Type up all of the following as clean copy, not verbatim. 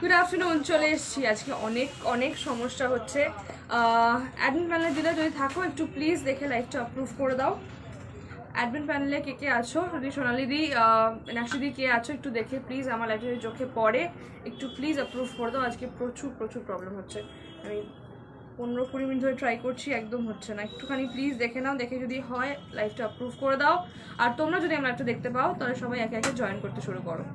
Good afternoon, চলে এসেছি। আজকে অনেক অনেক সমস্যা হচ্ছে। অ্যাডমিন প্যানেলে দিলে যদি থাকো একটু প্লিজ দেখে লাইভটা অ্যাপ্রুভ করে দাও। অ্যাডমিন প্যানেলে কে কে আছো, যদি সোনালিদি নাকশিদি কে আছো একটু দেখে প্লিজ আমার লাইভটা যদি চোখে পড়ে একটু প্লিজ অ্যাপ্রুভ করে দাও। আজকে প্রচুর প্রচুর প্রবলেম হচ্ছে। আমি 15-20 মিনিট ধরে ট্রাই করছি, একদম হচ্ছে না। একটুখানি প্লিজ দেখে নাও, দেখে যদি হয় লাইভটা অ্যাপ্রুভ করে দাও। আর তোমরা যদি আমার লাইভটা দেখতে পাও তাহলে সবাই একে একে জয়েন করতে শুরু করো।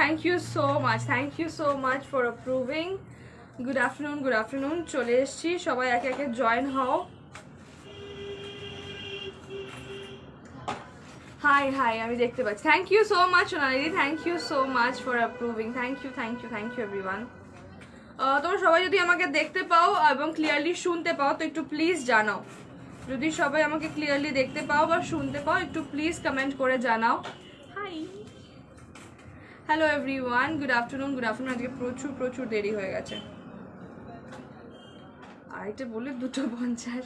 Thank you so much. Thank you so much for approving. Good afternoon. চলে এসেছি, সবাই একে একে জয়েন হও। হাই আমি দেখতে পাচ্ছি। Thank you so much Sonali, thank you so much for approving. Thank you everyone. তোমরা সবাই যদি আমাকে দেখতে পাও এবং ক্লিয়ারলি শুনতে পাও তো একটু প্লিজ জানাও। যদি সবাই আমাকে ক্লিয়ারলি দেখতে পাও বা শুনতে পাও একটু প্লিজ কমেন্ট করে জানাও। Hi, hello everyone, good afternoon. আজকে প্রচুর প্রচুর দেরি হয়ে গেছে। আরেকটা বলে 2:50।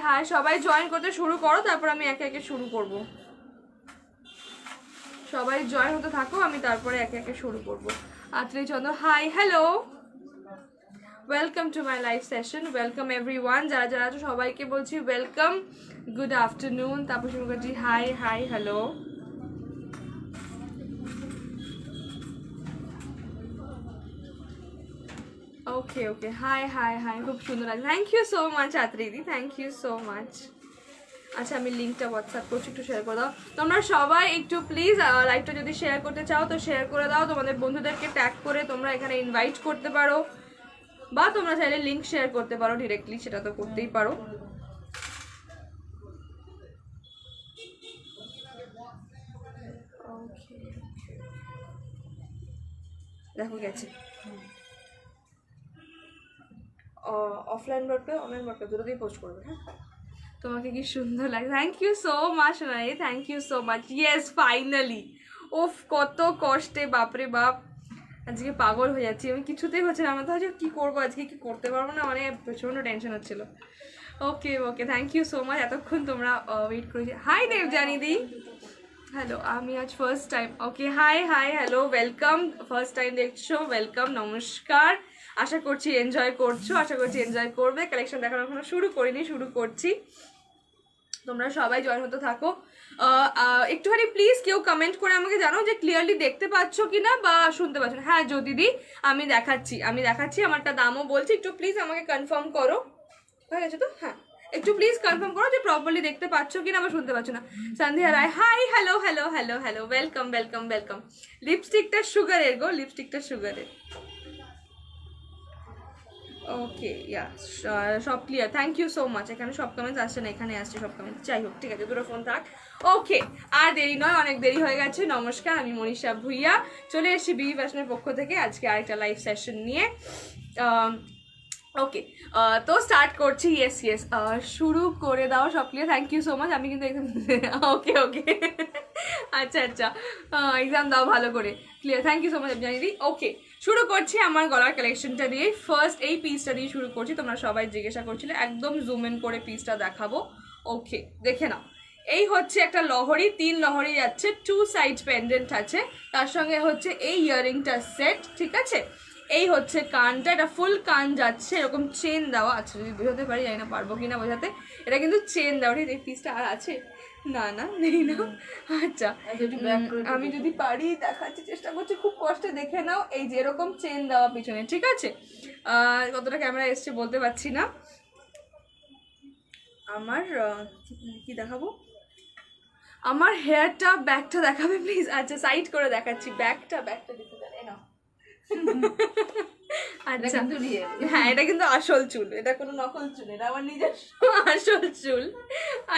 হাই সবাই জয়েন করতে শুরু করো, তারপর আমি একে একে শুরু করব। সবাই জয়েন হতে থাকো, আমি তারপরে একে একে শুরু করব। Atri Chandra, hi, hello, welcome to my live session. Welcome everyone, যারা যারা আছো সবাইকে বলছি welcome, good afternoon. Tapasi Mukherjee, hi, hello. Okay, hi, খুব সুন্দর লাগে। থ্যাংক ইউ সো মাচ আত্রিদি, থ্যাংক ইউ সো মাচ। আচ্ছা, আমি লিঙ্কটা হোয়াটসঅ্যাপ করছি, একটু শেয়ার করে দাও। তোমরা সবাই একটু প্লিজ লাইভটা যদি শেয়ার করতে চাও তো শেয়ার করে দাও। তোমাদের বন্ধুদেরকে ট্যাগ করে তোমরা এখানে ইনভাইট করতে পারো, বা তোমরা চাইলে লিঙ্ক শেয়ার করতে পারো ডিরেক্টলি, সেটা তো করতেই পারো। দেখো গেছে। অফলাইন ওয়ার্কটা অনলাইন ওয়ার্কটা দুটোতেই পোস্ট করবে। হ্যাঁ, তোমাকে কি সুন্দর লাগে। Thank you so much Rai, thank you so much. Yes, finally. ওফ, কত কষ্টে, বাপরে বাপ, আজকে পাগল হয়ে যাচ্ছি আমি। কিছুতেই হচ্ছে না আমার, তো আজকে কী করবো, আজকে কি করতে পারবো না, মানে প্রচণ্ড টেনশন হচ্ছিল। ওকে, থ্যাংক ইউ সো মাচ, এতক্ষণ তোমরা ওয়েট করেছি। হাই দেবজানি দি, হ্যালো, আমি আজ first time. Okay, hi, hello, welcome. First time দেখছো, ওয়েলকাম, নমস্কার। আশা করছি এনজয় করছো, আশা করছি এনজয় করবে। কালেকশন দেখানো এখনো শুরু করিনি, শুরু করছি। তোমরা সবাই জয়েন হতে থাকো। একটুখানি প্লিজ কেউ কমেন্ট করে আমাকে জানো যে ক্লিয়ারলি দেখতে পাচ্ছ কিনা বা শুনতে পাচ্ছ না। হ্যাঁ দিদি, আমি দেখাচ্ছি, আমারটা দামও বলছি। একটু প্লিজ আমাকে কনফার্ম করো, হয়ে গেছে তো? হ্যাঁ, একটু প্লিজ কনফার্ম করো যে প্রপারলি দেখতে পাচ্ছ কিনা বা শুনতে পাচ্ছ না। Sandhya Roy, hi, hello, welcome. লিপস্টিকটা সুগারের গো, লিপস্টিকটা সুগারের। ওকে, ইয়া, সব clear. Thank you so much. এখানে সব কমেন্টস আসছে না, এখানে আসছে সব কমেন্টস। যাই হোক, ঠিক আছে, দুটো ফোন থাক। ওকে, আর দেরি নয়, অনেক দেরি হয়ে গেছে। নমস্কার, আমি মনীষা ভুইয়া, চলে এসেছি বিবি ফ্যাশনের পক্ষ থেকে আজকে আরেকটা লাইভ সেশন নিয়ে। ওকে, তো স্টার্ট করছি। ইয়েস, শুরু করে দাও, সব clear. Thank you so much. আমি কিন্তু একদম ওকে আচ্ছা, এক্সাম দাও ভালো করে, clear. Thank you so much জানি দি। ওকে, শুরু করছি আমার গলার কালেকশনটা দিয়ে। ফার্স্ট এই পিসটা দিয়ে শুরু করছি। তোমরা সবাই জিজ্ঞাসা করছিলে, একদম জুম ইন করে পিসটা দেখাবো। ওকে, দেখে নাও। এই হচ্ছে একটা লহরি, 3 লহরি যাচ্ছে, 2 সাইড পেন্ডেন্ট আছে, তার সঙ্গে হচ্ছে এই ইয়াররিংটা সেট, ঠিক আছে। এই হচ্ছে কানটা, এটা ফুল কান যাচ্ছে, এরকম চেন দেওয়া আছে। যদি বোঝাতে পারি, জানি না পারবো কিনা বোঝাতে। এটা কিন্তু চেন দেওয়া, ঠিক। এই পিসটা আর আছে না, নেই না। আচ্ছা, আমি যদি পারি দেখাচ্ছি, চেষ্টা করছি, খুব কষ্টে। দেখে নাও, এই যে এরকম চেন দেওয়া পিছনে, ঠিক আছে। কতটা ক্যামেরা এসছে বলতে পারছি না। আমার কি দেখাবো, আমার হেয়ারটা, ব্যাকটা দেখাবে প্লিজ। আচ্ছা, সাইড করে দেখাচ্ছি, ব্যাকটা দিতে জানে না। আচ্ছা, হ্যাঁ, এটা কিন্তু আসল চুল, এটা কোনো নকল চুল, এটা আমার নিজস্ব আসল চুল।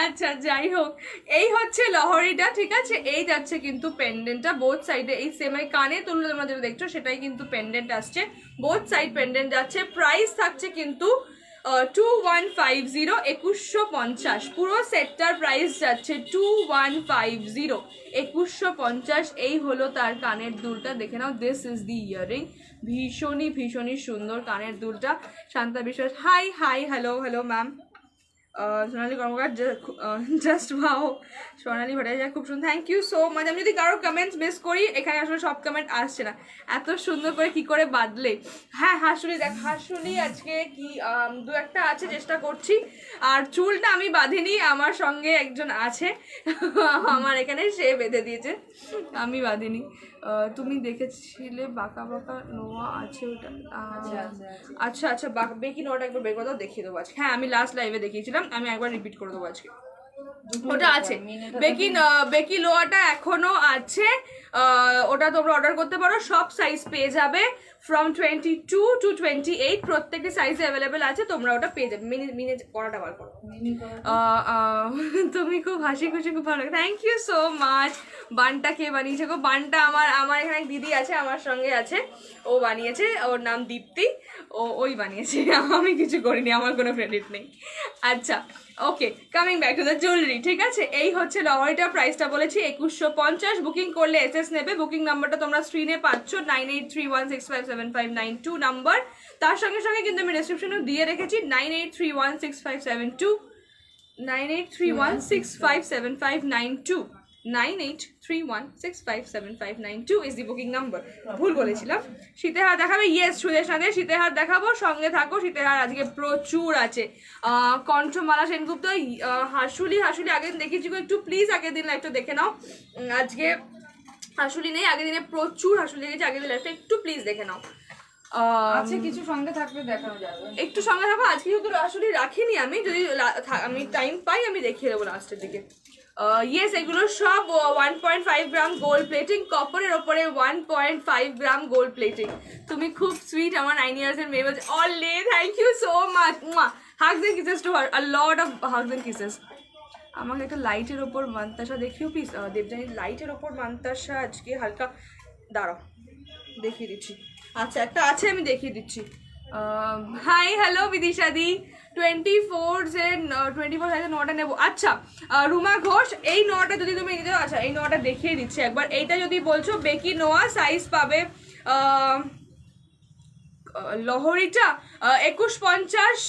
আচ্ছা, যাই হোক, এই হচ্ছে লহরিটা, ঠিক আছে। এই যাচ্ছে কিন্তু পেন্ডেন্টটা বোথ সাইডে, এই সেম কানে তুললে তোমরা যেটা দেখছো সেটাই কিন্তু পেন্ডেন্ট আসছে, বোথ সাইড পেন্ডেন্ট যাচ্ছে। প্রাইস থাকছে কিন্তু 2150, 2150, পুরো সেটটার প্রাইস যাচ্ছে 2150, 2150। এই হলো তার কানের দুলটা, দেখে নাও, দিস ইজ দি ইয়ারিং। ভীষণই সুন্দর কানের দুলটা। Shanta Biswas, hi hi, hello hello ma'am. Sonali Karmakar, just wow. Sonali Bhattacharya, খুব সুন্দর, থ্যাংক ইউ সো মাচ। আমি যদি কারোর কমেন্টস মিস করি, এখানে আসলে সব কমেন্ট আসছে না, এত সুন্দর করে কি করে বাদলে। হ্যাঁ হাসুলি, দেখ হাসুলি আজকে কি দু একটা আছে, চেষ্টা করছি। আর চুলটা আমি বাঁধিনি, আমার সঙ্গে একজন আছে আমার এখানে, সে বেঁধে দিয়েছে, আমি বাঁধিনি। তুমি দেখেছিলে বাঁকা বাঁকা নোয়া আছে ওটা? আচ্ছা বেকি নোয়াটা একবার বের করে দাও, দেখিয়ে দেবো আজকে। হ্যাঁ আমি লাস্ট লাইভে দেখিয়েছিলাম, আমি একবার রিপিট করে দেবো আজকে। ওটা আছে, বেকি লোয়াটা এখনো আছে, ওটা তোমরা অর্ডার করতে পারো, সব সাইজ পেয়ে যাবে, ফ্রম 22 to 28 প্রত্যেকটি সাইজে অ্যাভেলেবেল আছে, তোমরা ওটা পেয়ে যাবে। মিনি করাটা বার করো। তুমি খুব হাসি খুশি, খুব ভালো, থ্যাংক ইউ সো মাচ। বানটা কে বানিয়েছে গো? বানটা আমার এখানে দিদি আছে, আমার সঙ্গে আছে, ও বানিয়েছে, ওর নাম দীপ্তি, ওই বানিয়েছে, আমি কিছু করিনি, আমার কোনো ক্রেডিট নেই। আচ্ছা okay, coming back to the jewellery, ঠিক আছে? এই হচ্ছে লহরিটার প্রাইসটা বলেছি 2150। বুকিং করলে এসএস নেবে, বুকিং নাম্বারটা তোমরা স্ক্রিনে পাচ্ছ, 9831657592 নাম্বার। তার সঙ্গে সঙ্গে কিন্তু আমি ডেসক্রিপশনেও দিয়ে রেখেছি 9831657592, 9831657592, 9831657592 is the booking number. ভুল বলেছিলাম। শীতেহার দেখাবে, ইয়েস সুদের সাথে শীতেহার দেখাবো, সঙ্গে থাকো। শীতেহার আজকে প্রচুর আছে। কণ্ঠমালা সেনগুপ্ত, হাসুলি আগের দিন দেখিয়েছি, একটু প্লিজ আগের দিন লাইভটা দেখে নাও। আজকে হাসুলি নেই, আগের দিনে প্রচুর হাসুলি দেখেছি, আগের দিন লাইভটা একটু প্লিজ দেখে নাও। আছে কিছু সঙ্গে থাকলে দেখানো যাবে, একটু সঙ্গে থাকো। আজকে যেহেতু আসলে রাখিনি আমি, যদি আমি টাইম পাই আমি দেখিয়ে দেবো লাস্টের দিকে। ইয়েস, এগুলো সব 1.5 গ্রাম গোল্ড প্লেটিং, কপারের ওপরে 1.5 গ্রাম গোল্ড প্লেটিং। তুমি খুব সুইট, আমার 9 years এর মেয়ে বলছে, অলে thank you so much, hugs and kisses to her, a lot of hugs and kisses. আমাকে একটা লাইটের ওপর মান্তাসা দেখিও প্লিজ, দেবজানি, লাইটের ওপর মান্তাসা আজকে হালকা, দাঁড়াও দেখিয়ে দিচ্ছি। আচ্ছা একটা আছে, আমি দেখিয়ে দিচ্ছি। হাই হ্যালো বিদিশাদি, 24 সাইজের নোয়াটা নেবো। আচ্ছা রুমা ঘোষ, এই নোয়াটা যদি তুমি নিতে, আচ্ছা এই নোয়াটা দেখিয়ে দিচ্ছি একবার। এইটা যদি বলছো বেকি নোয়া, সাইজ পাবে লহরিটা 2150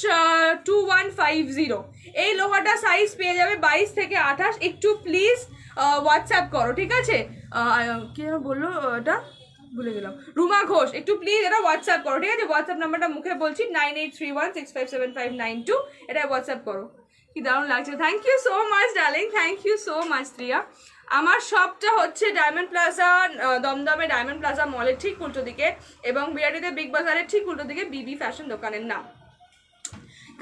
2150। এই লোহাটা সাইজ পেয়ে যাবে 22 থেকে 28। একটু প্লিজ হোয়াটসঅ্যাপ করো, ঠিক আছে? কি যেন বললো এটা, ভুলে গেলাম। রুমা ঘোষ, একটু প্লিজ এটা হোয়াটসঅ্যাপ করো, ঠিক আছে? হোয়াটসঅ্যাপ নাম্বারটা মুখে বলছি, 9831657592, এটা হোয়াটসঅ্যাপ করো। কি দারুণ লাগছে, thank you so much darling, thank you so much Priya. আমার শপটা হচ্ছে ডায়মন্ড প্লাজা, দমদমে ডায়মন্ড প্লাজা মলের ঠিক উল্টো দিকে, এবং বিরাটিতে বিগ বাজারের ঠিক উল্টো দিকে বিবি ফ্যাশন দোকানের নাম।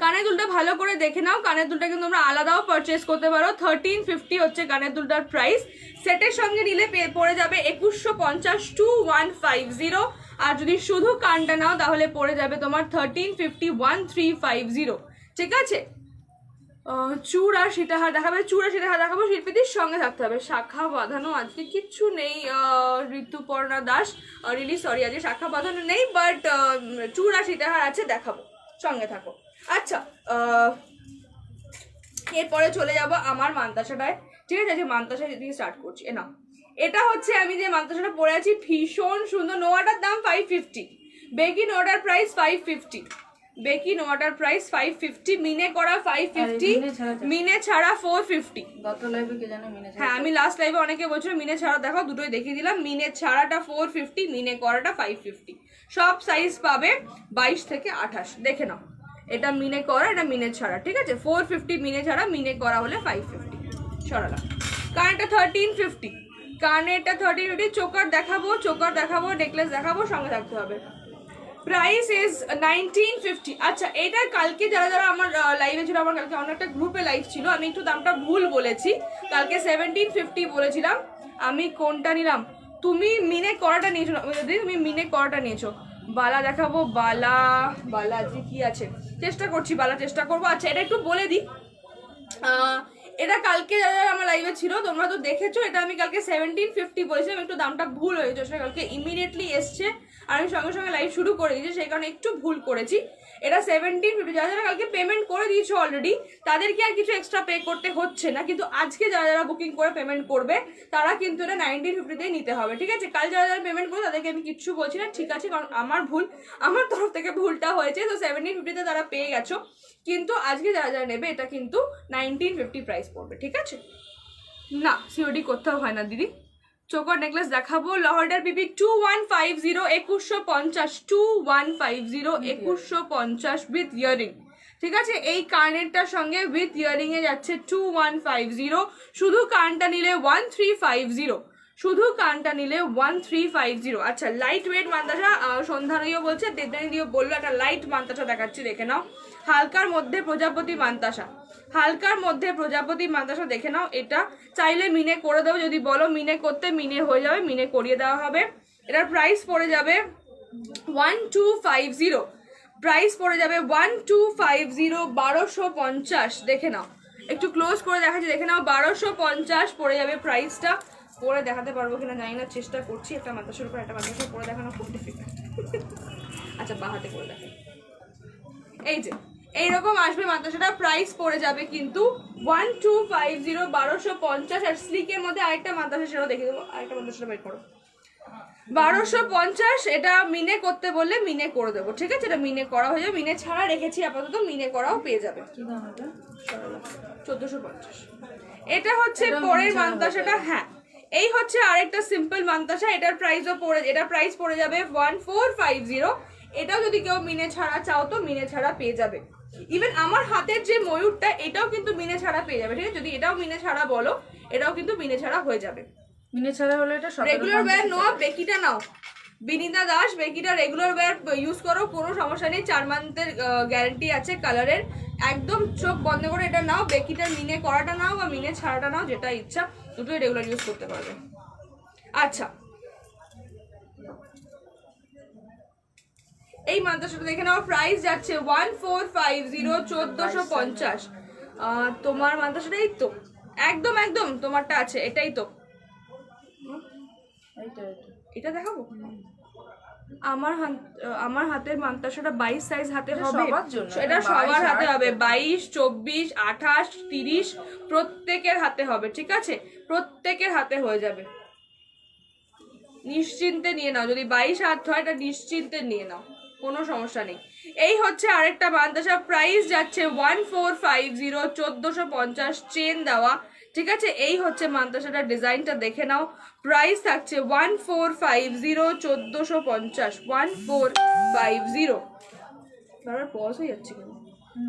কানের দুলটা ভালো করে দেখে নাও, কানের দুলটা কিন্তু তোমরা আলাদাও পারচেস করতে পারো। 1350 হচ্ছে কানের দুলটার প্রাইস, সেটের সঙ্গে নিলে পড়ে যাবে 2150 2150। আর যদি শুধু কানটা নাও তাহলে পড়ে যাবে তোমার 1350 1350, ঠিক আছে? চূড় আর সীতাহার দেখাবে, চূড় আর সীতাহার দেখাবো, শিল্পীদের সঙ্গে থাকতে হবে। শাখা বাঁধানো আজকে কিচ্ছু নেই, ঋতুপর্ণা দাস, রিলি সরি আজকে শাখা বাঁধানো নেই, বাট চূড় আর সীতাহার আছে, দেখাবো, সঙ্গে থাকো। আচ্ছা এরপরে চলে যাব আমার মান্তাসাটায়, ঠিক আছে? মান্তাসা দিয়ে স্টার্ট করছি। না এটা হচ্ছে আমি যে মান্তাসাটা পরে আছি, ভীষণ সুন্দর। নোয়াটার দাম 550, বেকি নোয়াটার প্রাইস 550, বেকি নোয়াটার প্রাইস 550, মিনে করা 550, মিনে ছাড়া 450। হ্যাঁ আমি লাস্ট লাইভে অনেকে বলছিল মিনে ছাড়া দেখাও, দুটোই দেখিয়ে দিলাম। মিনে ছাড়াটা 450, মিনে করাটা 550। সব সাইজ পাবে 22 থেকে 28, দেখে নাও। এটা মিনে করা, এটা মিনে ছাড়া, ঠিক আছে? 450 মিনে ছাড়া, মিনে করা হলে 550। সরালাম। কানেরটা 1350, কানেরটা 1350। চোকার দেখাবো, নেকলেস দেখাবো, সঙ্গে থাকতে হবে। Price is 1950। আচ্ছা এটা কালকে যারা আমার লাইভে ছিল, আমার কালকে অন্য একটা গ্রুপে লাইভ ছিল, আমি একটু দামটা ভুল বলেছি, কালকে 1750 বলেছিলাম, আমি কোনটা নিলাম? তুমি মিনে করাটা নিয়েছো, তুমি মিনে করাটা নিয়েছো। বালা দেখাবো, বালা আজকে কি আছে, চেষ্টা করছি, বালা চেষ্টা করবো। আচ্ছা এটা একটু বলে দিই, এটা কালকে যারা আমার লাইভে ছিল তোমরা তো দেখেছো, এটা আমি কালকে 1750 বলেছিলাম, একটু দামটা ভুল হয়েছে, সেটা কালকে ইমিডিয়েটলি এসছে আর আমি সঙ্গে সঙ্গে লাইভ শুরু করে দিয়েছি, সেই কারণে একটু ভুল করেছি। এটা 1750, যারা যারা কালকে পেমেন্ট করে দিয়েছো অলরেডি তাদেরকে আর কিছু এক্সট্রা পে করতে হচ্ছে না, কিন্তু আজকে যারা যারা বুকিং করে পেমেন্ট করবে তারা কিন্তু এটা 1950তেই নিতে হবে, ঠিক আছে? কাল যারা যারা পেমেন্ট করবে তাদেরকে আমি কিচ্ছু বলছি না, ঠিক আছে, কারণ আমার ভুল, আমার তরফ থেকে ভুলটা হয়েছে, তো 1750তে তারা পেয়ে গেছো, কিন্তু আজকে যারা যারা নেবে এটা কিন্তু 1950 প্রাইস পড়বে, ঠিক আছে? না সিওডি কোথাও হয় না দিদি। চোকার নেকলেস দেখাবো, লহরডার পিপি 2150 2150 2150 2150 উইথ ইয়ারিং, ঠিক আছে? এই কানেরটার সঙ্গে উইথ ইয়ারিং এ যাচ্ছে 2150, শুধু কানটা নিলে 1350, শুধু কানটা নিলে 1350। আচ্ছা লাইট ওয়েট মান্তাসা, সন্ধ্যানিও বলছে, দেবদানিদিও বললো একটা লাইট মান্তাসা দেখাচ্ছি, দেখে নাও, হালকার মধ্যে প্রজাপতি মান্তাসা, হালকার মধ্যে প্রজাপতি মাদ্রাসা দেখে নাও। এটা চাইলে মিনে করে দেবো, যদি বলো মিনে করতে মিনে হয়ে যাবে, মিনে করিয়ে দেওয়া হবে। এটার প্রাইস পড়ে যাবে 1250, প্রাইস পড়ে যাবে 1250, 1250, দেখে নাও, একটু ক্লোজ করে দেখাচ্ছি, দেখে নাও, 1250 পড়ে যাবে প্রাইসটা। পরে দেখাতে পারবো কিনা জানি না, চেষ্টা করছি, একটা মাদ্রাসার উপর একটা মাদ্রাসা পরে দেখানো খুব ডিফিকাল্ট। আচ্ছা বাহাতে করে দেখো, এই যে এইরকম আসবে মাদ্রাসাটা, প্রাইস পড়ে যাবে কিন্তু 1250, 1250। আর স্লিকের মধ্যে আরেকটা মাদ্রাসা, সেটাও দেখে দেবো, আরেকটা মাদ্রাসাটা বের করো, 1250। এটা মিনে করতে বললে মিনে করে দেবো, ঠিক আছে? এটা মিনে করা হয়ে যাবে, মিনে ছাড়া রেখেছি আপাতত, মিনে করাও পেয়ে যাবে 1450। এটা হচ্ছে পরের মাদ্রাসাটা, হ্যাঁ এই হচ্ছে আরেকটা সিম্পল মাদ্রাসা, এটার প্রাইসও পড়ে, এটার প্রাইস পড়ে যাবে 1450। এটাও যদি কেউ মিনে ছাড়া চাও তো মিনে ছাড়া পেয়ে যাবে। ইভেন আমার হাতের যে ময়ূরটা এটাও কিন্তু মিনে ছাড়া পেয়ে যাবে, ঠিক আছে? যদি এটাও মিনে ছাড়া বলো এটাও কিন্তু মিনে ছাড়া হয়ে যাবে। মিনে ছাড়া হলে এটা রেগুলার ওয়্যার নাও, বেকিটা নাও, বিনিতা দাস বেকিটা রেগুলার ওয়্যার ইউজ করো, কোনো সমস্যা নেই, 4 মান্থের গ্যারান্টি আছে কালারের, একদম চোখ বন্ধ করে এটা নাও, বেকিটার মিনে করাটা নাও বা মিনে ছাড়াটা নাও, যেটা ইচ্ছা, দুটোই রেগুলার ইউজ করতে পারবে। আচ্ছা এই মাদ্রাসাটা দেখে নাও, প্রাইস যাচ্ছে 1450, 1450। তোমার মাদ্রাসাটা এই তো, একদম একদম তোমারটা আছে, এটাই তো, এটা দেখাবো। আমার হাতের মাদ্রাসাটা 22 সাইজ হাতে হবে, এটা সবার হাতে হবে, 22, 24, 28, 30 প্রত্যেকের হাতে হবে, ঠিক আছে? প্রত্যেকের হাতে হয়ে যাবে, নিশ্চিন্তে নিয়ে নাও, যদি 22 হাত হয় এটা নিশ্চিন্তে নিয়ে নাও, কোনো সমস্যা নেই। এই হচ্ছে আরেকটা মাদ্রাসা, প্রাইস যাচ্ছে 1450, 1450 চেন দেওয়া, ঠিক আছে? এই হচ্ছে মাদ্রাসাটার ডিজাইনটা দেখে নাও, প্রাইস থাকছে 1450, 1450, 1450। বারবার পজ হয়ে যাচ্ছে কেন?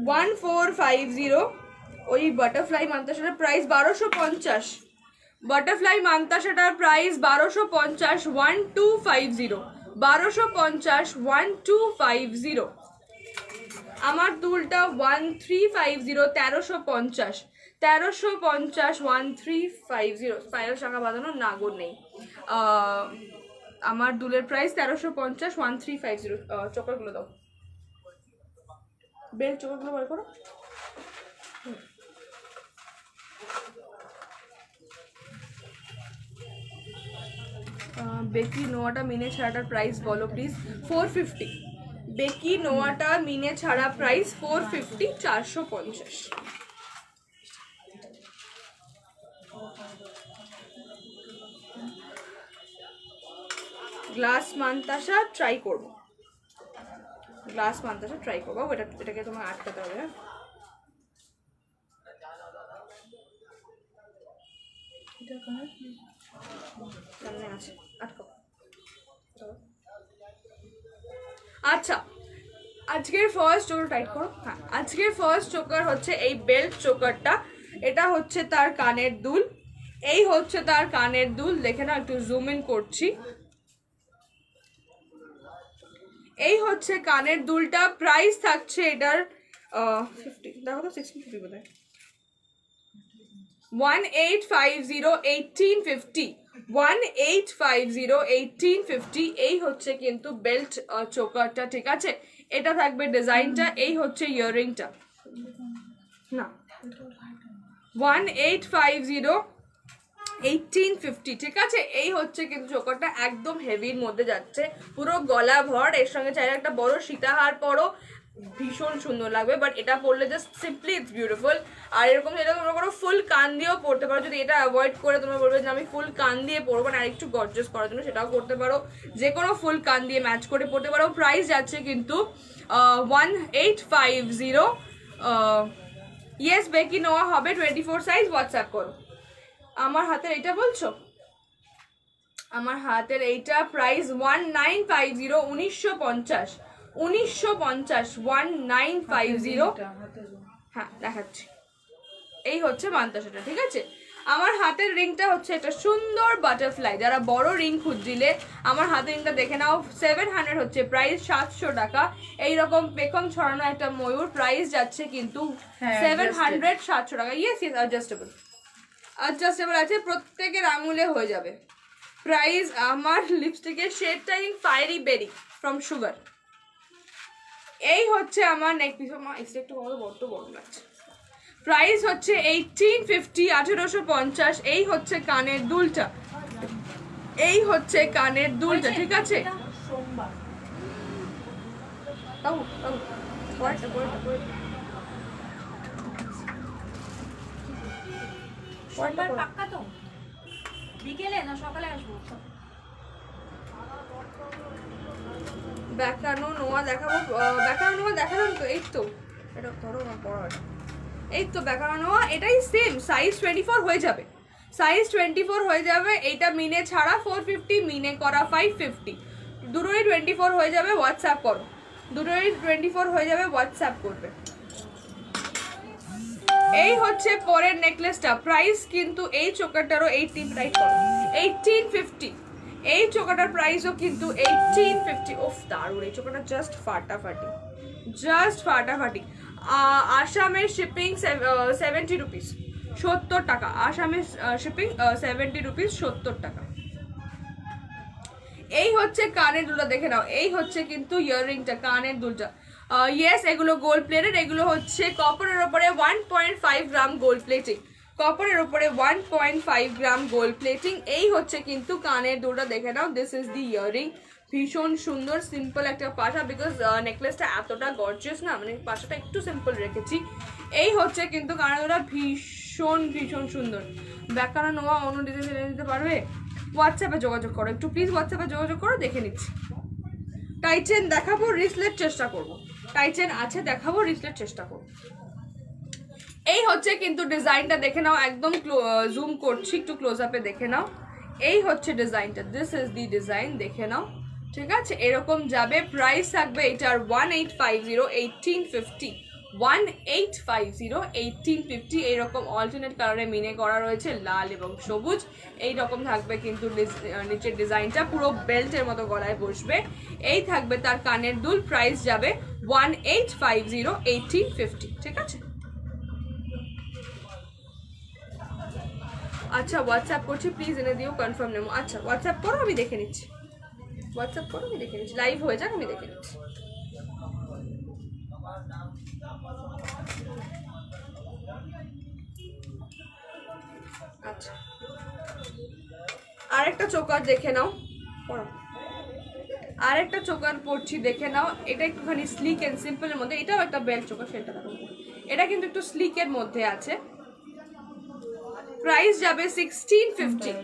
1450। ওই বাটারফ্লাই মাদ্রাসাটার প্রাইস 1250, বাটারফ্লাই মান্তাসাটার প্রাইস 1250, 1250, 1250, 1250। আমার দুলটা 1350, 1350, 1350, 1350, স্পাইরাল শাখা বাঁধানো নাগর নেই। আমার দুলের প্রাইস 1350, 1350। চোকারগুলো দাও, বেল চোকারগুলো বার করো। বেকি নোয়াটা মিনে ছাড়াটার প্রাইস বলো প্লিজ। 450। বেকি নোয়াটা মিনে ছাড়া প্রাইস 450, 450। গ্লাস মান্তাসা ট্রাই করবো, গ্লাস মান্তাসা ট্রাই করবো, এটাকে তোমার আটকাতে হবে। হ্যাঁ সামনে আছে, আটকাও। আচ্ছা আজকের ফার্স্ট চোকার টাইট করো, হ্যাঁ আজকের ফার্স্ট চোকার হচ্ছে এই বেল্ট চোকারটা, এটা হচ্ছে তার কানের দুল, এই হচ্ছে তার কানের দুল, দেখে না, একটু জুম ইন করছি, এই হচ্ছে কানের দুলটা, প্রাইস থাকছে এটার 50, দেখো তো 1650 বোধ হয়, 1850, 1850, 1850, 1850। এই হচ্ছে কিন্তু বেল্ট চোকারটা, ঠিক আছে? এটা থাকবে ডিজাইনটা, এই হচ্ছে ইয়াররিংটা, না 1850 1850, ঠিক আছে? এই হচ্ছে কিন্তু চোকারটা একদম হেভির মধ্যে যাচ্ছে, পুরো গলা ভর। এর সঙ্গে চাইলে একটা বড় সীতাহার পরো, ভীষণ সুন্দর লাগবে। বাট এটা পরলে জাস্ট সিম্পলি ইটস বিউটিফুল। আর এরকম যেটা তোমরা কোনো ফুল কান দিয়েও পরতে পারো, যদি এটা অ্যাভয়েড করে তোমরা বলবে যে আমি ফুল কান দিয়ে পরবো না, আর একটু গর্জাস করার জন্য, সেটাও করতে পারো। যে কোনো ফুল কান দিয়ে ম্যাচ করে পরতে পারো। প্রাইস যাচ্ছে কিন্তু 1850। ইয়েস বেকি নেওয়া হবে 24 সাইজ। হোয়াটসঅ্যাপ করো। আমার হাতের এইটা বলছো? আমার হাতের এইটা প্রাইস 1950, 1950, 1950। হ্যাঁ দেখাচ্ছি, এই হচ্ছে মান্তাসাটা, ঠিক আছে? আমার হাতের রিংটা হচ্ছে একটা সুন্দর বাটারফ্লাই। যারা বড় রিং খুঁজছিলে, আমার হাতের রিংটা দেখে নাও। 700 হচ্ছে প্রাইস, 700 টাকা। এইরকম পেখম ছড়ানো একটা ময়ূর, প্রাইস যাচ্ছে কিন্তু 700, 700 টাকা। ইয়েস ইয়েস, অ্যাডজাস্টেবল, অ্যাডজাস্টেবল আছে, প্রত্যেকের আঙুলে হয়ে যাবে। প্রাইস আমার লিপস্টিকের শেডটা ফায়ারি বেরি ফ্রম সুগার। এই হচ্ছে আমার নেক পিস। মা এক্সট্রা একটু বড় বড় লাগছে। প্রাইস হচ্ছে 1850, 1850। এই হচ্ছে কানের দুলটা, এই হচ্ছে কানের দুলটা, ঠিক আছে? পাক্কা তো? বিকেলে না সকালে আসবো? ব্যাকানো নোয়া দেখাবো। ব্যাকানো নোয়া দেখালাম তো, এই তো এটা ধরো না পড়ার। এই তো ব্যাকানো নোয়া, এটাই সেম সাইজ 24 হয়ে যাবে, সাইজ 24 হয়ে যাবে। এইটা মিনে ছাড়া 450, মিনে করা 550। দুটোই 24 হয়ে যাবে। হোয়াটসঅ্যাপ করো, দুটোই 24 হয়ে যাবে। হোয়াটসঅ্যাপ করবে। এই হচ্ছে পরের নেকলেসটা। প্রাইস কিন্তু এই চোকারটারও 1850। এই চোকাটার প্রাইসও কিন্তু 1850। ওফ দারুণ, এই চোকাটা জাস্ট ফাটাফাটি, জাস্ট ফাটাফাটি। আসামের শিপিং 70 রুপিস, 70 টাকা। আসামের শিপিং 70 রুপিস, 70 টাকা। এই হচ্ছে কানের দুলটা, দেখে নাও। এই হচ্ছে কিন্তু ইয়াররিংটা, কানের দুলটা। ইয়েস, এগুলো গোল্ড প্লেটেড। এগুলো হচ্ছে কপারের ওপরে 1.5 গ্রাম গোল্ড প্লেটিং, কপারের ওপরে 1.5 গ্রাম গোল্ড প্লেটিং। এই হচ্ছে কিন্তু কানের দুলটা, দেখে নাও। দিস ইজ দি ইয়াররিং, ভীষণ সুন্দর সিম্পল একটা পাশা, বিকজ নেকলেসটা এতটা গর্জিয়াস না, মানে পাশাটা একটু সিম্পল রেখেছি। এই হচ্ছে কিন্তু কানের দুলটা, ভীষণ ভীষণ সুন্দর। ব্যাকানা নোয়া অন্য ডিজাইন এনে দিতে পারবে? হোয়াটসঅ্যাপে যোগাযোগ করো একটু প্লিজ, হোয়াটসঅ্যাপে যোগাযোগ করো, দেখে নিচ্ছি। টাইটেন দেখাবো, রিসলেট চেষ্টা করবো। টাইটেন আছে, দেখাবো, রিসলেট চেষ্টা করবো। এই হচ্ছে কিন্তু ডিজাইনটা, দেখে নাও। একদম জুম করছি, একটু ক্লোজ আপে দেখে নাও। এই হচ্ছে ডিজাইনটা, দিস ইজ দি ডিজাইন, দেখে নাও, ঠিক আছে? এরকম যাবে। প্রাইস থাকবে এটার 1850, 1850, 1850, 1850। এইরকম অল্টারনেট কালারে মিনে করা রয়েছে, লাল এবং সবুজ। এইরকম থাকবে কিন্তু নিচের ডিজাইনটা, পুরো বেল্টের মতো গলায় বসবে। এই থাকবে তার কানের দুল। প্রাইস যাবে 1850, 1850, ঠিক আছে? আচ্ছা হোয়াটসঅ্যাপ করছি, প্লিজ এনে দিও, কনফার্ম নেবো। আচ্ছা হোয়াটসঅ্যাপ করো, আমি দেখে নিচ্ছি। হোয়াটসঅ্যাপ করো, আমি দেখে নিচ্ছি। লাইভ হয়ে যাক, আমি দেখে নিচ্ছি। আচ্ছা, আরেকটা চোকার দেখে নাও, পড়ো। আরেকটা চোকার পড়ছি, দেখে নাও। এটা একটুখানি স্লিক অ্যান্ড সিম্পলের মধ্যে। এটাও একটা বেল্ট চোকার, সেটা দেখো। এটা কিন্তু একটু স্লিকের মধ্যে আছে। প্রাইস যাবে 1650,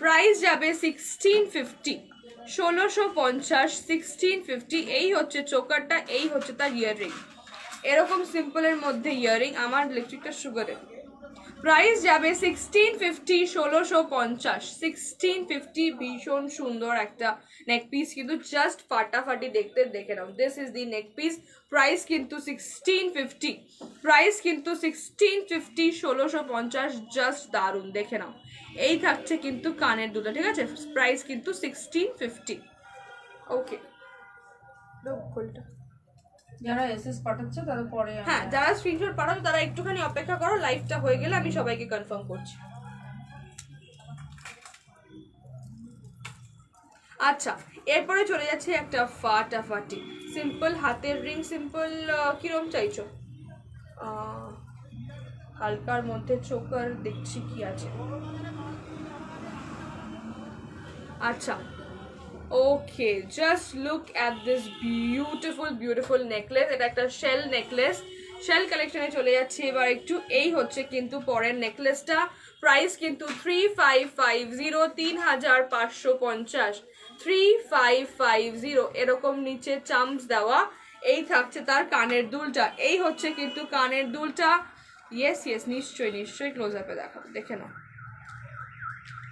প্রাইস যাবে 1650, 1650, 1650। এই হচ্ছে চোকারটা, এই হচ্ছে তার ইয়াররিং। এরকম সিম্পলের মধ্যে ইয়াররিং। আমার ইলেকট্রিকটা সুগারের। প্রাইস যাবে 1650, 1650, 1650। ভীষণ সুন্দর একটা নেক পিস, কিন্তু জাস্ট ফাটাফাটি দেখতে, দেখে নাও। This is the neck piece. Price কিন্তু 1650, প্রাইস কিন্তু 1650, 1650। জাস্ট দারুণ, দেখে নাও। এই থাকছে কিন্তু কানের দুটো, ঠিক আছে? প্রাইস কিন্তু 1650। ওকে, খোলটা। যারা এসএস পাঠাচ্ছে তাদের পরে, হ্যাঁ যারা স্ক্রিনশট পাঠাবে তারা একটুখানি অপেক্ষা করো, লাইভটা হয়ে গেলে আমি সবাইকে কনফার্ম করছি। আচ্ছা, এরপরে চলে যাচ্ছে একটা ফাটাফাটি সিম্পল হাতের রিং। সিম্পল কিরম চাইছো? হালকার মধ্যে চোকার দেখছি কি আছে। আচ্ছা, okay, just look at this beautiful necklace. এটা একটা শেল নেকলেস, শেল কালেকশনে চলে যাচ্ছে এবার একটু। এই হচ্ছে কিন্তু পরের নেকলেসটা, প্রাইস কিন্তু 3550, 3550, 3550। এরকম নিচে চাম্পস দেওয়া। এই থাকছে তার কানের দুলটা, এই হচ্ছে কিন্তু কানের দুলটা। ইয়েস নিশ্চয়ই ক্লোজ আপে দেখাবো, দেখে নাও।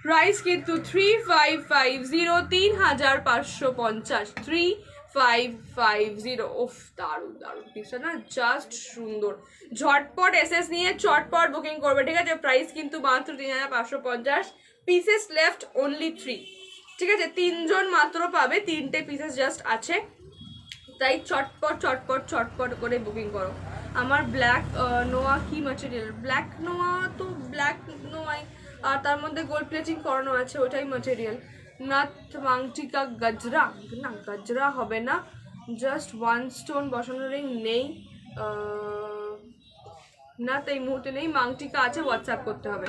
প্রাইস কিন্তু 3550, 3550, 3550। ওফ, দারুণ পিসটা না, জাস্ট সুন্দর। ঝটপট এসএস নিয়ে চটপট বুকিং করবে, ঠিক আছে? প্রাইস কিন্তু মাত্র 3550, পিসেস লেফট অনলি 3, ঠিক আছে? 3 জন মাত্র পাবে, 3টে পিসেস জাস্ট আছে, তাই চটপট করে বুকিং করো। আমার ব্ল্যাক নোয়া কি ম্যাটেরিয়াল? ব্ল্যাক নোয়া তো ব্ল্যাক নোয়াই, আর তার মধ্যে গোল্ড প্লেটিং করানো আছে, ওটাই ম্যাটেরিয়াল। নাথ মাংটিকা গজরা, না গজরা হবে না, জাস্ট 1 স্টোন বসানো রিং নেই না, এই মুহূর্তে নেই। মাংটিকা আছে, হোয়াটসঅ্যাপ করতে হবে।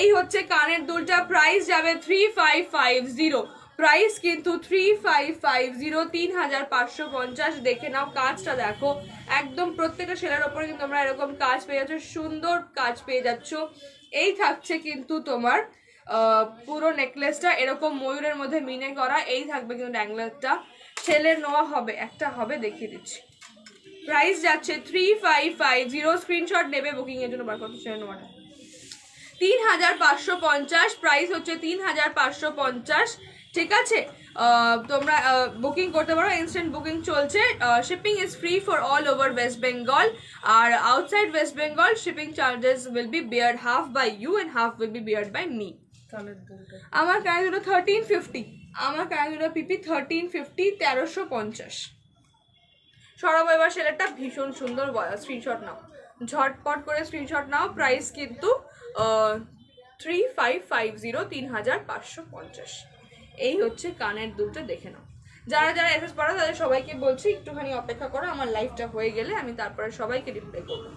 এই হচ্ছে কানের দুলটা, প্রাইস যাবে 3550, প্রাইস কিন্তু 3550, 3550। দেখে নাও, কাজটা দেখো, একদম প্রত্যেকটা সেলার ওপরে কিন্তু তোমরা এরকম কাজ পেয়ে যাচ্ছ, সুন্দর কাজ পেয়ে যাচ্ছ। এই থাকছে কিন্তু তোমার পুরো নেকলেসটা এরকম ময়ূরের মধ্যে মিনে করা। এই থাকবে কিন্তু ড্যাংলারটা, ছেলের নোয়া হবে, একটা হবে, দেখিয়ে দিচ্ছি। প্রাইস যাচ্ছে 3550, স্ক্রিনশট নেবে বুকিং এর জন্য। বার করতে ছেলের নোয়াটা 3550, প্রাইস হচ্ছে 3550, ঠিক আছে? তোমরা বুকিং করতে পারো, ইনস্ট্যান্ট বুকিং চলছে। Shipping is free for all over West Bengal, আর outside West Bengal shipping charges will be beared half by you and half will be beared by me. আমার কানে দুটো 1350, আমার কানে দুটো পিপি 1350, 1350। সরব এবার সেলেরটা ভীষণ সুন্দর, স্ক্রিনশট নাও, ঝটপট করে স্ক্রিনশট নাও। প্রাইস কিন্তু 3550, 3550। এই হচ্ছে কানের দুলটা, দেখে নাও। যারা এসএস পড়া তাদের সবাইকে বলছি একটুখানি অপেক্ষা করো, আমার লাইফটা হয়ে গেলে আমি তারপরে সবাইকে রিপ্লাই করবো।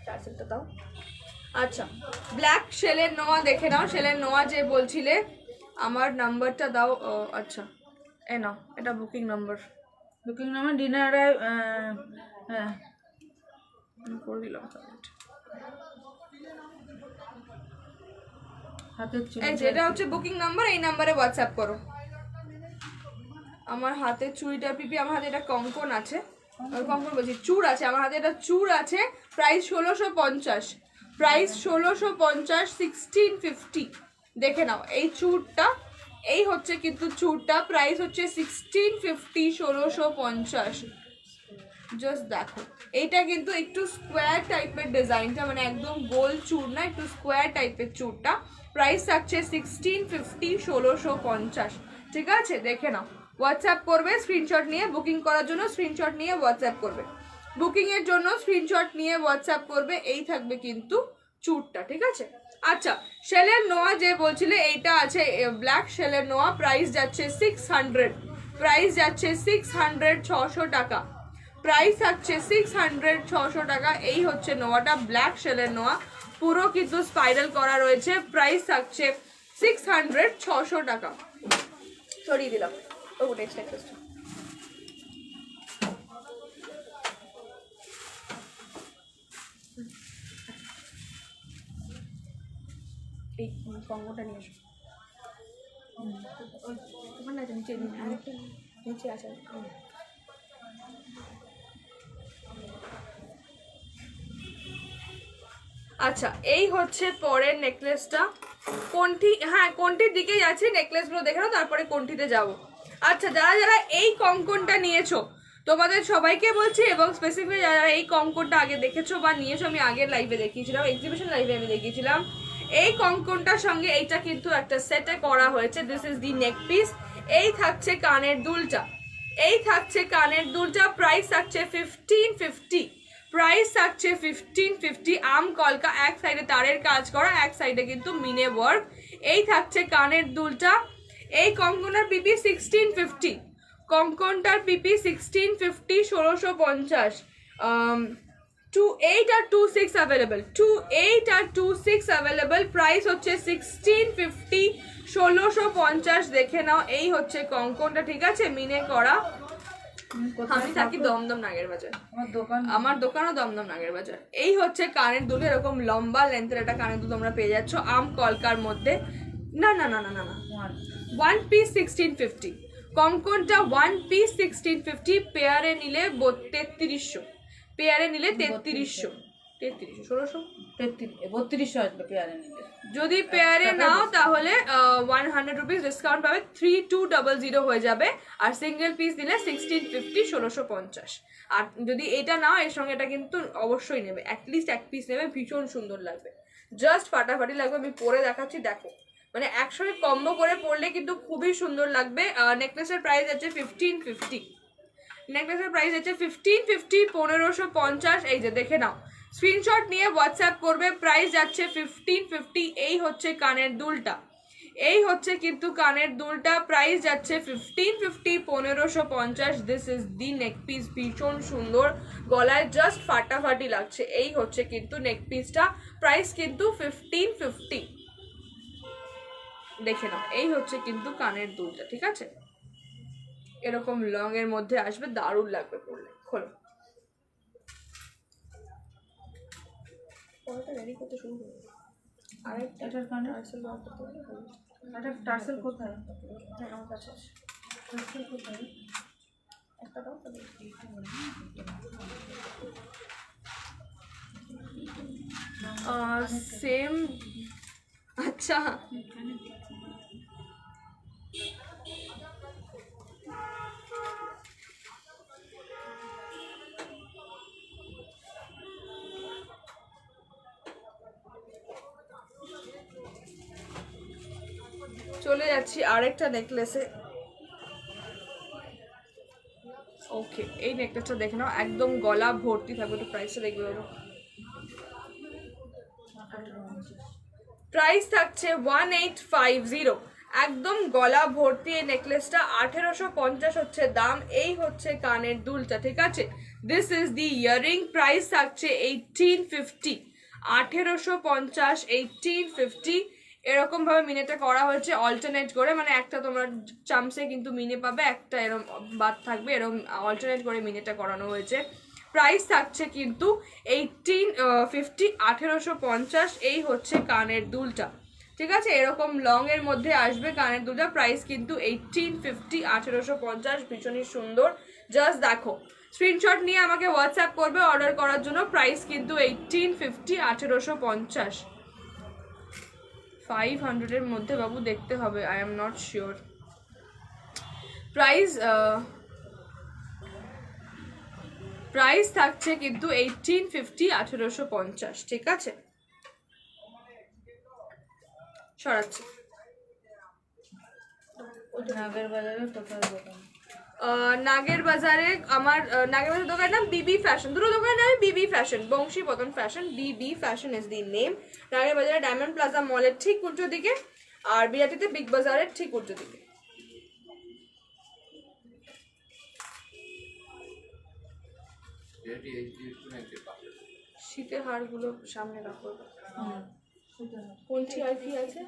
টার্সেলটা দাও। আচ্ছা, ব্ল্যাক শেলের নোয়া দেখে নাও, শেলের নোয়া যে বলছিলে, আমার নাম্বারটা দাও। আচ্ছা, এ নাও, এটা বুকিং নাম্বার ডিনার হ্যাঁ করে দিলাম। এই যে এটা হচ্ছে বুকিং নাম্বার, এই নাম্বারে হোয়াটসঅ্যাপ করো। আমার হাতে চুড়িটা পিপি, আমার হাতে এটা কঙ্কন আছে, কঙ্কন বলছি, চূড় আছে, আমার হাতে এটা চূড় আছে। Price 1650, price 1650, 1650। দেখে নাও এই চূড়টা, এই হচ্ছে কিন্তু চূড়টা, প্রাইস হচ্ছে 1650, 1650। জাস্ট দেখো, এইটা কিন্তু একটু স্কোয়ার টাইপের ডিজাইনটা, মানে একদম গোল চূড় না, একটু স্কোয়ার টাইপের চূড়টা। প্রাইস থাকছে 1650, 1650, ঠিক আছে? দেখে নাও, হোয়াটসঅ্যাপ করবে স্ক্রিনশট নিয়ে বুকিং করার জন্য, স্ক্রিনশট নিয়ে হোয়াটসঅ্যাপ করবে, বুকিং এর জন্য স্ক্রিনশট নিয়ে হোয়াটসঅ্যাপ করবে। এই থাকবে কিন্তু চূড়টা, ঠিক আছে? আচ্ছা, শেলের নোয়া যে বলছিলে, এইটা আছে ব্ল্যাক শেলের নোয়া, প্রাইস যাচ্ছে 600, প্রাইস যাচ্ছে 600, 600 টাকা, প্রাইস থাকছে 600, 600 টাকা। এই হচ্ছে নোয়াটা, ব্ল্যাক শেলের নোয়া, পুরো কিন্তু স্পাইরাল করা রয়েছে, প্রাইস থাকছে 600, 600 টাকা। সরিয়ে দিলাম। ও নেক্সট নেক্সট এই কঙ্গোটা নিয়ে এসো। তোমার না নিচে, আরেকটা নিচে আছে। আচ্ছা, এই হচ্ছে পরের নেকলেসটা। কোনটি, হ্যাঁ কোনটির দিকে যাচ্ছি, নেকলেসগুলো দেখে নাও, তারপরে কোনটিতে যাব। আচ্ছা, যারা এই কঙ্কনটা নিয়েছো তোমাদের সবাইকে বলছি, এবং স্পেসিফিক যারা এই কঙ্কনটা আগে দেখেছো বা নিয়েছো, আমি আগের লাইভে দেখিয়েছিলাম, এক্সিবিশন লাইভে আমি দেখিয়েছিলাম। এই কঙ্কনটার সঙ্গে এইটা কিন্তু একটা সেটে করা হয়েছে, this is the neck piece. এই থাকছে কানের দুলটা, এই থাকছে কানের দুলটা, প্রাইস থাকছে 1550, প্রাইস থাকছে 1550। আম কলকা, এক সাইডে তারের কাজ করা, এক সাইডে কিন্তু মিনে ওয়ার্ক। এই থাকছে কানের দুলটা। এই কঙ্কনার পিপি 1650, কঙ্কনটার পিপি 1650, 1650। 28 আর 26 অ্যাভেলেবল, 28 আর 26 অ্যাভেলেবল। প্রাইস হচ্ছে 1650, 1650। দেখে নাও, এই হচ্ছে কঙ্কনটা, ঠিক আছে, মিনে করা। আমি থাকি দমদম নাগের বাজার, আমার দোকানও দমদম নাগের বাজার। এই হচ্ছে কানের দুল, এরকম লম্বা লেন্থের একটা কানের দুল তোমরা পেয়ে যাচ্ছ আম কলকার মধ্যে। না না না না না না, 1 পিস 1650, কঙ্কনটা 1 পিস 1650, পেয়ারে নিলে 3300, পেয়ারে নিলে 3300, 1600 3200 আসবে পেয়ারে নিলে। যদি পেয়ারে নাও তাহলে 100 রুপিস ডিসকাউন্ট পাবে, 3200 হয়ে যাবে। আর সিঙ্গেল পিস নিলে 1650, 1650। আর যদি এটা নাও, এর সঙ্গে এটা কিন্তু অবশ্যই নেবে, অ্যাটলিস্ট এক পিস নেবে, ভীষণ সুন্দর লাগবে, জাস্ট ফাটাফাটি লাগবে। আমি পরে দেখাচ্ছি, দেখো, মানে একসঙ্গে কম্বো করে পরলে কিন্তু খুবই সুন্দর লাগবে। নেকলেসের প্রাইস আছে 1550, নেকলেসের প্রাইস আছে 1550, 1550। এই যে দেখে নাও, স্ক্রিনশট নিয়ে হোয়াটসঅ্যাপ করবে, প্রাইস যাচ্ছে 1550। এই হচ্ছে কানের দুলটা, এই হচ্ছে কিন্তু কানের দুলটা, প্রাইস যাচ্ছে 1550, 1550। This is the neck piece, ভীষণ সুন্দর, গলায় জাস্ট ফাটাফাটি লাগছে। এই হচ্ছে কিন্তু নেক পিসটা, প্রাইস কিন্তু 1550। দেখে নাও, এই হচ্ছে কিন্তু কানের দুলটা, ঠিক আছে, এরকম লং এর মধ্যে আসবে, দারুণ লাগবে পরলে। খোলো, পরটা রেডি করতে শুরু করবো। আরেকটা এটার কানে টার্সেল বার করতে হবে, একটা টার্সেল কোথায়? হ্যাঁ আমার কাছে আছে, টার্সেল কোথায়? একটা দাও তাহলে। সেম, আচ্ছা চলে যাচ্ছি আরেকটা নেকলেসে। ওকে, এই নেকলেসটা দেখে নাও, একদম গলা ভর্তি থাকবে। একটু প্রাইসটা দেখবে বাবু, প্রাইস থাকছে 1850, একদম গলা ভর্তি এই নেকলেসটা, 1850 হচ্ছে দাম। এই হচ্ছে কানের দুলটা, ঠিক আছে, this is the earring, price থাকছে 1850, 1850, 1850। এরকম ভাবে মিনেটা করা হয়েছে অল্টারনেট করে, মানে একটা তোমরা চামচে কিন্তু মিনে পাবে, একটা এরকম বাদ থাকবে, এরকম অল্টারনেট করে মিনেটা করানো হয়েছে। প্রাইস থাকছে কিন্তু 1850, 1850। এই হচ্ছে কানের দুলটা, ঠিক আছে, এরকম লং এর মধ্যে আসবে কানের দুলটা, প্রাইস কিন্তু 1850, 1850, ভীষণই সুন্দর। জাস্ট দেখো, স্ক্রিনশট নিয়ে আমাকে হোয়াটসঅ্যাপ করবে অর্ডার করার জন্য, প্রাইস কিন্তু 1850, 1850। 500 এর মধ্যে বাবু দেখতে হবে, I am not sure. Price থাকছে কিন্তু 1850, 1850, ঠিক আছে, সরাচ্ছি। নাগের বাজারে কোথায় দোকান? নাগের বাজারে আমার নাগের বাজার দোকানের নাম বিবি ফ্যাশন, দুটো দোকানের নাম বিবি ফ্যাশন, বংশী পতন fashion, Bibi fashion is the name. নাগের বাজারে ডায়মন্ড প্লাজা মলের ঠিক উল্টো দিকে, আর বিরাটিতে বিগ বাজারের ঠিক উল্টো দিকে। শীতের হারগুলো সামনে রাখো, কোনটি আর কি আছে,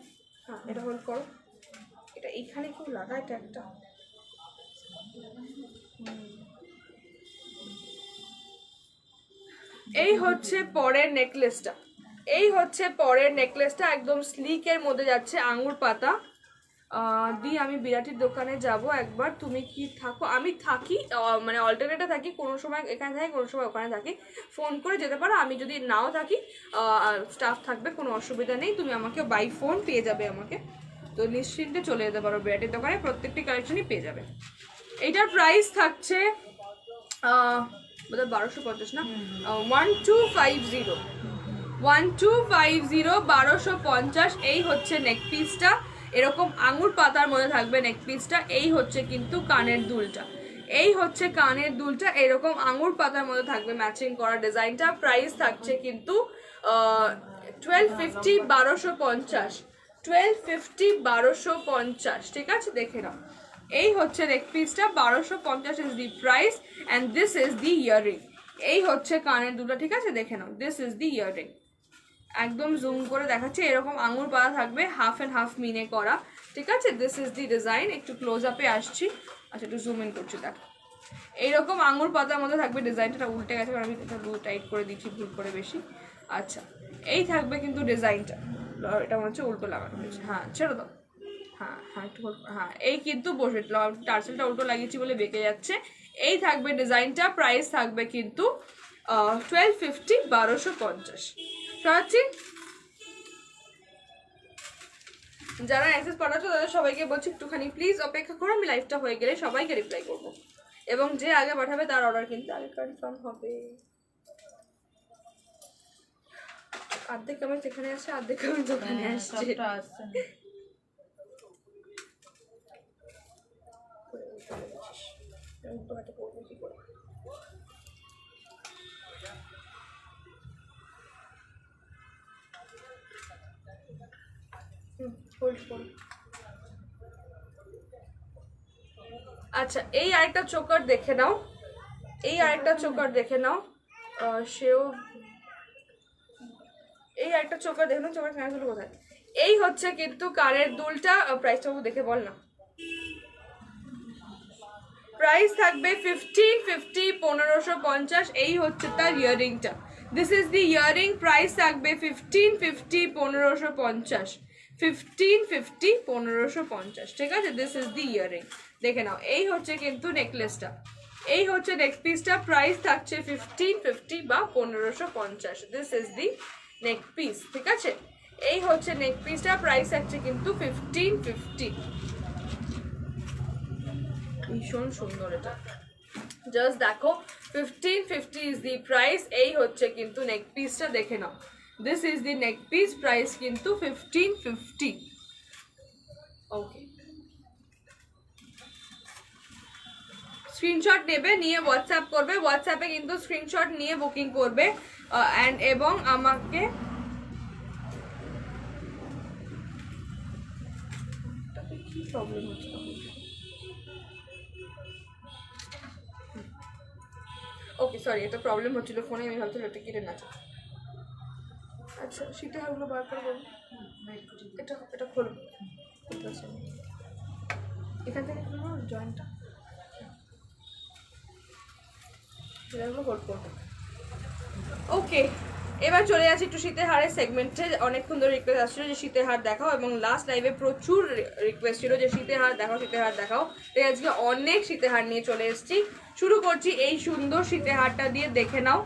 হ্যাঁ এটা হোল্ড করো, এটা এইখানে কেউ লাগা, এটা একটা এই হচ্ছে পরের নেকলেসটা, এই হচ্ছে পরের নেকলেসটা, একদম স্লিকের মধ্যে যাচ্ছে, আঙুর পাতা। দি আমি বিরাটির দোকানে যাব একবার, তুমি কি থাকো? আমি থাকি, মানে অল্টারনেটে থাকি, কোনো সময় এখানে থাকি, কোনো সময় ওখানে থাকি, ফোন করে যেতে পারো। আমি যদি নাও থাকি, স্টাফ থাকবে, কোনো অসুবিধা নেই, তুমি আমাকে বাই ফোন পেয়ে যাবে আমাকে, তো নিশ্চিন্তে চলে যেতে পারো বিরাটির দোকানে, প্রত্যেকটি কালেকশনই পেয়ে যাবে। এইটার প্রাইস থাকছে বোধহয় 1250 না, 1250, 1250, 1250। এই হচ্ছে নেক পিসটা, এরকম আঙুর পাতার মধ্যে থাকবে নেক পিসটা। এই হচ্ছে কিন্তু কানের দুলটা, এই হচ্ছে কানের দুলটা, এরকম আঙুর পাতার মধ্যে থাকবে ম্যাচিং করা ডিজাইনটা। প্রাইস থাকছে কিন্তু 1250, 1250, 1250, 1250, ঠিক আছে, দেখে নাও। এই হচ্ছে নেক পিসটা, 1250 is the price, and this is the earring. এই হচ্ছে কানের দুটো, ঠিক আছে? দেখে নাও, দিস ইজ দি ইয়াররিং। একদম জুম করে দেখাচ্ছে, এরকম আঙুর পাতা থাকবে, হাফ অ্যান্ড হাফ মিনে করা, ঠিক আছে? This is the design. একটু ক্লোজ আপে আসছি, আচ্ছা একটু জুম ইন করছি, দেখো এইরকম আঙুর পাতার মধ্যে থাকবে ডিজাইনটা। উল্টে গেছে কারণ আমি এটা টাইট করে দিচ্ছি ভুল করে বেশি। আচ্ছা এই থাকবে কিন্তু ডিজাইনটা, এটা মনে হচ্ছে উল্টো লাগানো হয়েছে, হ্যাঁ ছেড়ে দাও, হ্যাঁ হ্যাঁ একটু হ্যাঁ এই কিন্তু বসে টার্সেলটা উল্টো লাগিয়েছি বলে বেঁকে যাচ্ছে। এই থাকবে ডিজাইনটা, প্রাইস থাকবে কিন্তু 1250, 1250 সরাচ্ছি। যারা অ্যাক্সেস পাঠাচ্ছ তাদের সবাইকে বলছি একটুখানি প্লিজ অপেক্ষা করো, আমি লাইভটা হয়ে গেলে সবাইকে রিপ্লাই করবো, এবং যে আগে পাঠাবে তার অর্ডার কিন্তু আগে কনফার্ম হবে। অর্ধেক কমেন্ট এখানে আসছে, অর্ধেক কমেন্ট ওখানে আসছে। আচ্ছা এই আরেকটা চোকার দেখে নাও, এই আরেকটা চোকার দেখে নাও, সেও এই একটা চোকার দেখে নাও, চোকার কানের দুল কোথায়? এই হচ্ছে কিন্তু কানের দুলটা, প্রাইসটা দেখে বল না। প্রাইস থাকবে 1550, 1550। এই হচ্ছে তার ইয়াররিংটা, this is the earring. Price থাকবে 1550, 1550, 1550, 1550, ঠিক আছে? দিস ইজ দি ইয়াররিং, দেখে নাও। এই হচ্ছে কিন্তু নেকলেসটা, এই হচ্ছে নেক পিসটা, প্রাইস থাকছে 1550 বা 1550। This is the neck piece, ঠিক আছে? এই হচ্ছে নেক পিসটা, প্রাইস থাকছে কিন্তু 1550। ভীষণ সুন্দর এটা, জাস্ট দেখো 1550 ইজ দি প্রাইস। এই হচ্ছে কিন্তু নেক পিসটা, দেখে নাও, this is the neck piece, price কিন্তু 1550। ওকে, স্ক্রিনশট নেবে, নিয়ে হোয়াটসঅ্যাপ করবে, হোয়াটসঅ্যাপে কিন্তু স্ক্রিনশট নিয়ে বুকিং করবে এবং আমাকে কি প্রবলেম হচ্ছে? ওকে সরি, এটা প্রবলেম হচ্ছিল ফোনে, আমি ভাবছিলাম এটা কেটে না। আচ্ছা শীতে হারগুলো বার করে দেবো, এটা এটা খোলো, এখান থেকে খুলবো জয়েন্টটা, এগুলো হোল্ড করবো। ওকে, এবার চলে যাচ্ছি একটু শীতের হারের সেগমেন্টে। অনেকক্ষণ ধরে রিকোয়েস্ট আসছিল যে শীতের হার দেখাও, এবং লাস্ট লাইভে প্রচুর রিকোয়েস্ট ছিল যে শীতের হার দেখাও, শীতের হার দেখাও। তাই আজকে অনেক শীতের হার নিয়ে চলে এসেছি। শুরু করছি এই সুন্দর শীতের হারটা দিয়ে, দেখে নাও।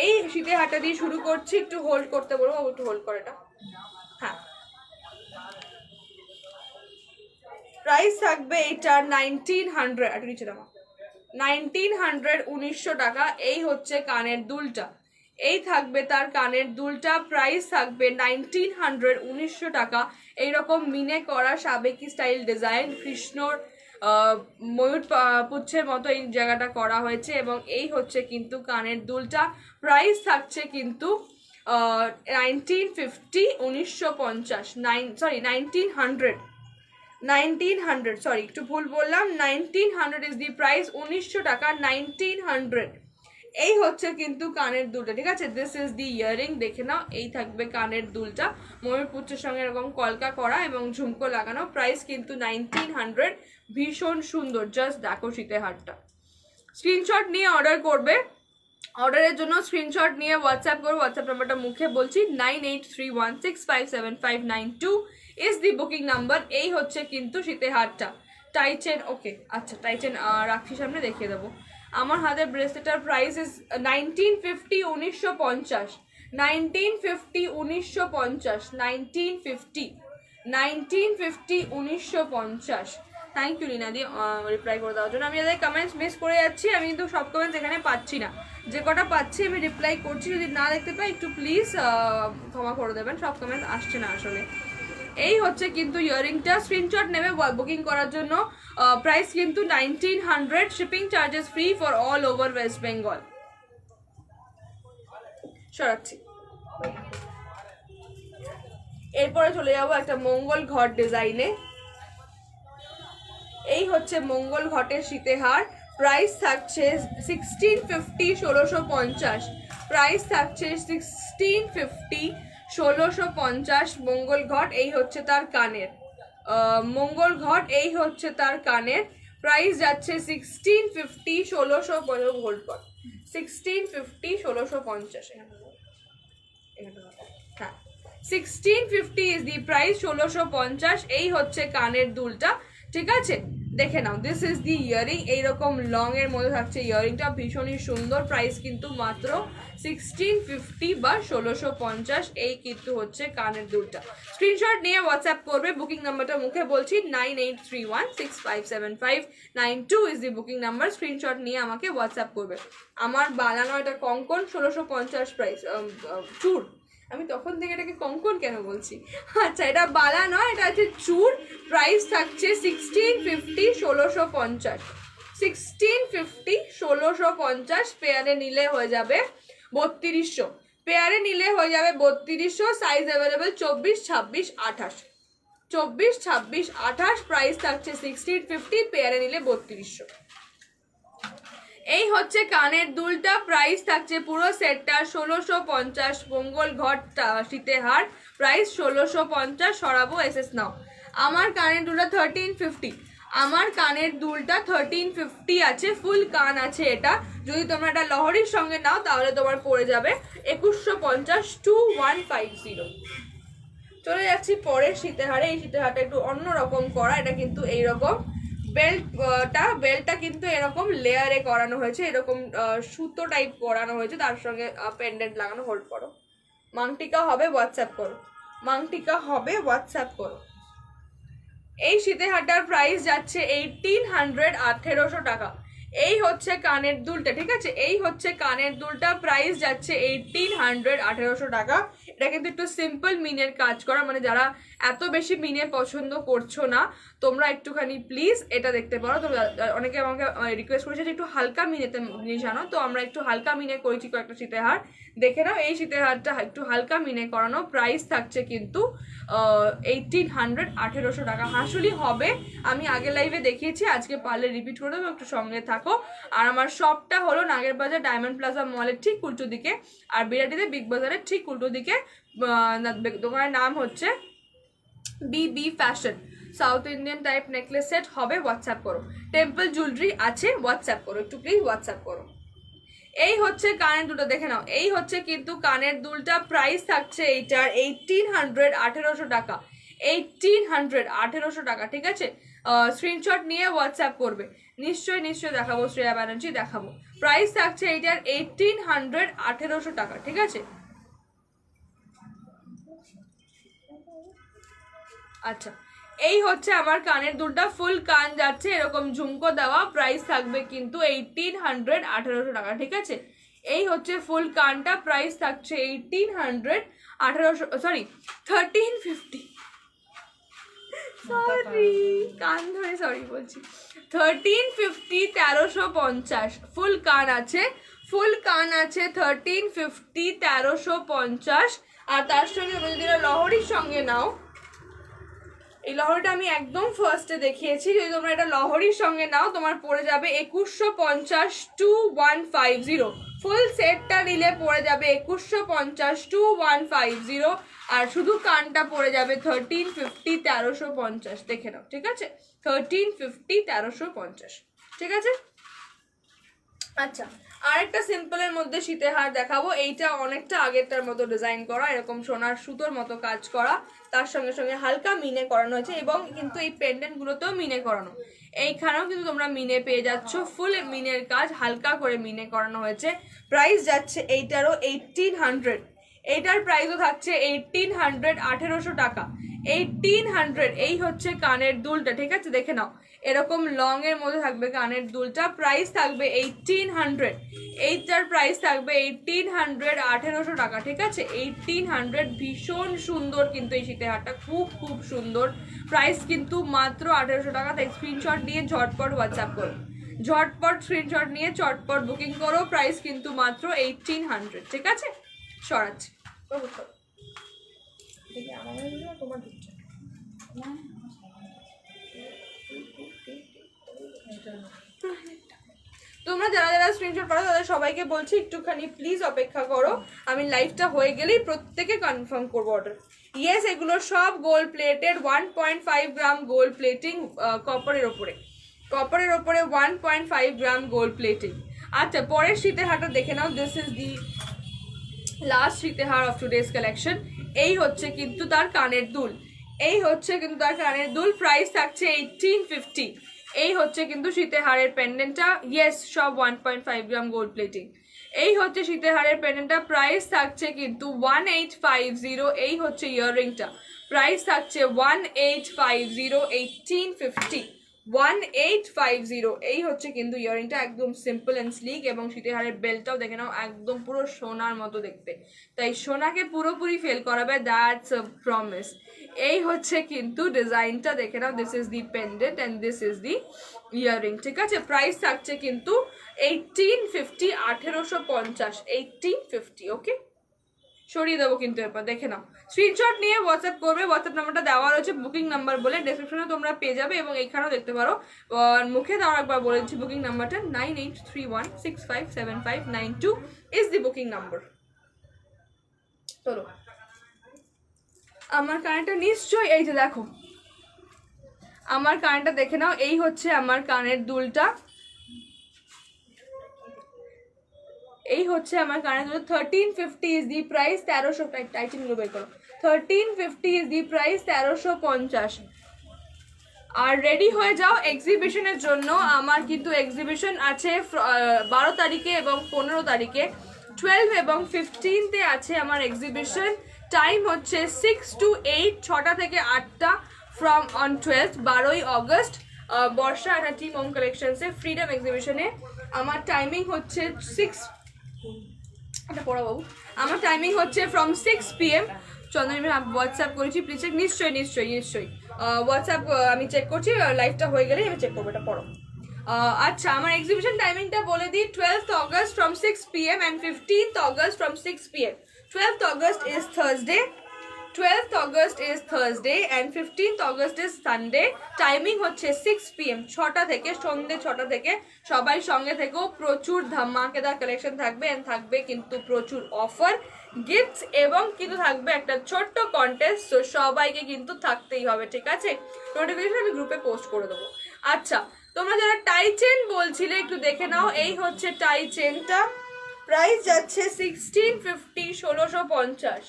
এই শীতের হারটা দিয়ে শুরু করছি, একটু হোল্ড করতে বলবো, একটু হোল্ড করে এটা, হ্যাঁ। প্রাইস থাকবে এটার 1900, একটু নিচে দাও, 1900, 1900 টাকা। এই হচ্ছে কানের দুলটা, এই থাকবে তার কানের দুলটা, প্রাইস থাকবে 1900, 1900 টাকা। এইরকম মিনে করা সাবেকি স্টাইল ডিজাইন, কৃষ্ণর ময়ূর পুচ্ছের মতো এই জায়গাটা করা হয়েছে, এবং এই হচ্ছে কিন্তু কানের দুলটা। প্রাইস থাকছে কিন্তু 1950, 1950, 1900, সরি একটু ভুল বললাম, 1900 ইজ দি প্রাইস, 1900 টাকা, 1900। এই হচ্ছে কিন্তু কানের দুলটা, ঠিক আছে? দিস ইজ দি ইয়াররিং, দেখে নাও। এই থাকবে কানের দুলটা, ময়ূর পুচ্ছের সঙ্গে এরকম কলকা করা এবং ঝুমকো লাগানো, প্রাইস কিন্তু 1900। ভীষণ সুন্দর, জাস্ট দেখো শীতের হারটা। স্ক্রিনশট নিয়ে অর্ডার করবে, অর্ডারের জন্য স্ক্রিনশট নিয়ে হোয়াটসঅ্যাপ করো, হোয়াটসঅ্যাপ নাম্বারটা মুখে বলছি, 9831657592 ইজ দি বুকিং নাম্বার। এই হচ্ছে কিন্তু শীতের হারটা, টাইটেন। ওকে আচ্ছা টাইটেন রাখছি সামনে, দেখিয়ে দেবো। আমার হাতের ব্রেসলেটার প্রাইস ইজ 1950, 1950, 1950, 1950, 1950, 1950, 1950। থ্যাংক ইউ রিনাদি রিপ্লাই করে দেওয়ার জন্য। আমি যাদের কমেন্টস মিস করে যাচ্ছি, আমি কিন্তু সব কমেন্টস এখানে পাচ্ছি না, যে কটা পাচ্ছি আমি রিপ্লাই করছি, যদি না দেখতে পাই একটু প্লিজ ক্ষমা করে দেবেন, সব কমেন্টস আসছে না আসলে। এই হচ্ছে কিন্তু ইয়াররিংটা, স্ক্রিনশট নেবে বুকিং করার জন্য। প্রাইস কিন্তু 1900, shipping charges free for all over West Bengal. সরাচ্ছি, এরপরে চলে যাবো একটা মঙ্গল ঘট ডিজাইনে। এই হচ্ছে মঙ্গল ঘটের শীতের হার, প্রাইস থাকছে 1650 1650, প্রাইস থাকছে 1650 1650 মঙ্গল ঘট। এই হচ্ছে তার কানের মঙ্গল ঘট, এই হচ্ছে তার কানের প্রাইস যাচ্ছে 1650 1650 হোল্ড কর 1650 1650 হ্যাঁ 1650 ইজ দি প্রাইস 1650। এই হচ্ছে কানের দুলটা, ঠিক আছে দেখে নাও। দিস ইজ দি ইয়ারিং, এইরকম লং এর মধ্যে থাকছে ইয়ারিংটা, ভীষণই সুন্দর। প্রাইস কিন্তু মাত্র 1650 বা 1650। এই কিন্তু হচ্ছে কানের দুলটা। স্ক্রিনশট নিয়ে হোয়াটসঅ্যাপ করবে। বুকিং নাম্বারটা মুখে বলছি 9831657592 is the booking number. Screenshot নিয়ে আমাকে হোয়াটসঅ্যাপ করবে। আমার বানানো এটা কঙ্কন 1650 প্রাইস চুর, আমি তখন থেকে এটাকে কঙ্কন কেন বলছি, আচ্ছা এটা বালা নয়, এটা হচ্ছে চুর। প্রাইস থাকছে 1650 1650 1650 1650। পেয়ারে নিলে হয়ে যাবে 3200, পেয়ারে নিলে হয়ে যাবে 3200। Size available 24 26 28, 24 26 28। প্রাইস থাকছে 1650, পেয়ারে নিলে 3200। এই হচ্ছে কানের দুলটা, প্রাইস থাকছে পুরো সেটটা 1650 মঙ্গল ঘট সীতেহার, প্রাইস 1650। সরাবো এসএস নাও। আমার কানের দুলটা 1350, আমার কানের দুলটা 1350 আছে, ফুল কান আছে এটা। যদি তোমরা এটা লহরির সঙ্গে নাও তাহলে তোমার পড়ে যাবে 2150 2150। চলে যাচ্ছি পরের সীতেহারে। এই সীতেহারটা একটু অন্যরকম করা, এটা কিন্তু এইরকম বেল্টটা কিন্তু এরকম লেয়ারে করানো হয়েছে, এরকম সুতো টাইপ করানো হয়েছে, তার সঙ্গে পেন্ডেন্ট লাগানো। হোল্ড করো, মাংটিকা হবে হোয়াটসঅ্যাপ করো, মাংটিকা হবে হোয়াটসঅ্যাপ করো। এই সীতেহারটার প্রাইস যাচ্ছে 1800 1800 টাকা। এই হচ্ছে কানের দুলটা, ঠিক আছে এই হচ্ছে কানের দুলটা, প্রাইস যাচ্ছে 1800 1800 টাকা। এটা কিন্তু একটু সিম্পল মিনের কাজ করা, মানে যারা এত বেশি মিনে পছন্দ করছো না তোমরা একটুখানি প্লিজ এটা দেখতে পারো। তো অনেকে আমাকে রিকোয়েস্ট করেছে যে একটু হালকা মিনেতে জিনিস আনো, তো আমরা একটু হালকা মিনে করেছি কয়েকটা সীতেহার, দেখে নাও। এই সীতেহারটা একটু হালকা মিনে করানো, প্রাইস থাকছে কিন্তু 1800 1800 টাকা। হাসুলি হবে, আমি আগের লাইভে দেখিয়েছি, আজকে পারলে রিপিট করে দেবো, একটু সঙ্গে থাকো। আর আমার শপটা হলো নাগেরবাজার ডায়মন্ড প্লাজা মলের ঠিক উল্টো দিকে, আর বিরাটিতে বিগ বাজারের ঠিক উল্টো দিকে। দোকানের নাম হচ্ছে বিবি fashion. South Indian type necklace set হবে, হোয়াটসঅ্যাপ করো। টেম্পল জুয়েলারি আছে, হোয়াটসঅ্যাপ করো, একটু প্লিজ হোয়াটসঅ্যাপ করো। এই হচ্ছে কানের দুলটা, দেখে নাও। এই হচ্ছে কিন্তু কানের দুলটা, প্রাইস থাকছে এইটার 1800 1800 টাকা, 1800 1800 টাকা, ঠিক আছে। স্ক্রিনশট নিয়ে হোয়াটসঅ্যাপ করবে। নিশ্চয়ই দেখাবো, শ্রেয়া ব্যানার্জি দেখাবো। প্রাইস থাকছে এইটার 1800 1800 টাকা, ঠিক আছে। আচ্ছা, এই হচ্ছে আমার কানের দুলটা, ফুল কান যাচ্ছে, এরকম ঝুমকো দেওয়া। প্রাইস থাকবে কিন্তু 1800 1800 টাকা, ঠিক আছে। এই হচ্ছে ফুল কানটা, প্রাইস থাকছে 1800 1800, সরি 1350, সরি কান ধরে সরি বলছি, 1350 1350। ফুল কান আছে, ফুল কান আছে 1350 1350। আর তার সঙ্গে তুমি যদি লহরির সঙ্গে নাও, এই লহরিটা আমি একদম ফার্স্টে দেখিয়েছি, যদি তোমরা এটা লহরির সঙ্গে নাও তোমার পড়ে যাবে 2150 2150। ফুল সেটটা নিলে পড়ে যাবে 2150 2150। আর শুধু কানটা পড়ে যাবে 1350 1350, দেখে নাও, ঠিক আছে 1350 1350, ঠিক আছে। আচ্ছা, আরেকটা সিম্পলের মধ্যে সীতেহার দেখাবো। এইটা অনেকটা আগেরটার মতো ডিজাইন করা, এরকম সোনার সুতোর মতো কাজ করা, তার সঙ্গে সঙ্গে হালকা মিনে করানো হয়েছে, এবং কিন্তু এই পেন্ডেন্ট গুলোতেও মিনে করানো। এইখানেও কিন্তু তোমরা মিনে পেয়ে যাচ্ছ, ফুল মিনের কাজ, হালকা করে মিনে করানো হয়েছে। প্রাইস যাচ্ছে এইটারও 1800, এইটার প্রাইসও থাকছে 1800 1800 টাকা, 1800। এই হচ্ছে কানের দুলটা, ঠিক আছে দেখে নাও, এরকম লং এর মধ্যে থাকবে কানের দুলটা, প্রাইস থাকবে 1800। এইটার প্রাইস থাকবে 1800 1800 টাকা, ঠিক আছে 1800। ভীষণ সুন্দর কিন্তু এই সীতেহারটা, খুব খুব সুন্দর। প্রাইস কিন্তু মাত্র 1800 টাকা। তাই স্ক্রিনশট নিয়ে ঝটপট হোয়াটসঅ্যাপ করো, ঝটপট স্ক্রিনশট নিয়ে চটপট বুকিং করো। প্রাইস কিন্তু মাত্র 1800, ঠিক আছে। সরাচ্ছি তোমার দিচ্ছে তোমরা যারা যারা স্ক্রিনশট পাঠাও তাদের সবাইকে বলছি একটুখানি প্লিজ অপেক্ষা করো, আমি লাইভটা হয়ে গেলেই প্রত্যেকে কনফার্ম করবো অর্ডার। ইয়েস, এগুলো সব গোল্ড প্লেটেড, 1.5 গ্রাম গোল্ড প্লেটিং, কপারের ওপরে 1.5 গ্রাম গোল্ড প্লেটিং। আচ্ছা, পরের শীতের হারটা দেখে নাও। দিস ইজ দি লাস্ট শীতের হার অফ টুডেজ কালেকশন। এই হচ্ছে কিন্তু তার কানের দুল, প্রাইস থাকছে 1850। এই হচ্ছে কিন্তু শীতের হারের পেন্ডেন্টটা, ইয়েস সব 1.5 গ্রাম গোল্ড প্লেটিং। এই হচ্ছে শীতের হারের পেন্ডেন্টটা, প্রাইস থাকছে কিন্তু 1850। এই হচ্ছে ইয়াররিংটা, প্রাইস থাকছে 1850, 1850, 1850। এই হচ্ছে কিন্তু ইয়াররিংটা, একদম সিম্পল অ্যান্ড স্লিক, এবং শীতের হারের বেল্টটাও দেখে নাও একদম পুরো সোনার মতো দেখতে, তাই সোনাকে পুরোপুরি ফেল করাবে, দ্যাটস আ প্রমিস। এই হচ্ছে কিন্তু ডিজাইনটা দেখে নাও, this is the pendant and this is the earring, ঠিক আছে। প্রাইস থাকছে কিন্তু 1850, 1850, 1850। ওকে, সরিয়ে দেবো কিন্তু এরপর, দেখে নাও। স্ক্রিনশট নিয়ে হোয়াটসঅ্যাপ করবে, হোয়াটসঅ্যাপ নাম্বারটা দেওয়া রয়েছে বুকিং নাম্বার বলে, ডেসক্রিপশনে তোমরা পেয়ে যাবে, এবং এইখানেও দেখতে পারো। মুখে দেওয়ার একবার বলে দিচ্ছি, বুকিং নাম্বারটা 9831657592 ইজ দি বুকিং নাম্বার। চলো, আমার কানেরটা নিশ্চয়ই, এই যে দেখো আমার কানেরটা দেখে নাও, এই হচ্ছে আমার কানের দুলটা, এই হচ্ছে আমার কানের দুল। 1350 ইজ দি প্রাইস, 1300, টাইটেনগুলো বের করো, 1350 ইজ দি প্রাইস, 1350। আর রেডি হয়ে যাও এক্সিবিশনের জন্য। আমার কিন্তু এক্সিবিশন আছে 12 তারিখে এবং 15 তারিখে, 12 এবং 15-তে আছে আমার এক্সিবিশন। টাইম হচ্ছে 6 to 8, 6টা থেকে 8টা, ফ্রম অন 12th, 12ই অগস্ট, বর্ষা আর টিম হোম কালেকশনসে ফ্রিডম এক্সিবিশনে। আমার টাইমিং হচ্ছে 6, এটা পড়া বাবু, আমার টাইমিং হচ্ছে ফ্রম 6 PM। চন্দন, আমি হোয়াটসঅ্যাপ করেছি, প্লিজ চেক, নিশ্চয়ই হোয়াটসঅ্যাপ আমি চেক করছি, লাইভটা হয়ে গেলেই আমি চেক করবো, এটা পড়ো। আচ্ছা, আমার এক্সিবিশন টাইমিংটা বলে দিই, 12th August from 6 PM and 15th August from 6 PM। 12th August is Thursday, 12th August is Thursday and 15th August is Sunday। Timing হচ্ছে 6 PM, 6টা থেকে, সন্ধ্যে 6টা থেকে। সবাই সঙ্গে থেকেও, প্রচুর ধামাকেদার কালেকশন থাকবে, এন্ড থাকবে কিন্তু প্রচুর অফার, গিফটস, এবং কিন্তু থাকবে একটা ছোট্ট কন্টেস্ট। তো সবাইকে কিন্তু থাকতেই হবে, ঠিক আছে। নোটিফিকেশন আমি গ্রুপে পোস্ট করে দেবো। আচ্ছা, তোমরা যারা টাই চেন বলছিলে একটু দেখে নাও, এই হচ্ছে টাই চেনটা, প্রাইস যাচ্ছে 1650, 1650।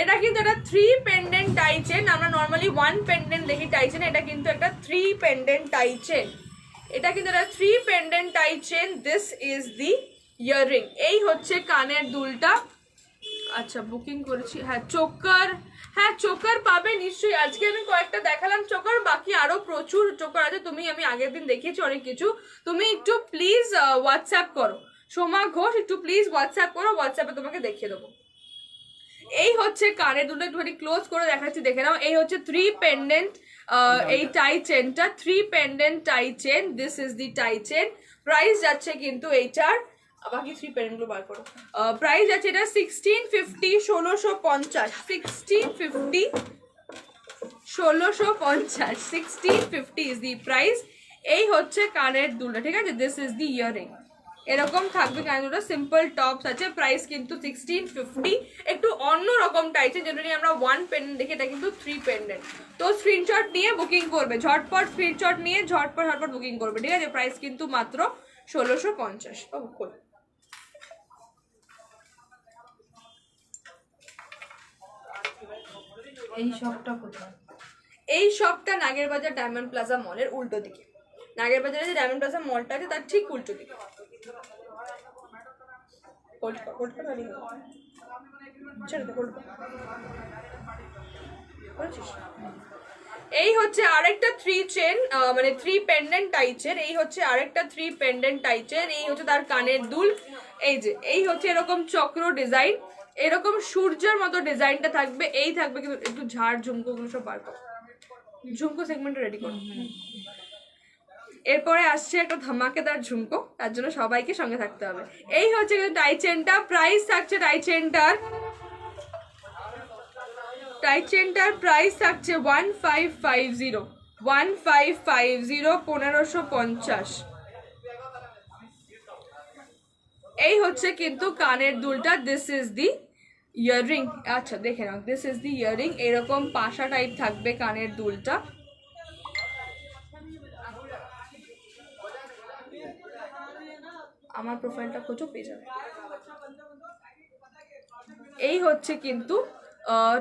এটা কিন্তু একটা 3 পেন্ডেন্ট টাই চেন, আমরা নর্মালি 1 পেন্ডেন্ট দেখি টাই চেন, এটা কিন্তু একটা 3 pendant tie chain, this is the earring. এই হচ্ছে কানের দুলটা। আচ্ছা, বুকিং করেছি, হ্যাঁ চোকার পাবে নিশ্চয়ই। আজকে আমি কয়েকটা দেখালাম চোকার, বাকি আরো প্রচুর চোকার আছে, আমি আগের দিন দেখিয়েছি অনেক কিছু। তুমি একটু প্লিজ হোয়াটসঅ্যাপ করো, সোমা ঘোষ, একটু প্লিজ হোয়াটসঅ্যাপ করো, হোয়াটসঅ্যাপে তোমাকে দেখিয়ে দেবো। এই হচ্ছে কানের দুটো, একটুখানি ক্লোজ করে দেখাচ্ছি, দেখে নাও। এই হচ্ছে 3 পেন্ডেন্ট, এই টাই চেনটা 3 pendant tie chain, this is the tie chain. Price যাচ্ছে কিন্তু এইটার, বাকি 3 পেন্ডেন্টগুলো বার করো, প্রাইস যাচ্ছে এটা 1650, 1650, 1650, 1650, 1650 ইজ দি প্রাইস। এই হচ্ছে কানের দুলটা, ঠিক আছে, দিস ইজ দি ইয়াররিং। এরকম থাকবে কানের দুটো, সিম্পল টপস আছে, প্রাইস কিন্তু 1650। একটু অন্য রকম টাইপের, যেটা নিয়ে আমরা 1 পেন্ডেন্ট দেখি, এটা কিন্তু 3 পেন্ডেন্ট। তো স্ক্রিনশট নিয়ে বুকিং করবে, ঝটপট স্ক্রিনশট নিয়ে ঝটপট বুকিং করবে, ঠিক আছে। প্রাইস কিন্তু মাত্র 1650। এই শপটা কোথায়? এই শপটা নাগেরবাজার ডায়মন্ড প্লাজা মলের উল্টো দিকে, নাগেরবাজারে যে ডায়মন্ড প্লাজা মলটা আছে তার ঠিক উল্টো দিকে। এই হচ্ছে আরেকটা 3 চেন, মানে 3 পেন্ডেন্ট টাইচের, এই হচ্ছে আরেকটা 3 পেন্ডেন্ট টাইচের। এই হচ্ছে তার কানের দুল, এই যে এই হচ্ছে এরকম চক্র ডিজাইন, এরকম সূর্যের মতো ডিজাইনটা থাকবে। এই থাকবে কিন্তু একটু ঝাড় ঝুমকোগুলো সব বার করো, ঝুমকো সেগমেন্টটা রেডি করো। এরপরে আসছে একটা ধামাকেদার ঝুমকো, তার জন্য সবাইকে সঙ্গে থাকতে হবে। এই হচ্ছে কিন্তু টাই চেনটা, প্রাইস থাকছে টাই চেনটার প্রাইস থাকছে 1550, 1550, 1550। এই হচ্ছে কিন্তু কানের দুলটা, দিস ইজ দি ইয়াররিং। আচ্ছা দেখে নাও, দিস ইজ দি ইয়াররিং, এরকম পাশা টাইপ থাকবে কানের দুলটা। আমার প্রোফাইলটা খোঁজো, পেয়ে যাবে। এই হচ্ছে কিন্তু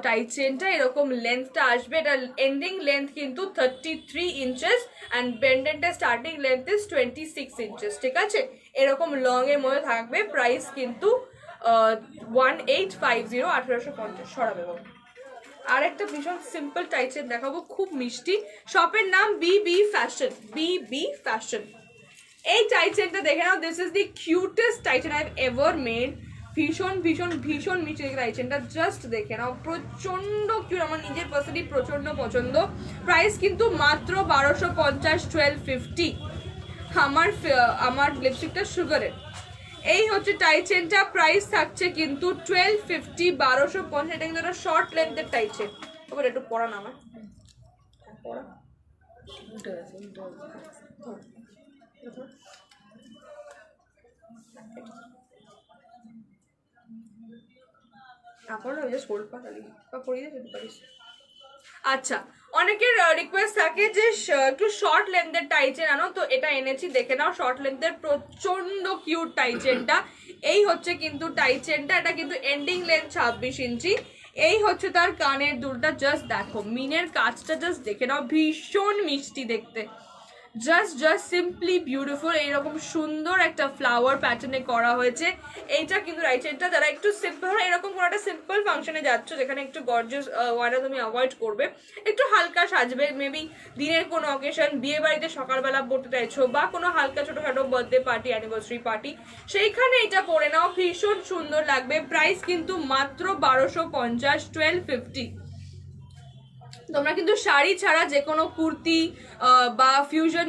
টাইট চেনটা, এরকম লেন্থটা আসবে, এটা এন্ডিং লেন্থ কিন্তু 33 ইঞ্চেস অ্যান্ড পেন্ডেন্টের স্টার্টিং লেন্থ ইজ 26 ইঞ্চেস, ঠিক আছে? এরকম লং এর মধ্যে থাকবে। প্রাইস কিন্তু 1850, 1850 সরাবে বাবু। আর একটা ভীষণ সিম্পল টাইট চেন দেখাবো, খুব মিষ্টি। শপের নাম বিবি ফ্যাশন, বিবি ফ্যাশন। এই টাইট চেনটা দেখে নাও, this is the cutest tight chain I have ever made. ভীষণ ভীষণ ভীষণ মিষ্টি টাইট চেনটা, জাস্ট দেখে নাও, প্রচন্ড কিউট, আমার নিজের পার্সোনালি প্রচন্ড পছন্দ। প্রাইস কিন্তু মাত্র 1250, 1250। আমার লিপস্টিকটা সুগারের। এই হচ্ছে টাইট চেনটা, প্রাইস থাকছে কিন্তু 1250, 1250। এটা কিন্তু একটা শর্ট লেন্থের টাইট চেন। এবার একটু পড়া না আমার পড়া আচ্ছা, অনেকের রিকোয়েস্ট থাকে যে একটু শর্ট লেন্থের টাইচেন আনো, তো এটা এনেছি, দেখে নাও। শর্ট লেন্থের প্রচন্ড কিউট টাইচেনটা। এই হচ্ছে কিন্তু টাইচেনটা, এটা কিন্তু এন্ডিং লেন্থ 26 ইঞ্চি। এই হচ্ছে তার কানের দুলটা, জাস্ট দেখো, মিনের কাজটা জাস্ট দেখে নাও, ভীষণ মিষ্টি দেখতে, জাস্ট সিম্পলি বিউটিফুল। এইরকম সুন্দর একটা ফ্লাওয়ার প্যাটার্নে করা হয়েছে। এইটা কিন্তু রাইট সাইডটা, যারা একটু সিম্পল, এরকম কোনো একটা সিম্পল ফাংশনে যাচ্ছ যেখানে একটু গর্জিয়াস ওয়াটা তুমি অ্যাভয়েড করবে, একটু হালকা সাজবে, মেবি দিনের কোনো অকেশন, বিয়ে বাড়িতে সকালবেলা পড়তে চাইছো, বা কোনো হালকা ছোটোখাটো বার্থডে পার্টি, অ্যানিভার্সারি পার্টি, সেইখানে এটা পরে নাও, ভীষণ সুন্দর লাগবে। প্রাইস কিন্তু মাত্র 1250, 1250। তোমরা কিন্তু শাড়ি ছাড়া যে কোনো কুর্তি বা ফিউশন,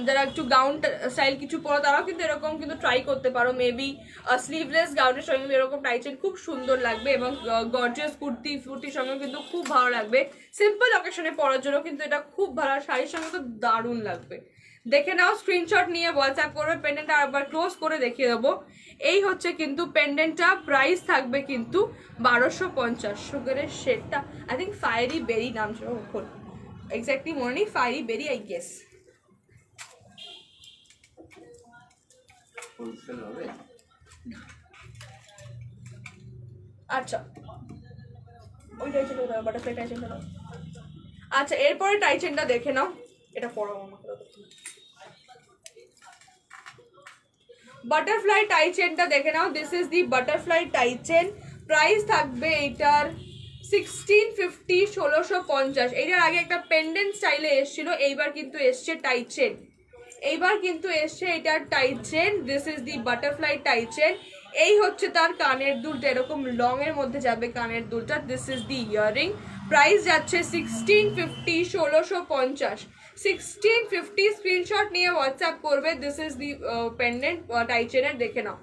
যারা একটু গাউন স্টাইল কিছু পরো, তারাও কিন্তু এরকম কিন্তু ট্রাই করতে পারো। মেবি স্লিভলেস গাউনের সঙ্গে কিন্তু এরকম টাইচেন খুব সুন্দর লাগবে, এবং গর্জিয়াস কুর্তির সঙ্গে কিন্তু খুব ভালো লাগবে। সিম্পল অকেশনে পরার জন্য কিন্তু এটা খুব ভালো, শাড়ির সঙ্গে তো দারুণ লাগবে। দেখে নাও, স্ক্রিনশট নিয়ে হোয়াটসঅ্যাপ করবে। পেন্ডেন্টটা আবার ক্লোজ করে দেখিয়ে দেবো। এই হচ্ছে কিন্তু পেন্ডেন্টটা, প্রাইস থাকবে কিন্তু 1250। সুগারের শেডটা আই থিঙ্ক ফায়ারি বেরি নাম ছিল, এক্স্যাক্টলি মনে নেই, ফায়ারি বেরি আই গেস। আচ্ছা, ওই টাইচেনটা বাটারফ্লাই টাইচেনটা নাও। আচ্ছা, এরপরে টাইচেনটা দেখে নাও, এটা পড়ো আমাকে। বাটারফ্লাই টাইচেনটা দেখে নাও, this is the butterfly tie chain. Price থাকবে এটার 1650, 1650। এইটার আগে একটা পেন্ডেন্ট স্টাইলে এসেছিল, এইবার কিন্তু এসছে টাইচেন। এইবার কিন্তু এসছে এটার টাইচেন, দিস ইজ দি বাটারফ্লাই টাইচেন। এই হচ্ছে তার কানের দুলটা, এরকম লং এর মধ্যে যাবে কানের দুলটা, this is the earring. Price যাচ্ছে 1650, 1650, 1650। স্ক্রিনশট নিয়ে হোয়াটসঅ্যাপ করবে। দিস ইজ দি পেন্ডেন্ট টাইচেনের, দেখে নাও,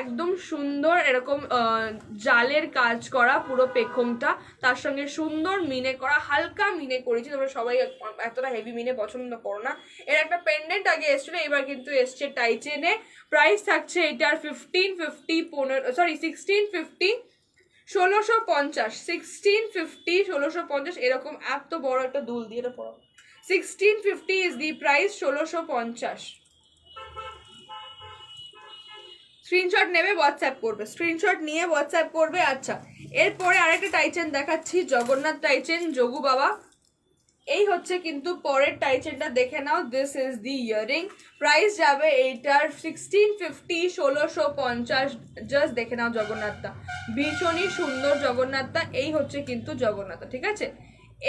একদম সুন্দর, এরকম জালের কাজ করা পুরো পেখমটা, তার সঙ্গে সুন্দর মিনে করা, হালকা মিনে করেছি। তোমরা সবাই এতটা হেভি মিনে পছন্দ করো না। এর একটা পেন্ডেন্ট আগে এসেছিল, এবার কিন্তু এসছে টাইচেনে। প্রাইস থাকছে এটার 1650, 1650, 1650, 1650, 1650। এরকম এত বড় একটা দুল দিয়ে এটা পড়ো। 1650 ইজ দি প্রাইস, 1650। স্ক্রিনশট নেবে, হোয়াটসঅ্যাপ করবে, স্ক্রিনশট নিয়ে হোয়াটসঅ্যাপ করবে। আচ্ছা, এরপরে আরেকটা টাইচেন দেখাচ্ছি, জগন্নাথ টাইচেন, যোগু বাবা। এই হচ্ছে কিন্তু পরের টাইচেনটা, দেখে নাও, this is the earring. Price যাবে এইটার 1650, 1650। জাস্ট দেখে নাও জগন্নাথটা, ভীষণই সুন্দর জগন্নাথটা। এই হচ্ছে কিন্তু জগন্নাথটা, ঠিক আছে?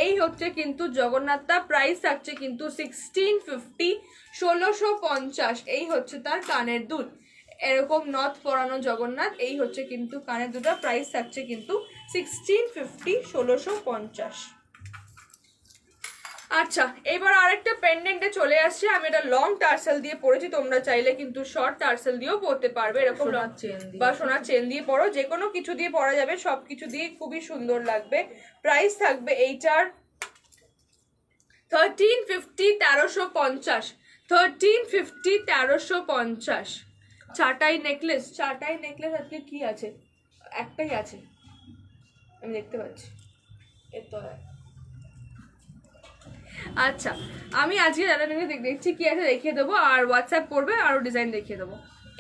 এই হচ্ছে কিন্তু জগন্নাথটা। প্রাইস থাকছে কিন্তু 1650, 1650। এই হচ্ছে তার কানের দুল, এরকম নথ পরানো জগন্নাথ। এই হচ্ছে কিন্তু কানের দুলটা, প্রাইস থাকছে কিন্তু 1650, 1650। আচ্ছা, এবার আরেকটা পেন্ডেন্টে চলে আসছে। আমি এটা লং টার্সেল দিয়ে পরেছি, তোমরা চাইলে কিন্তু শর্ট টার্সেল দিয়েও পরতে পারবে, এরকম বা সোনার চেন দিয়ে পরো, যে কোনো কিছু দিয়ে পরা যাবে, সব কিছু দিয়ে খুবই সুন্দর লাগবে। প্রাইস থাকবে এইটার 1350, 1350, 1350, 1350। চাটাই নেকলেস আজকে কি আছে? একটাই আছে, আমি দেখতে পাচ্ছি এর তলায়। আচ্ছা, আমি আজকে দেখছি কি আছে দেখিয়ে দেবো, আর হোয়াটসঅ্যাপ করবে আরও ডিজাইন দেখিয়ে দেবো।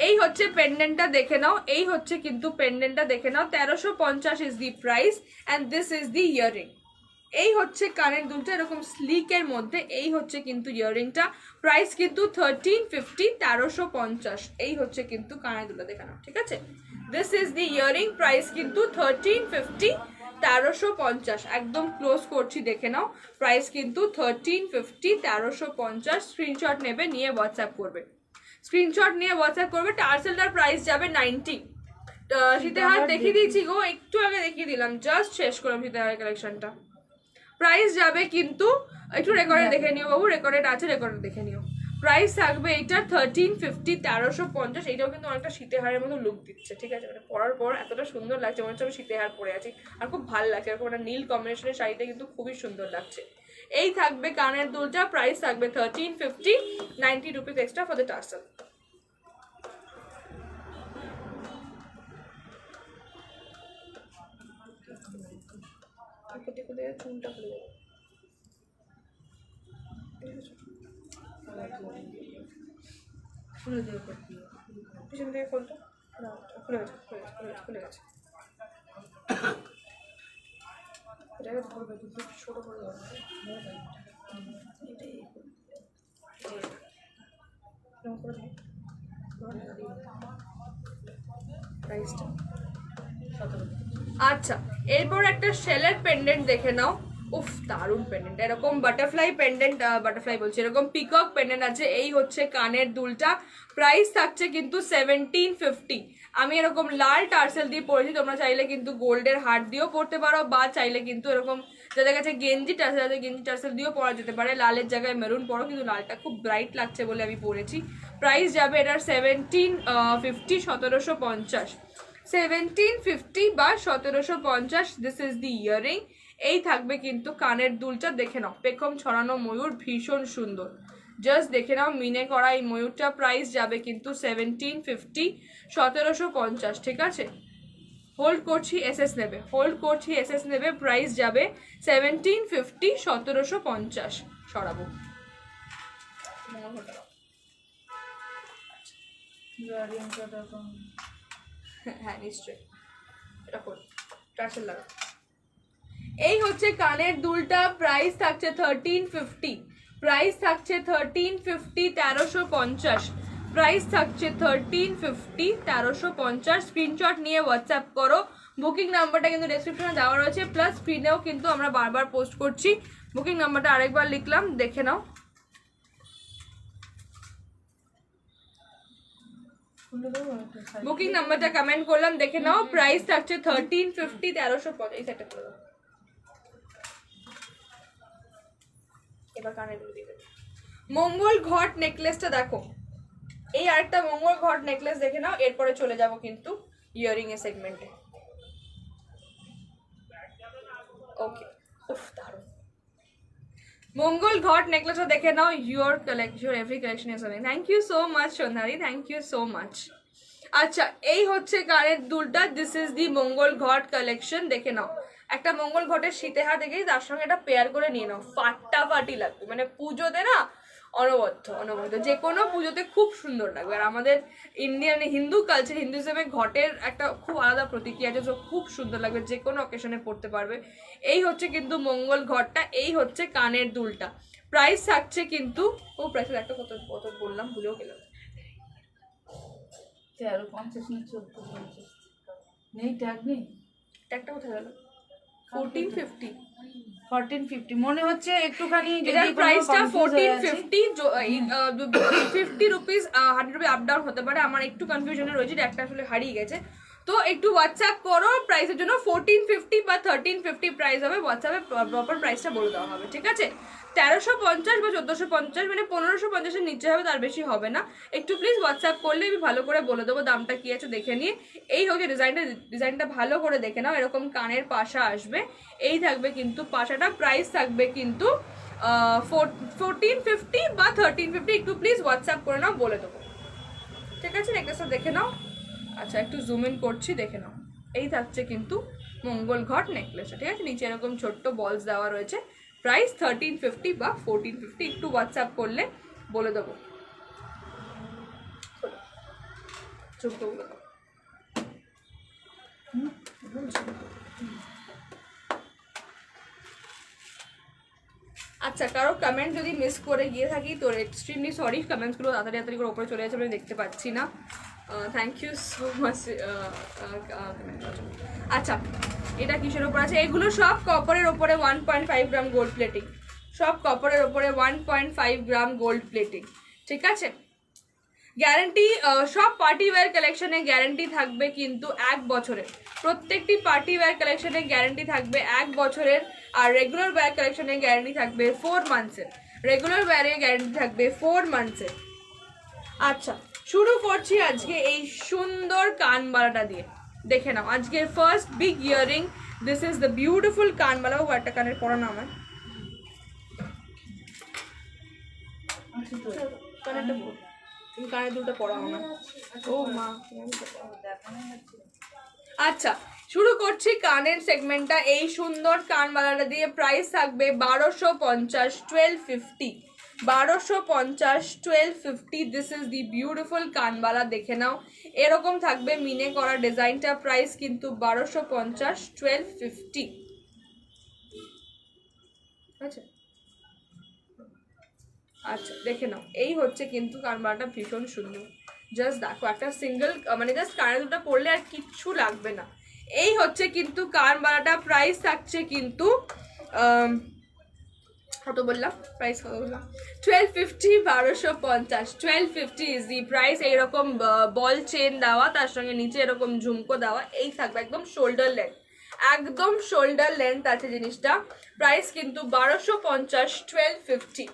এই হচ্ছে পেন্ডেন্টটা দেখে নাও, এই হচ্ছে কিন্তু পেন্ডেন্টটা দেখে নাও। 1350 is the price and this is the earring. এই হচ্ছে কানের দুলটা এরকম স্লিকের মধ্যে, এই হচ্ছে কিন্তু ইয়াররিংটা। প্রাইস কিন্তু 1350, 1350। এই হচ্ছে কিন্তু কানের দুলটা দেখে নাও, ঠিক আছে? This is the earring, price কিন্তু 1350, 1350। একদম ক্লোজ করছি, দেখে নাও। প্রাইস কিন্তু 1350, 1350। স্ক্রিনশট নেবে, নিয়ে হোয়াটসঅ্যাপ করবে। স্ক্রিনশট নিয়ে হোয়াটসঅ্যাপ করবে। টার্সেলটার প্রাইস যাবে 90। সীতাহার দেখিয়ে দিয়েছি গো, একটু আগে দেখিয়ে দিলাম, জাস্ট শেষ করলাম সীতাহারের কালেকশনটা। প্রাইস যাবে কিন্তু, একটু রেকর্ডে দেখে নিও বাবু, রেকর্ডেড আছে, রেকর্ডে দেখে নিও। প্রাইস থাকবে এইটা 1350, 1350। এইটাও কিন্তু অনেকটা শীতেহারের মতো লুক দিচ্ছে, ঠিক আছে? মানে পরার পর এতটা সুন্দর লাগছে, মনে হচ্ছে আমি শীতেহার পরে আছি, আর খুব ভালো লাগছে। এরকম একটা নীল কম্বিনেশনের শাড়িটা কিন্তু খুবই সুন্দর লাগছে। এই থাকবে কানের দুলটা, প্রাইস থাকবে 1350, 90 rupees extra for the tassel. চুলটা খুলে যাবে, খুলে দিয়ে করতে পিছন থেকে খোলটা, খুলে গেছে, খুলে গেছে। এটাকে ধরবে, কিন্তু ছোটো করে ধরবে। প্রাইসটা 17। আচ্ছা, এরপর একটা শেলের পেন্ডেন্ট দেখে নাও। উফ, দারুণ পেন্ডেন্ট, এরকম বাটারফ্লাই পেন্ডেন্ট, বাটারফ্লাই বলছি, এরকম পিকক পেন্ডেন্ট আছে। এই হচ্ছে কানের দুলটা, প্রাইস থাকছে কিন্তু 1750। আমি এরকম লাল টার্সেল দিয়ে পরেছি, তোমরা চাইলে কিন্তু গোল্ডের হার্ট দিয়েও পরতে পারো, বা চাইলে কিন্তু এরকম যাদের কাছে গেঞ্জি টার্সেল আছে, গেঞ্জি টার্সেল দিয়েও পরা যেতে পারে। লালের জায়গায় মেরুন পরো, কিন্তু লালটা খুব ব্রাইট লাগছে বলে আমি পরেছি। প্রাইস যাবে এটার 1750, 1750। 1750 বা 1750। This is the earring. এই থাকবে কিন্তু কানের দুলটা, দেখে নাও, পেখম ছড়ানো ময়ূর, ভীষণ সুন্দর। জাস্ট দেখে নাও, মিনে করা এই ময়ূরটা। প্রাইস যাবে কিন্তু 1750, 1750, ঠিক আছে? হোল্ড করছি, এসএস নেবে, হোল্ড করছি, এসএস নেবে। প্রাইস যাবে 1750, 1750। সরাবো, হ্যাঁ নিশ্চয়ই, এটা কর, টার্সেল লাগা। এই হচ্ছে কানের দুলটা, প্রাইস থাকছে 1350, প্রাইস থাকছে 1350, 1350। প্রাইস থাকছে 1350, 1350। স্ক্রিনশট নিয়ে হোয়াটসঅ্যাপ করো। বুকিং নাম্বারটা কিন্তু ডেসক্রিপশনে দেওয়া রয়েছে, প্লাস স্ক্রিনেও কিন্তু আমরা বারবার পোস্ট করছি। বুকিং নাম্বারটা আরেকবার লিখলাম, দেখে নাও। বুকিং নাম্বারটা কমেন্ট করলাম, দেখে নাও। প্রাইস থাকছে 1350, 1350। এই সেটটা করে দাও। এবার কানে দুল দিয়ে দেবে। মঙ্গল ঘট নেকলেসটা দেখো, এই আরেকটা মঙ্গল ঘট নেকলেস দেখে নাও। এরপরে চলে যাব কিন্তু ইয়ারিং এর সেগমেন্টে। ওকে, উফ দারুণ। মঙ্গল ঘট নেকলেসটা দেখে নাও। Your collection, every collection is amazing. Thank you so much Sonari, thank you so much. আচ্ছা, এই হচ্ছে কানের দুলটা, দিস ইজ দি মঙ্গল ঘট কালেকশন, দেখে নাও। একটা মঙ্গল ঘটের শীতেহার দেখেই তার সঙ্গে এটা পেয়ার করে নিয়ে নাও, ফাটাফাটি লাগবে। মানে পুজোতে না অনবদ্য যে কোনো পুজোতে খুব সুন্দর লাগবে। আর আমাদের ইন্ডিয়ান হিন্দু কালচার, হিন্দুইজমে ঘটের একটা খুব আলাদা প্রতীকী আছে, তো খুব সুন্দর লাগবে, যে কোনো অকেশনে পড়তে পারবে। এই হচ্ছে কিন্তু মঙ্গল ঘটটা, এই হচ্ছে কানের দুলটা। প্রাইস থাকছে কিন্তু, ও প্রাইসের একটা কত কত বললাম, ভুলেও গেলাম। 1350 না 1450 নেই, ট্যাগ নেই। ট্যাগটা কোথায় গেল? 1450, 1450 মনে হচ্ছে একটুখানি। এটার প্রাইসটা 1450, 50 রুপিস, 100 রুপি আপ ডাউন হতে পারে। আমার একটু কনফিউশনে রয়েছে, একটা আসলে হারিয়ে গেছে। তো একটু হোয়াটসঅ্যাপ করো প্রাইসের জন্য। 1450 বা 1350 প্রাইস হবে, হোয়াটসঅ্যাপে প্রপার প্রাইসটা বলে দেওয়া হবে, ঠিক আছে? 1350 বা 1450, মানে 1550-এর নিচে হবে, তার বেশি হবে না। একটু প্লিজ হোয়াটসঅ্যাপ করলে আমি ভালো করে বলে দেবো দামটা কি আছে দেখে নিয়ে। এই হচ্ছে ডিজাইনটা ভালো করে দেখে নাও। এরকম কানের পাশা আসবে, এই থাকবে কিন্তু পাশাটা। প্রাইস থাকবে কিন্তু 1450 বা 1350। একটু প্লিজ হোয়াটসঅ্যাপ করে নাও, বলে দেবো। ঠিক আছে, নেকলেসটা দেখে নাও। আচ্ছা একটু জুম ইন করছি, দেখে নাও। এই থাকছে কিন্তু মঙ্গল ঘট নেকলেসটা, ঠিক আছে। নিচে এরকম ছোট্ট বলস দেওয়া রয়েছে। প্রাইস 1350 বা 1450, একটু হোয়াটসঅ্যাপ করলে বলে দেবো। ঝুমকো বলে দাও। আচ্ছা কারো কমেন্ট যদি মিস করে গিয়ে থাকি তো এক্সট্রিমলি সরি, কমেন্টসগুলো তাড়াতাড়ি তাড়াতাড়ি করে ওপরে চলে যাচ্ছে, আমি দেখতে পাচ্ছি না। Thank you so much. আচ্ছা এটা কিসের ওপর আছে? এগুলো সব কপারের ওপরে 1.5 গ্রাম গোল্ড প্লেটিং, সব কপারের ওপরে 1.5 গ্রাম গোল্ড প্লেটিং, ঠিক আছে। গ্যারান্টি সব পার্টি ওয়্যার কালেকশনে গ্যারান্টি থাকবে কিন্তু 1 বছরের, প্রত্যেকটি পার্টি ওয়্যার কালেকশনে গ্যারান্টি থাকবে 1 বছরের। আর রেগুলার ওয়্যার কালেকশনে গ্যারান্টি থাকবে 4 মান্থসের, রেগুলার ওয়্যারে গ্যারান্টি থাকবে 4 মান্থসের। আচ্ছা শুরু করছি আজকে এই সুন্দর কানবালাটা দিয়ে, দেখে নাও। আজকের first big earring, this is the beautiful kanbala. ও একটা কানের পরানো আমার কানেরটা পরো, কানে দুটো পড়া আমার। ও মা, আচ্ছা শুরু করছি কানের সেগমেন্টটা এই সুন্দর কানবালাটা দিয়ে। প্রাইস থাকবে 1250, 1250, 1250, 1250। দিস ইজ দি বিউটিফুল কানবালা, দেখে নাও। এরকম থাকবে মিনে করা ডিজাইনটা। প্রাইস কিন্তু 1250, 1250। আচ্ছা আচ্ছা দেখে নাও, এই হচ্ছে কিন্তু কানবালাটা, ভীষণ সুন্দর। জাস্ট দেখো, একটা সিঙ্গেল মানে জাস্ট কানে দুটো পরলে আর কিচ্ছু লাগবে না। এই হচ্ছে কিন্তু কানবালাটা। প্রাইস থাকছে কিন্তু কত বললাম, প্রাইস কত বললাম? 1250, 1250, 1250 ইজ দি প্রাইস। এইরকম বল চেন দেওয়া, তার সঙ্গে নিচে এরকম ঝুমকো দেওয়া, এই থাকবে একদম শোল্ডার লেন্থ, একদম শোল্ডার লেন্থ আছে জিনিসটা। প্রাইস কিন্তু 1250, 1250,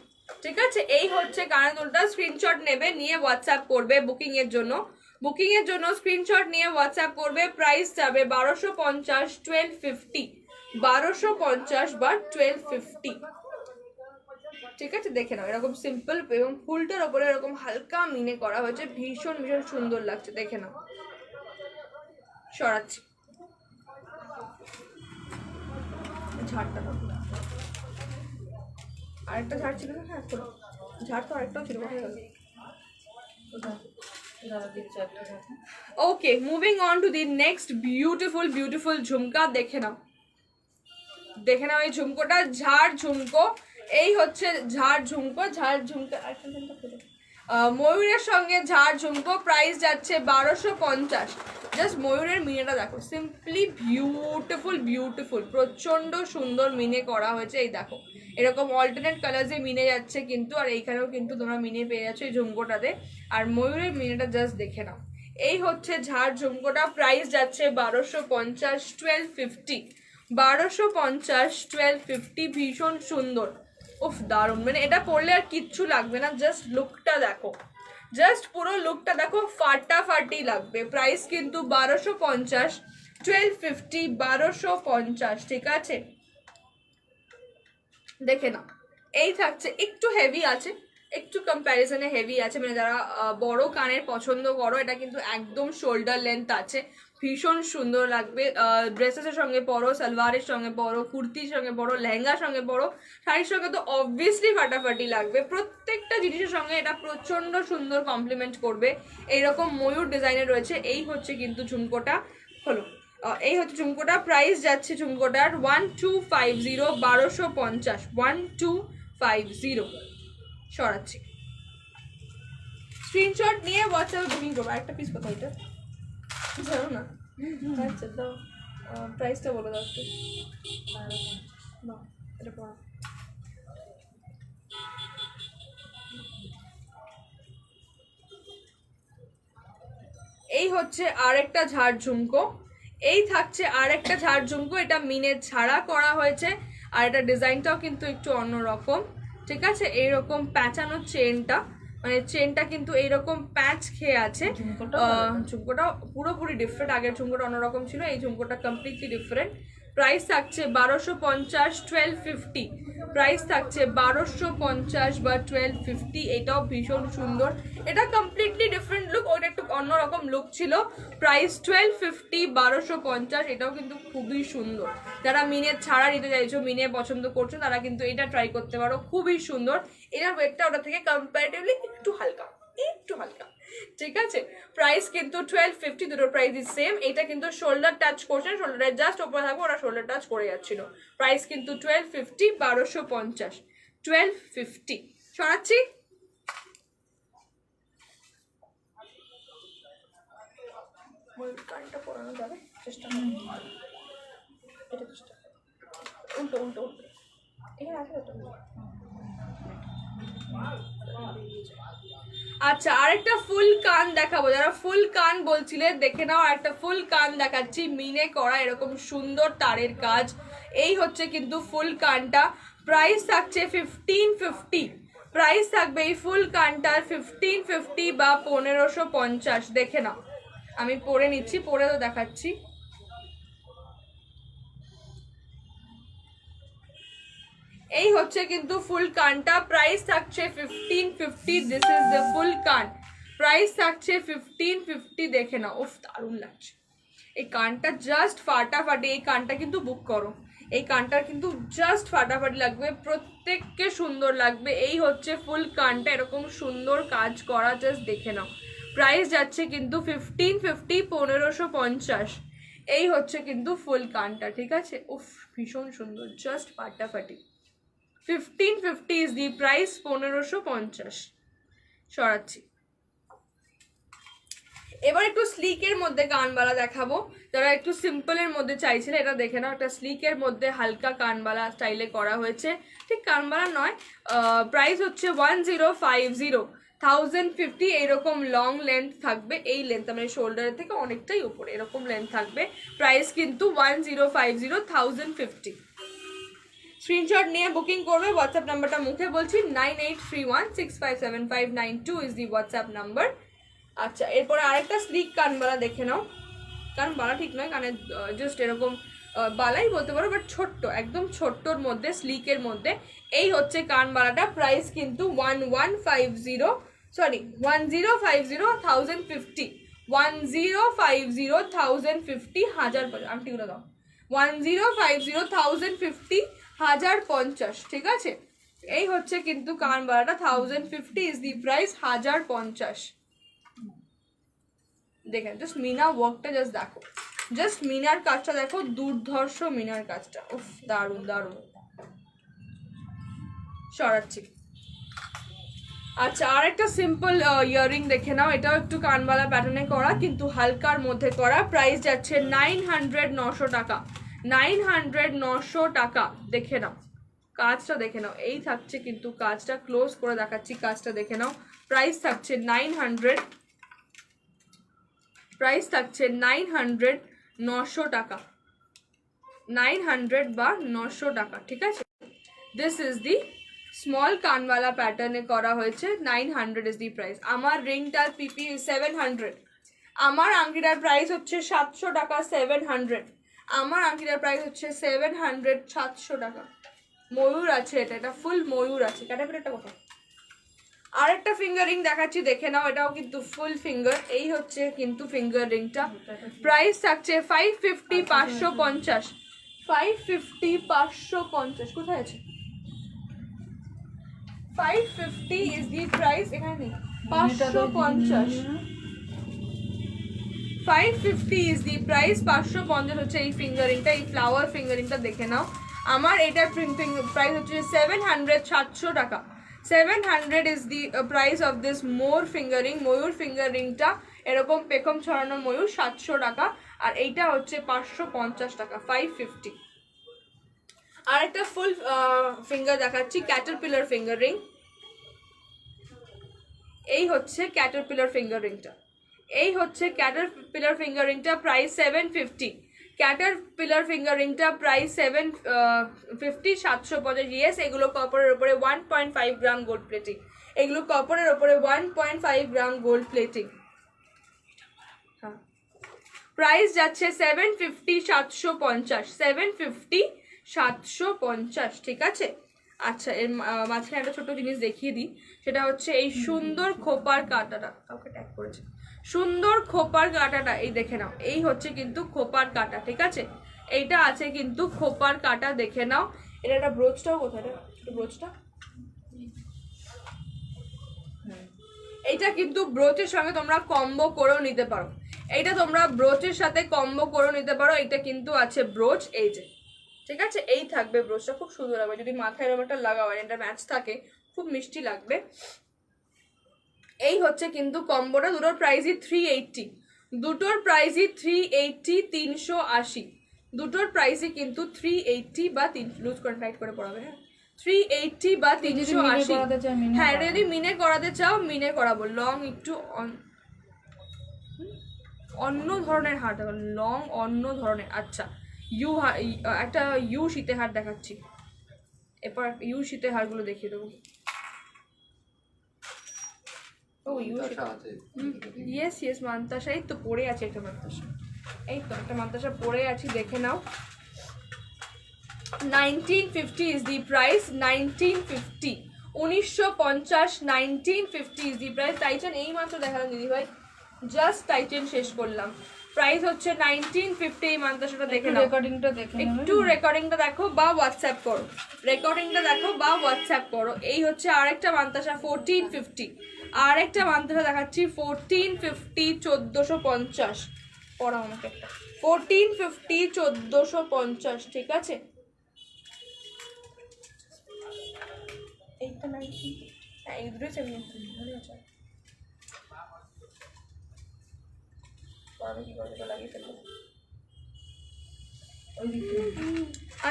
ঠিক আছে। এই হচ্ছে কানের দুলটা। স্ক্রিনশট নেবে, নিয়ে হোয়াটসঅ্যাপ করবে বুকিং এর জন্য, বুকিং এর জন্য স্ক্রিনশট নিয়ে হোয়াটসঅ্যাপ করবে। প্রাইস যাবে 1250, 1250, 1250 বা 1250, ঠিক আছে। দেখে নাও, এরকম সিম্পল এবং ফুলটার ওপরে এরকম হালকা মিনে করা হয়েছে, ভীষণ ভীষণ সুন্দর লাগছে, দেখে নাও। সরাচ্ছি ঝাড়টা, আরেকটা ঝাড় ছিল না? হ্যাঁ ঝাড় তো আরেকটাও ছিল, কোথায় গেল? Okay moving on to the next beautiful beautiful jhumka. দেখে নাও, দেখে নাও এই ঝুমকোটা, ঝাড় ঝুমকো। এই হচ্ছে ঝাড় ঝুমকো, ঝাড় ঝুমকা। ময়ূরের সঙ্গে ঝাড় ঝুমকো। প্রাইস যাচ্ছে 1250। জাস্ট ময়ূরের মিনেটা দেখো, সিম্পলি বিউটিফুল বিউটিফুল, প্রচন্ড সুন্দর মিনে করা হয়েছে। এই দেখো এরকম অল্টারনেট কালার্সে মিনে যাচ্ছে কিন্তু, আর এইখানেও কিন্তু তোমরা মিনে পেয়ে যাচ্ছ এই ঝুমকোটাতে। আর ময়ূরের মিনেটা জাস্ট দেখে নাও। এই হচ্ছে ঝাড় ঝুমকোটা। প্রাইস যাচ্ছে 1250, 1250, 1250, 1250। ভীষণ সুন্দর, উফ দারুণ, মানে এটা পরলে আর কিচ্ছু লাগবে না। জাস্ট লুকটা দেখো, জাস্ট পুরো লুকটা দেখো, ফাটাফাটি লাগবে। প্রাইস কিন্তু 1250, 1250, 1250, ঠিক আছে। দেখে না, এই থাকছে একটু হেভি আছে, একটু কম্প্যারিজনে হেভি আছে, মানে যারা বড় কানের পছন্দ করো, এটা কিন্তু একদম শোল্ডার লেন্থ আছে, ভীষণ সুন্দর লাগবে। ড্রেসেসের সঙ্গে পরো, সালোয়ারের সঙ্গে পরো, কুর্তির সঙ্গে পরো, লেহেঙ্গার সঙ্গে পরো, শাড়ির সঙ্গে তো অবভিয়াসলি ফাটাফাটি লাগবে। প্রত্যেকটা জিনিসের সঙ্গে এটা প্রচন্ড সুন্দর কমপ্লিমেন্ট করবে। এইরকম ময়ূর ডিজাইনের রয়েছে। এই হচ্ছে কিন্তু ঝুমকোটা হলো, এই হচ্ছে ঝুমকোটা। প্রাইস যাচ্ছে ঝুমকোটার 1250, 1250, 1250। সরাচ্ছি, স্ক্রিনশট নিয়ে হোয়াটসঅ্যাপে বুকিং করবো। একটা পিস কোথায় এটা জানো না? আচ্ছা দাও, প্রাইসটা বলে দাও একটু। এটা পড়া, এই হচ্ছে আরেকটা ঝাড় ঝুমকো। এই থাকছে আরেকটা ঝাড় ঝুমকো, এটা মিনের ছাড়া করা হয়েছে, আর এটা ডিজাইনটাও কিন্তু একটু অন্যরকম, ঠিক আছে। এইরকম প্যাঁচানো চেনটা, মানে চেনটা কিন্তু এইরকম প্যাচ খেয়ে আছে। ঝুমকোটা পুরোপুরি ডিফারেন্ট, আগের ঝুমকোটা অন্যরকম ছিল, এই ঝুমকোটা কমপ্লিটলি ডিফারেন্ট। প্রাইস থাকছে 1250, 1250 প্রাইস থাকছে 1250 বা 1250। এটাও ভীষণ সুন্দর, এটা কমপ্লিটলি ডিফারেন্ট লুক, ওটা একটু অন্যরকম লুক ছিল। প্রাইস 1250, 1250, এটাও কিন্তু খুবই সুন্দর। যারা মিনের ছাড়া নিতে চাইছো, মিনে পছন্দ করছো, তারা কিন্তু এটা ট্রাই করতে পারো, খুবই সুন্দর। এটার ওয়েটটা ওটা থেকে কম্পারেটিভলি একটু হালকা, একটু হালকা, ঠিক আছে। প্রাইস কিন্তু 1250, দুটোর প্রাইস সেম। এটা কিন্তু শোল্ডার টাচ করছে, শোল্ডারের জাস্ট ওপরে থাকবে, ওরা শোল্ডার টাচ করে যাচ্ছিল। প্রাইস কিন্তু 1250, 1250, 1250। সরাচ্ছি। কানটা পরানো যাবে, চেষ্টা করো, এটা চেষ্টা করো, উল্টো উল্টো উল্টো, এখানে আছে তো। আচ্ছা, আরেকটা ফুল কান দেখাবো, যারা ফুল কান বলছিলে দেখে নাও, একটা ফুল কান দেখাচ্ছি, মিনে করা এরকম সুন্দর তারের কাজ। এই হচ্ছে কিন্তু ফুল কানটা। প্রাইস থাকছে 1550, প্রাইস থাকবে এই ফুল কানটার 1550 বা 1550। দেখে নাও, আমি পরে নিচ্ছি, পরে তো দেখাচ্ছি। এই হচ্ছে কিন্তু ফুল কানটা, প্রাইস থাকছে 1550। দিস ইজ দ্য ফুল কান, প্রাইস থাকছে 1550। দেখে নাও, উফ দারুণ লাগছে এই কানটা, জাস্ট ফাটাফাটি। এই কানটা কিন্তু বুক করো, এই কানটার কিন্তু জাস্ট ফাটাফাটি লাগবে, প্রত্যেককে সুন্দর লাগবে। এই হচ্ছে ফুল কানটা, এরকম সুন্দর কাজ করা, জাস্ট দেখে নাও। প্রাইস যাচ্ছে কিন্তু 1550, 1550। এই হচ্ছে কিন্তু ফুল কানটা, ঠিক আছে। উফ ভীষণ সুন্দর, জাস্ট ফাটাফাটি। 1550 ইজ দি প্রাইস, 1550। সরাচ্ছি। এবার একটু স্লিকের মধ্যে কানবালা দেখাবো, যারা একটু সিম্পলের মধ্যে চাইছিল, এটা দেখে নাও, একটা স্লিকের মধ্যে হালকা কানবালা স্টাইলে করা হয়েছে, ঠিক কানবালা নয়। প্রাইস হচ্ছে 1050, 1050। এইরকম লং লেন্থ থাকবে, এই লেন্থ মানে শোল্ডারের থেকে অনেকটাই উপরে, এরকম লেন্থ থাকবে। প্রাইস কিন্তু 1050, 1050। স্ক্রিনশট নিয়ে বুকিং করবে, হোয়াটসঅ্যাপ নাম্বারটা মুখে বলছি, 9831657592 ইজ দি হোয়াটসঅ্যাপ নাম্বার। আচ্ছা, এরপরে আরেকটা স্লিক কানবালা দেখে নাও। কানবালা ঠিক নয়, কানে জাস্ট এরকম বালাই বলতে পারো, বাট ছোট্ট, একদম ছোট্টর মধ্যে, স্লিকের মধ্যে। এই হচ্ছে কানবালাটা, প্রাইস কিন্তু 1150, সরি 1050, 1050, 1050, 1050, 1050। আংটিগুলো দাও। 1050, 1050, 1050, ঠিক আছে। এই হচ্ছে কিন্তু কানবালাটা, 1050 ইজ দি প্রাইস, 1050। দেখেন জাস্ট মিনা ওয়ার্কটা, জাস্ট দেখো, জাস্ট মিনার কাজটা দেখো, দুর্ধর্ষ মিনার কাজটা, উফ দারুণ দারুণ। সরাচ্ছি। আচ্ছা, আর একটা সিম্পল ইয়াররিং দেখে নাও, এটাও একটু কানবালা প্যাটার্নে করা, কিন্তু হালকার মধ্যে করা। প্রাইস যাচ্ছে 900, 900 টাকা, 900, 900 টাকা। দেখে নাও কাজটা, দেখে নাও, এই থাকছে কিন্তু কাজটা, ক্লোজ করে দেখাচ্ছি, কাজটা দেখে নাও। প্রাইস থাকছে 900, প্রাইস থাকছে 900, 900 টাকা, 900 বা 900 টাকা, ঠিক আছে। দিস ইজ দি স্মল কানওয়ালা প্যাটার্নে করা হয়েছে, 900 ইজ দি প্রাইস। আমার রিংটার পিপি 700, আমার আংটিটার প্রাইস হচ্ছে 700 টাকা, 700। আমার আংটিটার প্রাইস হচ্ছে 700, 700 টাকা। ময়ূর আছে, এটা এটা ফুল ময়ূর আছে। ক্যাটারপিলারটা কোথায়? আরেকটা ফিঙ্গার রিং দেখাচ্ছি, দেখে নাও, এটাও কিন্তু ফুল ফিঙ্গার। এই হচ্ছে কিন্তু ফিঙ্গার রিংটা, প্রাইস থাকছে 550, 550, 550, 550। কোথায় আছে? 550 ইজ দি প্রাইস, এখানে নেই। 550, 550 ইজ দি প্রাইস, 550 হচ্ছে এই ফিঙ্গারিংটা, এই ফ্লাওয়ার ফিঙ্গারিংটা দেখে নাও। আমার এটার প্রাইস হচ্ছে 700, 700 টাকা। 700 is the price of this mor finger ring, ময়ূর ফিঙ্গারিংটা, এরকম পেখম ছড়ানো ময়ূর, 700 টাকা। আর এইটা হচ্ছে 550 টাকা, 550। আর একটা ফুল ফিঙ্গার দেখাচ্ছি, ক্যাটারপিলার ফিঙ্গার রিং। এই হচ্ছে ক্যাটারপিলার ফিঙ্গার রিংটা, এই হচ্ছে ক্যাটারপিলার ফিঙ্গার রিংটা, প্রাইস 750। ক্যাটারপিলার ফিঙ্গার রিংটা প্রাইস 750, 750। ইয়েস, এগুলো কপারের ওপরে 1.5 গ্রাম গোল্ড প্লেটিং, এগুলো কপারের ওপরে 1.5 গ্রাম গোল্ড প্লেটিং। হ্যাঁ, প্রাইস যাচ্ছে 750 750 750 750, ঠিক আছে। আচ্ছা, এর মাঝখানে একটা ছোট জিনিস দেখিয়ে দিই, সেটা হচ্ছে এই সুন্দর খোপার কাঁটাটা, কাউকে ট্যাগ করেছে, সুন্দর খোপার কাঁটাটা এই দেখে নাও, এই হচ্ছে কিন্তু খোপার কাঁটা, ঠিক আছে। এইটা আছে কিন্তু খোপার কাঁটা, দেখে নাও। এটা একটা ব্রোচটাও কোথায় রে? ব্রোচটা এইটা কিন্তু ব্রোচের সঙ্গে তোমরা কম্বো করেও নিতে পারো, এইটা তোমরা ব্রোচের সাথে কম্বো করেও নিতে পারো। এটা কিন্তু আছে ব্রোচ, এই যে, ঠিক আছে। এই থাকবে ব্রোচটা, খুব সুন্দর লাগবে যদি মাথায় এরকম একটা লাগাও, এটা ম্যাচ থাকে, খুব মিষ্টি লাগবে। এই হচ্ছে কিন্তু কম্বোটা, দুটোর প্রাইসই 380, দুটোর প্রাইসই 380, 380, দুটোর প্রাইসই কিন্তু 380 বা 3 লুজ করে টাইট করে পড়াবে, হ্যাঁ 380 বা 380। হ্যাঁ, এটা যদি মিনে করাতে চাও মিনে করাবো, লং একটু অন্য ধরনের হার দেখো, লং অন্য ধরনের। আচ্ছা, একটা ইউ শীতে হার দেখাচ্ছি, এরপর ইউ শীতে হারগুলো দেখিয়ে দেবো। ও ইউ ইয়েস ইয়েস মান্তাসা, এই তো পড়ে আছে একটা মান্তাসা, এই তো একটা মান্তাসা পড়ে আছি, দেখে নাও। 1950 is the price, 1950, 1950, 1950 is the price। Titan এই মাত্র দেখালাম দিদিভাই, জাস্ট টাইটান শেষ করলাম, প্রাইস হচ্ছে 1950। এই মান্তাসাটা দেখে নাও, রেকর্ডিংটা দেখে একটু রেকর্ডিংটা দেখো বা হোয়াটসঅ্যাপ করো, রেকর্ডিংটা দেখো বা হোয়াটসঅ্যাপ করো। এই হচ্ছে আরেকটা মান্তাসা 1450, আরেকটা মান্তাসা দেখাচ্ছি 1450, 1450, পড়াও আমাকে একটা 1450, 1450, ঠিক আছে। এইটা 19, হ্যাঁ এই দুটোই 750, মনে আছে। পড়াবে কি করে, এটা লাগিয়ে ফেলবো।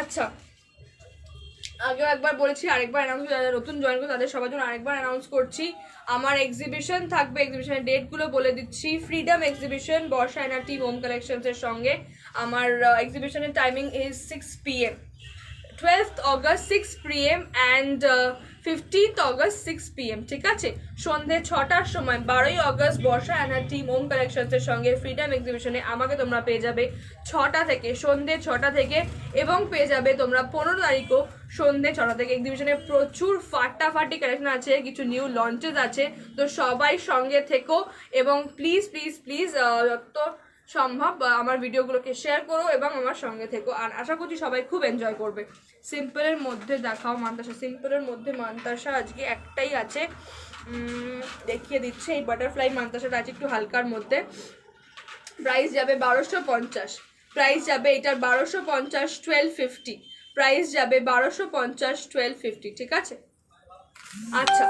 আচ্ছা, আগেও একবার বলেছি, আরেকবার অ্যানাউন্স, যারা নতুন জয়েন করে তাদের সবার জন্য আরেকবার অ্যানাউন্স করছি, আমার এক্সিবিশন থাকবে, এক্সিবিশনের ডেটগুলো বলে দিচ্ছি। ফ্রিডম এক্সিবিশন বর্ষা এনআরটি হোম কালেকশনসের সঙ্গে আমার এক্সিবিশনের timing is 6 PM, 12th August 6 PM and 15th August 6 PM, ঠিক আছে। সন্ধে 6টার সময় 12ই অগস্ট বর্ষা এনআরটি হোম কালেকশনসের সঙ্গে ফ্রিডম এক্সিবিশনে আমাকে তোমরা পেয়ে যাবে 6টা থেকে, সন্ধে 6টা থেকে, এবং পেয়ে যাবে তোমরা 15 তারিখও সন্ধে 6টা থেকে। এক্সিবিশনে প্রচুর ফাটাফাটি কালেকশন আছে, কিছু নিউ লঞ্চেস আছে, তো সবাই সঙ্গে থেকো এবং প্লিজ প্লিজ প্লিজ যত সম্ভব আমার ভিডিওগুলোকে শেয়ার করো এবং আমার সঙ্গে থেকো, আর আশা করছি সবাই খুব এনজয় করবে। সিম্পলের মধ্যে দেখাও মান্তাসা, সিম্পলের মধ্যে মান্তাসা আজকে একটাই আছে, দেখিয়ে দিচ্ছে। এই বাটারফ্লাই মান্তাসাটা আছে একটু হালকার মধ্যে, প্রাইস যাবে 1250, প্রাইস যাবে এটার 1250, 1250, প্রাইস যাবে 1250, 1250, ঠিক আছে। আচ্ছা,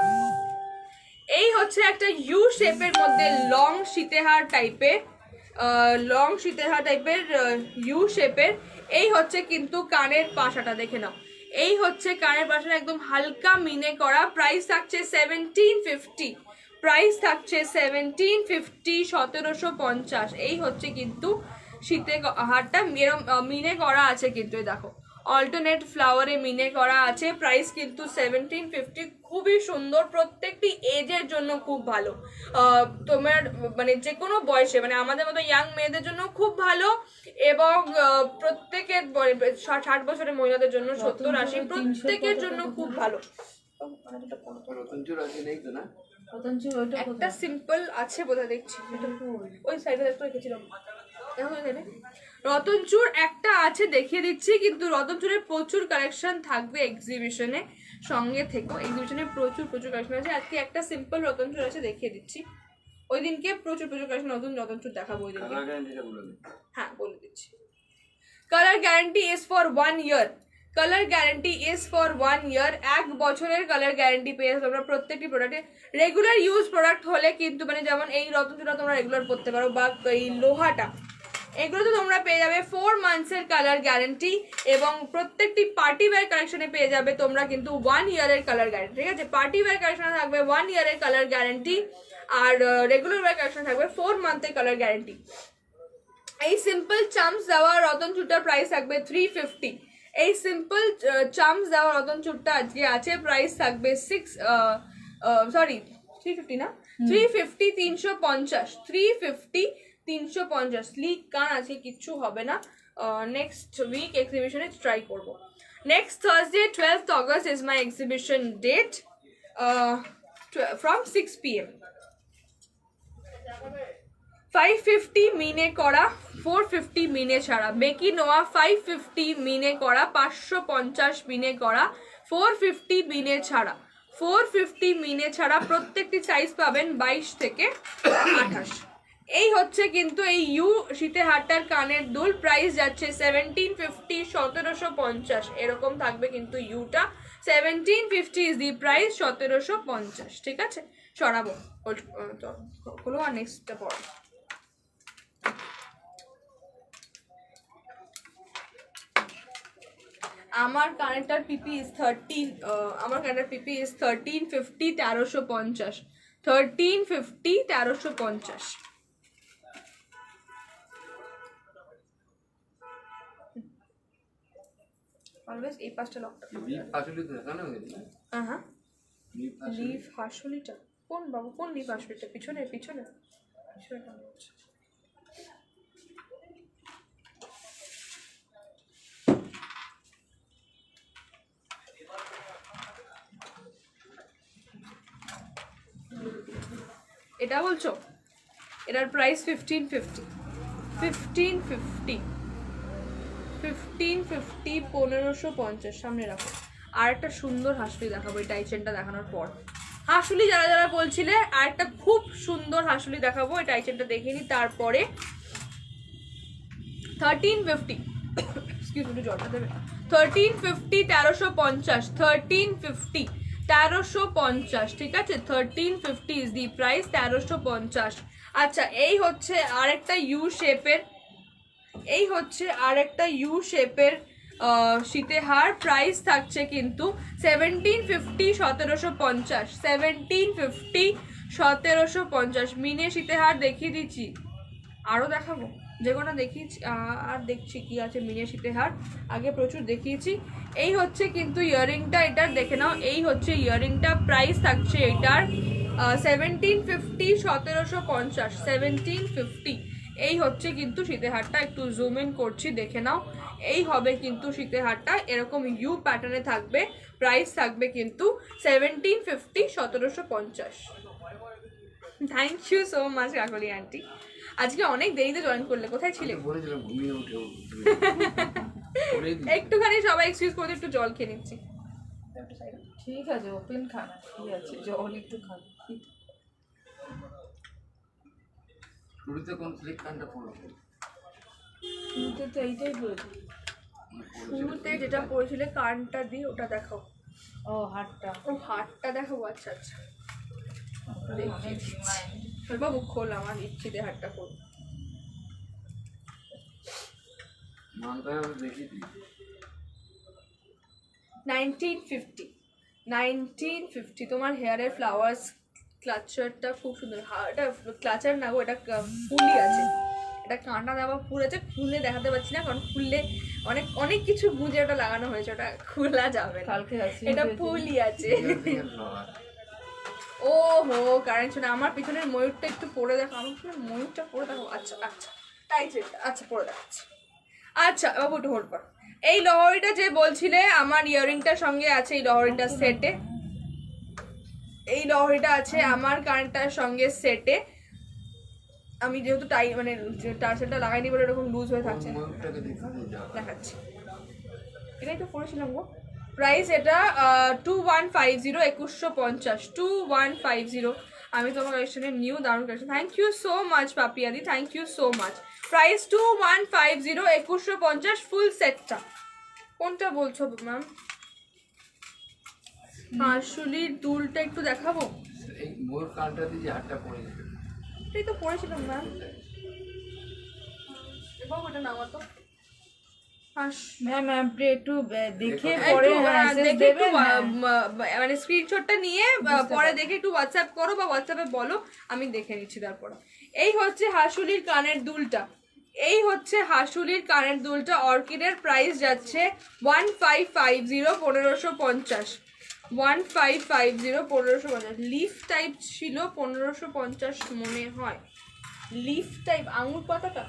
এই হচ্ছে একটা ইউ শেপের মধ্যে লং সীতেহার টাইপের, লং সীতেহার টাইপের ইউ শেপের। এই হচ্ছে কিন্তু কানের পাশাটা, দেখে নাও, এই হচ্ছে কানের পাশাটা একদম হালকা মিনে করা, প্রাইস থাকছে 1750, প্রাইস থাকছে 1750, 1750। এই হচ্ছে কিন্তু শীতে হারটা মিনে করা আছে কিন্তু, এই দেখো অল্টারনেট ফ্লাওয়ারে মিনে করা আছে, প্রাইস কিন্তু 1750, খুবই সুন্দর, প্রত্যেকটি এজের জন্য খুব ভালো, তোমার মানে যে কোনো বয়সে, মানে আমাদের মতো ইয়াং মেয়েদের জন্য খুব ভালো, এবং প্রত্যেকের 60 বছরের মহিলাদের জন্য, 70-80 প্রত্যেকের জন্য খুব ভালো। একটা সিম্পল আছে বোধহয়, দেখছি ওই সাইডে একটু রেখেছিলাম, রতনচুর একটা আছে দেখিয়ে দিচ্ছি, কিন্তু রতনচুরের প্রচুর কালেকশন থাকবে এক্সিবিশনে, সঙ্গে থেকো। এক্সিবিশনে প্রচুর প্রচুর কালেকশন আছে, আজকে একটা সিম্পল রতনচুর আছে দেখিয়ে দিচ্ছি, ওই দিনকে প্রচুর প্রচুর কালেকশন নতুন রতনচুর দেখাবো ওই দিনকে। হ্যাঁ বলে দিচ্ছি, colour guarantee is for 1 year, colour guarantee is for 1 ইয়ার, 1 বছরের কালার গ্যারান্টি পেয়ে তোমরা প্রত্যেকটি প্রোডাক্টে। রেগুলার ইউজ প্রোডাক্ট হলে কিন্তু, মানে যেমন এই রতনচুরটা তোমরা রেগুলার পরতে পারো, বা এই লোহাটা, এগুলো তো তোমরা পেয়ে যাবে 4 মান্থসের কালার গ্যারান্টি, এবং প্রত্যেকটি পার্টি ওয়্যার কালেকশনে পেয়ে যাবে তোমরা কিন্তু 1 ইয়ারের কালার গ্যারান্টি, ঠিক আছে। পার্টি ওয়্যার কালেকশনে থাকবে 1 ইয়ারের কালার গ্যারান্টি, আর রেগুলার ওয়্যার কালেকশনে থাকবে 4 মান্থের কালার গ্যারান্টি। এই সিম্পল চাম্পস দেওয়া রতনচুরটার প্রাইস থাকবে 350, এই সিম্পল চাম্পস দেওয়া রতনচুরটা আজকে আছে, প্রাইস থাকবে 350 না, 350, 350, 350, 350 স্লিক কান আছে, কিচ্ছু হবে না। নেক্সট উইক এক্সিবিশনে ট্রাই করবো। Next Thursday 12th August is my exhibition date from 6 PM। 550 মিনে করা, 450 মিনে ছাড়া। বেকি নোয়া 550 মিনে করা, 550 মিনে করা, 450 মিনে ছাড়া, 450 মিনে ছাড়া। প্রত্যেকটি সাইজ পাবেন 22 থেকে 28। এই হচ্ছে কিন্তু এই ইউ শীতে হাটটার কানের দুল। প্রাইস যাচ্ছে 1750, 1750 এরকম থাকবে কিন্তু ইউটা। 1750 is the price, 1750। ঠিক আছে, সরাবো হলো। আর নেক্সটটা পড়ো। আমার কানেরটার পিপি ইজ 1350, 1350। 1350। অলওয়েজ এই পাঁচটা লকটা হ্যাঁ লিভ হাসুলিটা কোন বাবু, কোন লিভ হাসুলিটা? পিছনে পিছনে পিছনে। এটা বলছো? এটার প্রাইস 1550। 1550 সামনে রাখো। আর একটা সুন্দর হাসুলি দেখাবো এই টাইচেনটা দেখানোর পর। হাসুলি যারা যারা বলছিলে, আর একটা খুব সুন্দর হাসুলি দেখাবো, এই টাইচেনটা দেখে নি তারপরে। 1350 এক্সকিউজ মি, জলটা দেবে। 1350, 1350, 1350, 1350। ঠিক আছে, 1350 ইজ দি প্রাইস, 1350। আচ্ছা, এই হচ্ছে আরেকটা ইউ শেপের, এই হচ্ছে আরেকটা ইউ শেপের শীতেহার। প্রাইস থাকছে কিন্তু 1750, 1750, 1750, 1750। মিনে শীতেহার দেখিয়ে দিচ্ছি, আরও দেখাবো, যে কোনো দেখিয়েছি। আর দেখছি কি আছে মিনে শীতেহার, আগে প্রচুর দেখিয়েছি। এই হচ্ছে কিন্তু ইয়াররিংটা, এটার দেখে নাও। এই হচ্ছে ইয়াররিংটা, প্রাইস থাকছে এটার 1750, 1750, 1750। এই হচ্ছে কিন্তু শীতেহারটা, একটু জুম ইন করছি দেখে নাও। এই হবে কিন্তু শীতেহারটা, এরকম ইউ প্যাটার্নে থাকবে। প্রাইস থাকবে কিন্তু 1750, 1750। Thank you so much Kakoli aunty. আজকে অনেক দেরিতে জয়েন করলে, কোথায় ছিলে? একটুখানি সবাই এক্সকিউজ করে একটু জল খেয়ে নিচ্ছি। ঠিক আছে, ওপেন খানা কি আছে, জল একটু খাবো। শুরুতে কোন স্লিক কানটা পড়লো? শুরুতে তো এইটাই বলেছি। শুরুতে যেটা পড়েছিলে কানটা দিয়ে, ওটা দেখাও। ও হাতটা, ও হাতটা দেখাবো। আচ্ছা আচ্ছা, অনেক ডিমান্ড। বাবু খোল, আমার ইচ্ছিতে হাতটা খোল। নামটা দেখি 1950, 1950। তোমার হেয়ারের ফ্লাওয়ার্স ক্লাচারটা খুব সুন্দর। এটা ক্লাচার না গো, এটা ফুলই আছে। এটা কাঁটা দেওয়া ফুল আছে, খুলে দেখাতে পারছি না কারণ খুললে অনেক অনেক কিছু গুঁজে ওটা লাগানো হয়েছে, ওটা খোলা যাবে না। কালকে আসি, এটা ফুলই আছে। ও হো, কারেন্ট শোনা। আমার পিছনের ময়ূরটা একটু পরে দেখো, আমার পিছনের ময়ূরটা পরে দেখো। আচ্ছা আচ্ছা, তাই যেটা, আচ্ছা পরে দেখাচ্ছি। আচ্ছা বাবু একটু হোল্ড কর। এই লহরিটা যে বলছিলে, আমার ইয়াররিংটার সঙ্গে আছে এই লহরিটার সেটে। এই লহরিটা আছে আমার কানেরটার সঙ্গে সেটে। আমি যেহেতু মানে টার্সেলটা লাগাইনি বলে এরকম লুজ হয়ে থাকছে না। দেখাচ্ছি, এটাই তো পড়েছিলাম গো। প্রাইস এটা 2150, 2150, 2150। আমি তোমার কালেকশনের নিউ দারুণ collection. Thank you so much পাপিয়াদি, thank you so much. Price 2150, 2150 full সেটটা। কোনটা বলছো ম্যাম? হাসুলির দুলটা একটু দেখাবো। এই মোর কানটা দিয়ে যে হাতটা পড়ে গেছে, এটাই তো পড়েছিলাম ম্যাম। বাবু এটা নামাতো। ম্যাম আপনি একটু দেখে একটু, পরে দেখে একটু দেবেন। মানে স্ক্রিনশটটা নিয়ে পরে দেখে একটু হোয়াটসঅ্যাপ করো বা হোয়াটসঅ্যাপে বলো, আমি দেখে নিচ্ছি তারপর। এই হচ্ছে হাসুলির কানের দুলটা, এই হচ্ছে হাসুলির কানের দুলটা। অর্কিডের প্রাইস যাচ্ছে 1550, 1550, 1550, 1550। লিফ টাইপ ছিল 1550 মনে হয়। লিফ টাইপ আঙুর পাতাটা,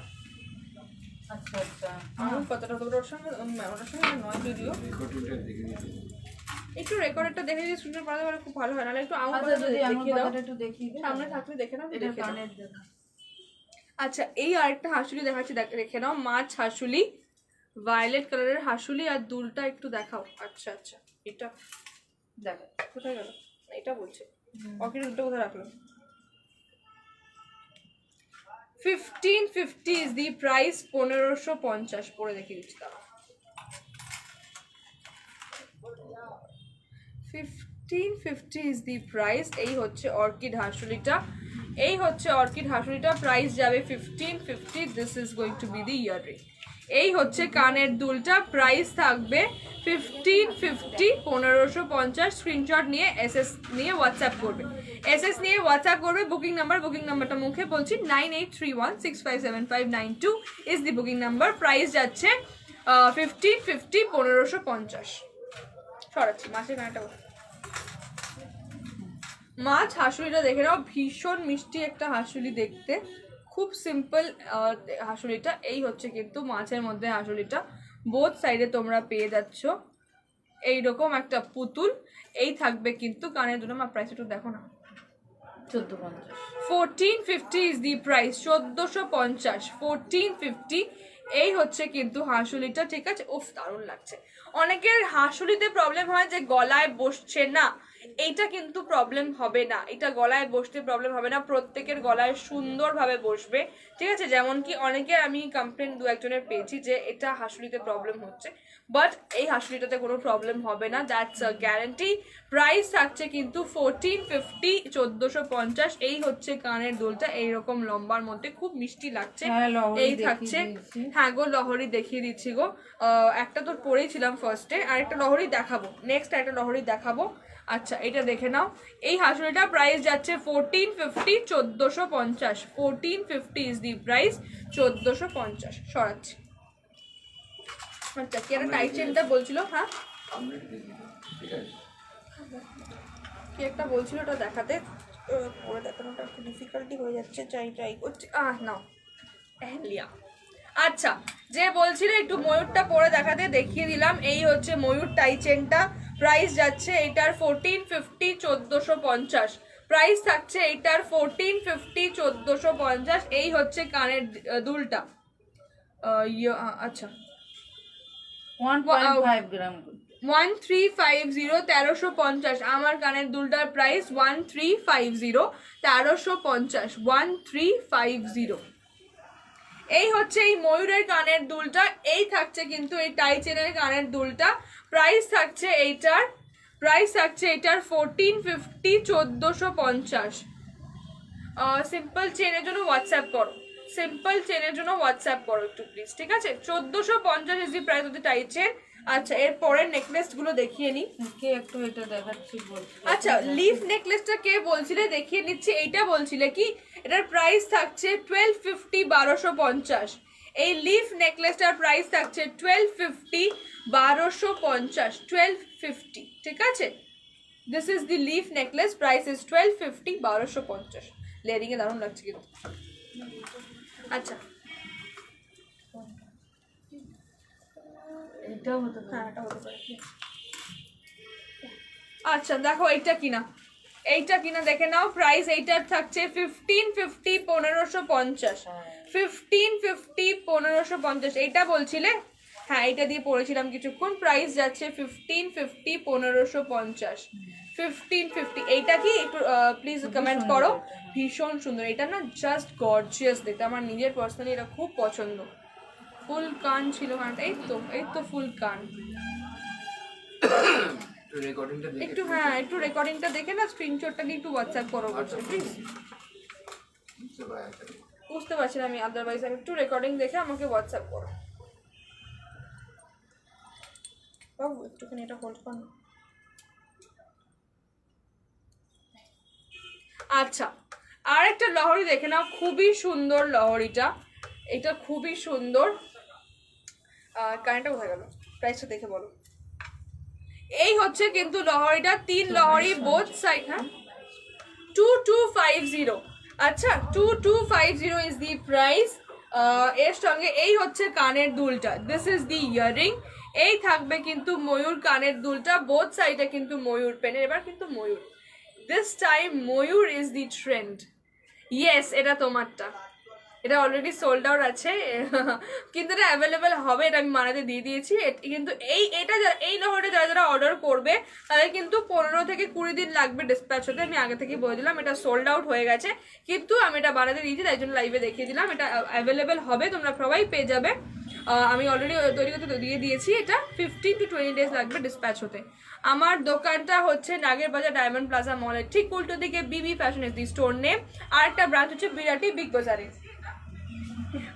আচ্ছা আচ্ছা আঙুর পাতাটা তো ওটার সঙ্গে নয় যদিও। রেকর্ডিংটা দেখে দিতে একটু রেকর্ডটা দেখে দিয়ে শুনতে পারলে পরে খুব ভালো হয়, নাহলে একটু আঙুর আচ্ছা পাতাটা যদি আঙুর দেখিয়ে দাও, পাতাটা একটু দেখিয়ে দে সামনে থাকলে দেখে নাও, এটা দেখে দাও। কানের দেখা আচ্ছা এই আরেকটা হাসুলি দেখাচ্ছি, রেখে নাও, মাছ হাসুলি, ভায়োলেট কালারের হাসুলি, আর দুলটা একটু দেখাও। আচ্ছা আচ্ছা এটা দেখা কোথায় গেল, এটা বলছে অর্কিড দুলটা কোথায় রাখলো। 1550 ইজ দি প্রাইস, 1550 পরে দেখিয়ে দিচ্ছি তারা। 1550 ইজ দি প্রাইস। এই হচ্ছে অর্কিড হাসুলিটা, এই হচ্ছে অর্কিড হাসুলিটা, প্রাইস যাবে 1550। This is going to be the earring. এই হচ্ছে কানের দুলটা, প্রাইস থাকবে 1550, 1550। স্ক্রিনশট নিয়ে এসএস নিয়ে হোয়াটসঅ্যাপ করবে, এসএস নিয়ে হোয়াটসঅ্যাপ করবে। বুকিং নাম্বারটা মুখে বলছি, 9831657592 is the booking number. Price যাচ্ছে 1550, 1550। সরাচ্ছি মাছের কানেরটা। মাছ হাসুলিটা দেখে নাও, ভীষণ মিষ্টি একটা হাসুলি দেখতে, খুব সিম্পল হাসুলিটা। এই হচ্ছে কিন্তু মাছের মধ্যে হাসুলিটা, বোথ সাইডে তোমরা পেয়ে যাচ্ছ এইরকম একটা পুতুল। এই থাকবে কিন্তু কানের দুটো। আমার প্রাইস একটু দেখো না, 1450 1450 ইজ দি প্রাইস, 1450, 1450। এই হচ্ছে কিন্তু হাসুলিটা, ঠিক আছে। উফ দারুণ লাগছে। অনেকের হাসুলিতে প্রবলেম হয় যে গলায় বসছে না, এইটা কিন্তু প্রবলেম হবে না, এটা গলায় বসতে প্রবলেম হবে না, প্রত্যেকের গলায় সুন্দরভাবে বসবে, ঠিক আছে। যেমন কি অনেকের আমি কমপ্লেন দু একজনের পেয়েছি যে এটা হাসুলিতে প্রবলেম হচ্ছে, বাট এই হাসুলিটাতে কোনো প্রবলেম হবে না, দ্যাটস আ গ্যারান্টি। প্রাইস থাকছে কিন্তু 1450, 1450। এই হচ্ছে কানের দুলটা, এইরকম লম্বার মধ্যে, খুব মিষ্টি লাগছে। হ্যাঁ, লহরি এই দেখিয়ে থাকছে, দিয়েছি। হ্যাঁ গো লহরি দেখিয়ে দিচ্ছি গো। একটা তো পরেইছিলাম ফার্স্টে, আরেকটা লহরি দেখাবো, নেক্সট একটা লহরি দেখাবো। আচ্ছা এটা দেখে নাও, এই হাসুলিটা প্রাইস যাচ্ছে 1450, 1450। 1450 ইজ দি প্রাইস, 1450। সরাচ্ছি। আচ্ছা কি একটা টাইট চেনটা বলছিল, হ্যাঁ সামনে দেখে দাও, ঠিক আছে। কি একটা বলছিল, ওটা দেখাতে, পরে দেখানোটা একটু ডিফিকাল্টি হয়ে যাচ্ছে, ট্রাই করছি। নাও লিয়া। আচ্ছা যে বলছিল একটু ময়ূরটা পরে দেখাতে, দেখিয়ে দিলাম। এই হচ্ছে ময়ূর টাই চেনটা, প্রাইস যাচ্ছে এইটার 1450, 1450। প্রাইস থাকছে এইটার 1450, 1450। এই হচ্ছে কানের দুলটা। আচ্ছা 1.5 গ্রাম 1350, 1350। আমার কানের দুলটার প্রাইস 1350, 1350, 1350। এই হচ্ছে এই ময়ূরের কানের দুলটা। এই থাকছে কিন্তু এই টাই চেনের কানের দুলটা, প্রাইস থাকছে এইটার 1450, 1450। সিম্পল চেনের জন্য হোয়াটসঅ্যাপ করো, সিম্পল চেনের জন্য হোয়াটসঅ্যাপ করো একটু প্লিজ, ঠিক আছে। 1450 is the price of the tie chain. আচ্ছা এর পরের নেকলেস গুলো দেখিয়ে নি। কে একটু এটা দেখাচ্ছি বলছি। আচ্ছা লিফ নেকলেসটা কে বলছিলে, দেখিয়ে নিচ্ছি। এইটা বলছিলে কি এটার প্রাইস থাকছে 1250, 1250। এই লিফ নেকলেসটার প্রাইস থাকছে 1250, 1250, 1250, ঠিক আছে। This is the leaf necklace, price is 1250, 1250। Layering এ দারুণ লাগছে কিন্তু। আচ্ছা এটাও হতে পারে। হ্যাঁ এটা হতে পারে। আচ্ছা দেখো এইটা কিনা, এইটা কিনা দেখে নাও। প্রাইস এইটার থাকছে 1550, 1550। 1550, 1550। এইটা বলছিলে, হ্যাঁ এইটা দিয়ে পড়েছিলাম কিছুক্ষণ। প্রাইস যাচ্ছে 1550, 1550, 1550। এইটা কি একটু প্লিজ কমেন্ট করো। ভীষণ সুন্দর এটা না, জাস্ট গর্জিয়াস দেখতে। আমার নিজের পার্সোনালি এটা খুব পছন্দ। ফুল কান ছিল কানটা, এই তো ফুল কান। একটু রেকর্ডিংটা দেখে একটু হ্যাঁ একটু রেকর্ডিংটা দেখে না স্ক্রিনশটটা নিয়ে একটু হোয়াটসঅ্যাপ করো বলছে প্লিজ। বুঝতে পারছি। বুঝতে পারছি না আমি, আদারওয়াইজ আমি একটু রেকর্ডিং দেখে আমাকে হোয়াটসঅ্যাপ করো বাবু। একটুখানি এটা হোল্ড করো। আচ্ছা আর একটা লহরি দেখে নাও, খুবই সুন্দর লহরিটা, এটা খুবই সুন্দর। কারেন্টটা কোথায় গেল, প্রাইসটা দেখে বলো। এই হচ্ছে কিন্তু লহরিটা, 3 লহরি বোথ সাইড, হ্যাঁ 2250। আচ্ছা 2250 ইজ দি প্রাইস। এর সঙ্গে এই হচ্ছে কানের দুলটা, দিস ইজ দি ইয়ারিং। এই থাকবে কিন্তু ময়ূর কানের দুলটা, বোথ সাইডে কিন্তু ময়ূর পেনের, এবার কিন্তু ময়ূর, this time mayur is the trend. Yes, এটা তোমারটা, এটা অলরেডি সোল্ড আউট আছে কিন্তু এটা অ্যাভেলেবেল হবে, এটা আমি মানাতে দিয়ে দিয়েছি। কিন্তু এটা এই লহরটা যারা যারা অর্ডার করবে তাদের কিন্তু 15 থেকে 20 দিন লাগবে ডিসপ্যাচ হতে, আমি আগে থেকে বলে দিলাম। এটা সোল্ড আউট হয়ে গেছে কিন্তু আমি এটা বানাতে দিয়েছি, তাই জন্য লাইভে দেখিয়ে দিলাম। এটা অ্যাভেলেবেল হবে, তোমরা সবাই পেয়ে যাবে। আমি অলরেডি তৈরি করতে দিয়ে দিয়েছি। এটা 15 to 20 ডেজ লাগবে ডিসপ্যাচ হতে। আমার দোকানটা হচ্ছে নাগের বাজার ডায়মন্ড প্লাজা মলের ঠিক উল্টো দিকে BB fashion is the store name, আর একটা ব্রাঞ্চ হচ্ছে বিরাটি বিগ বাজারে।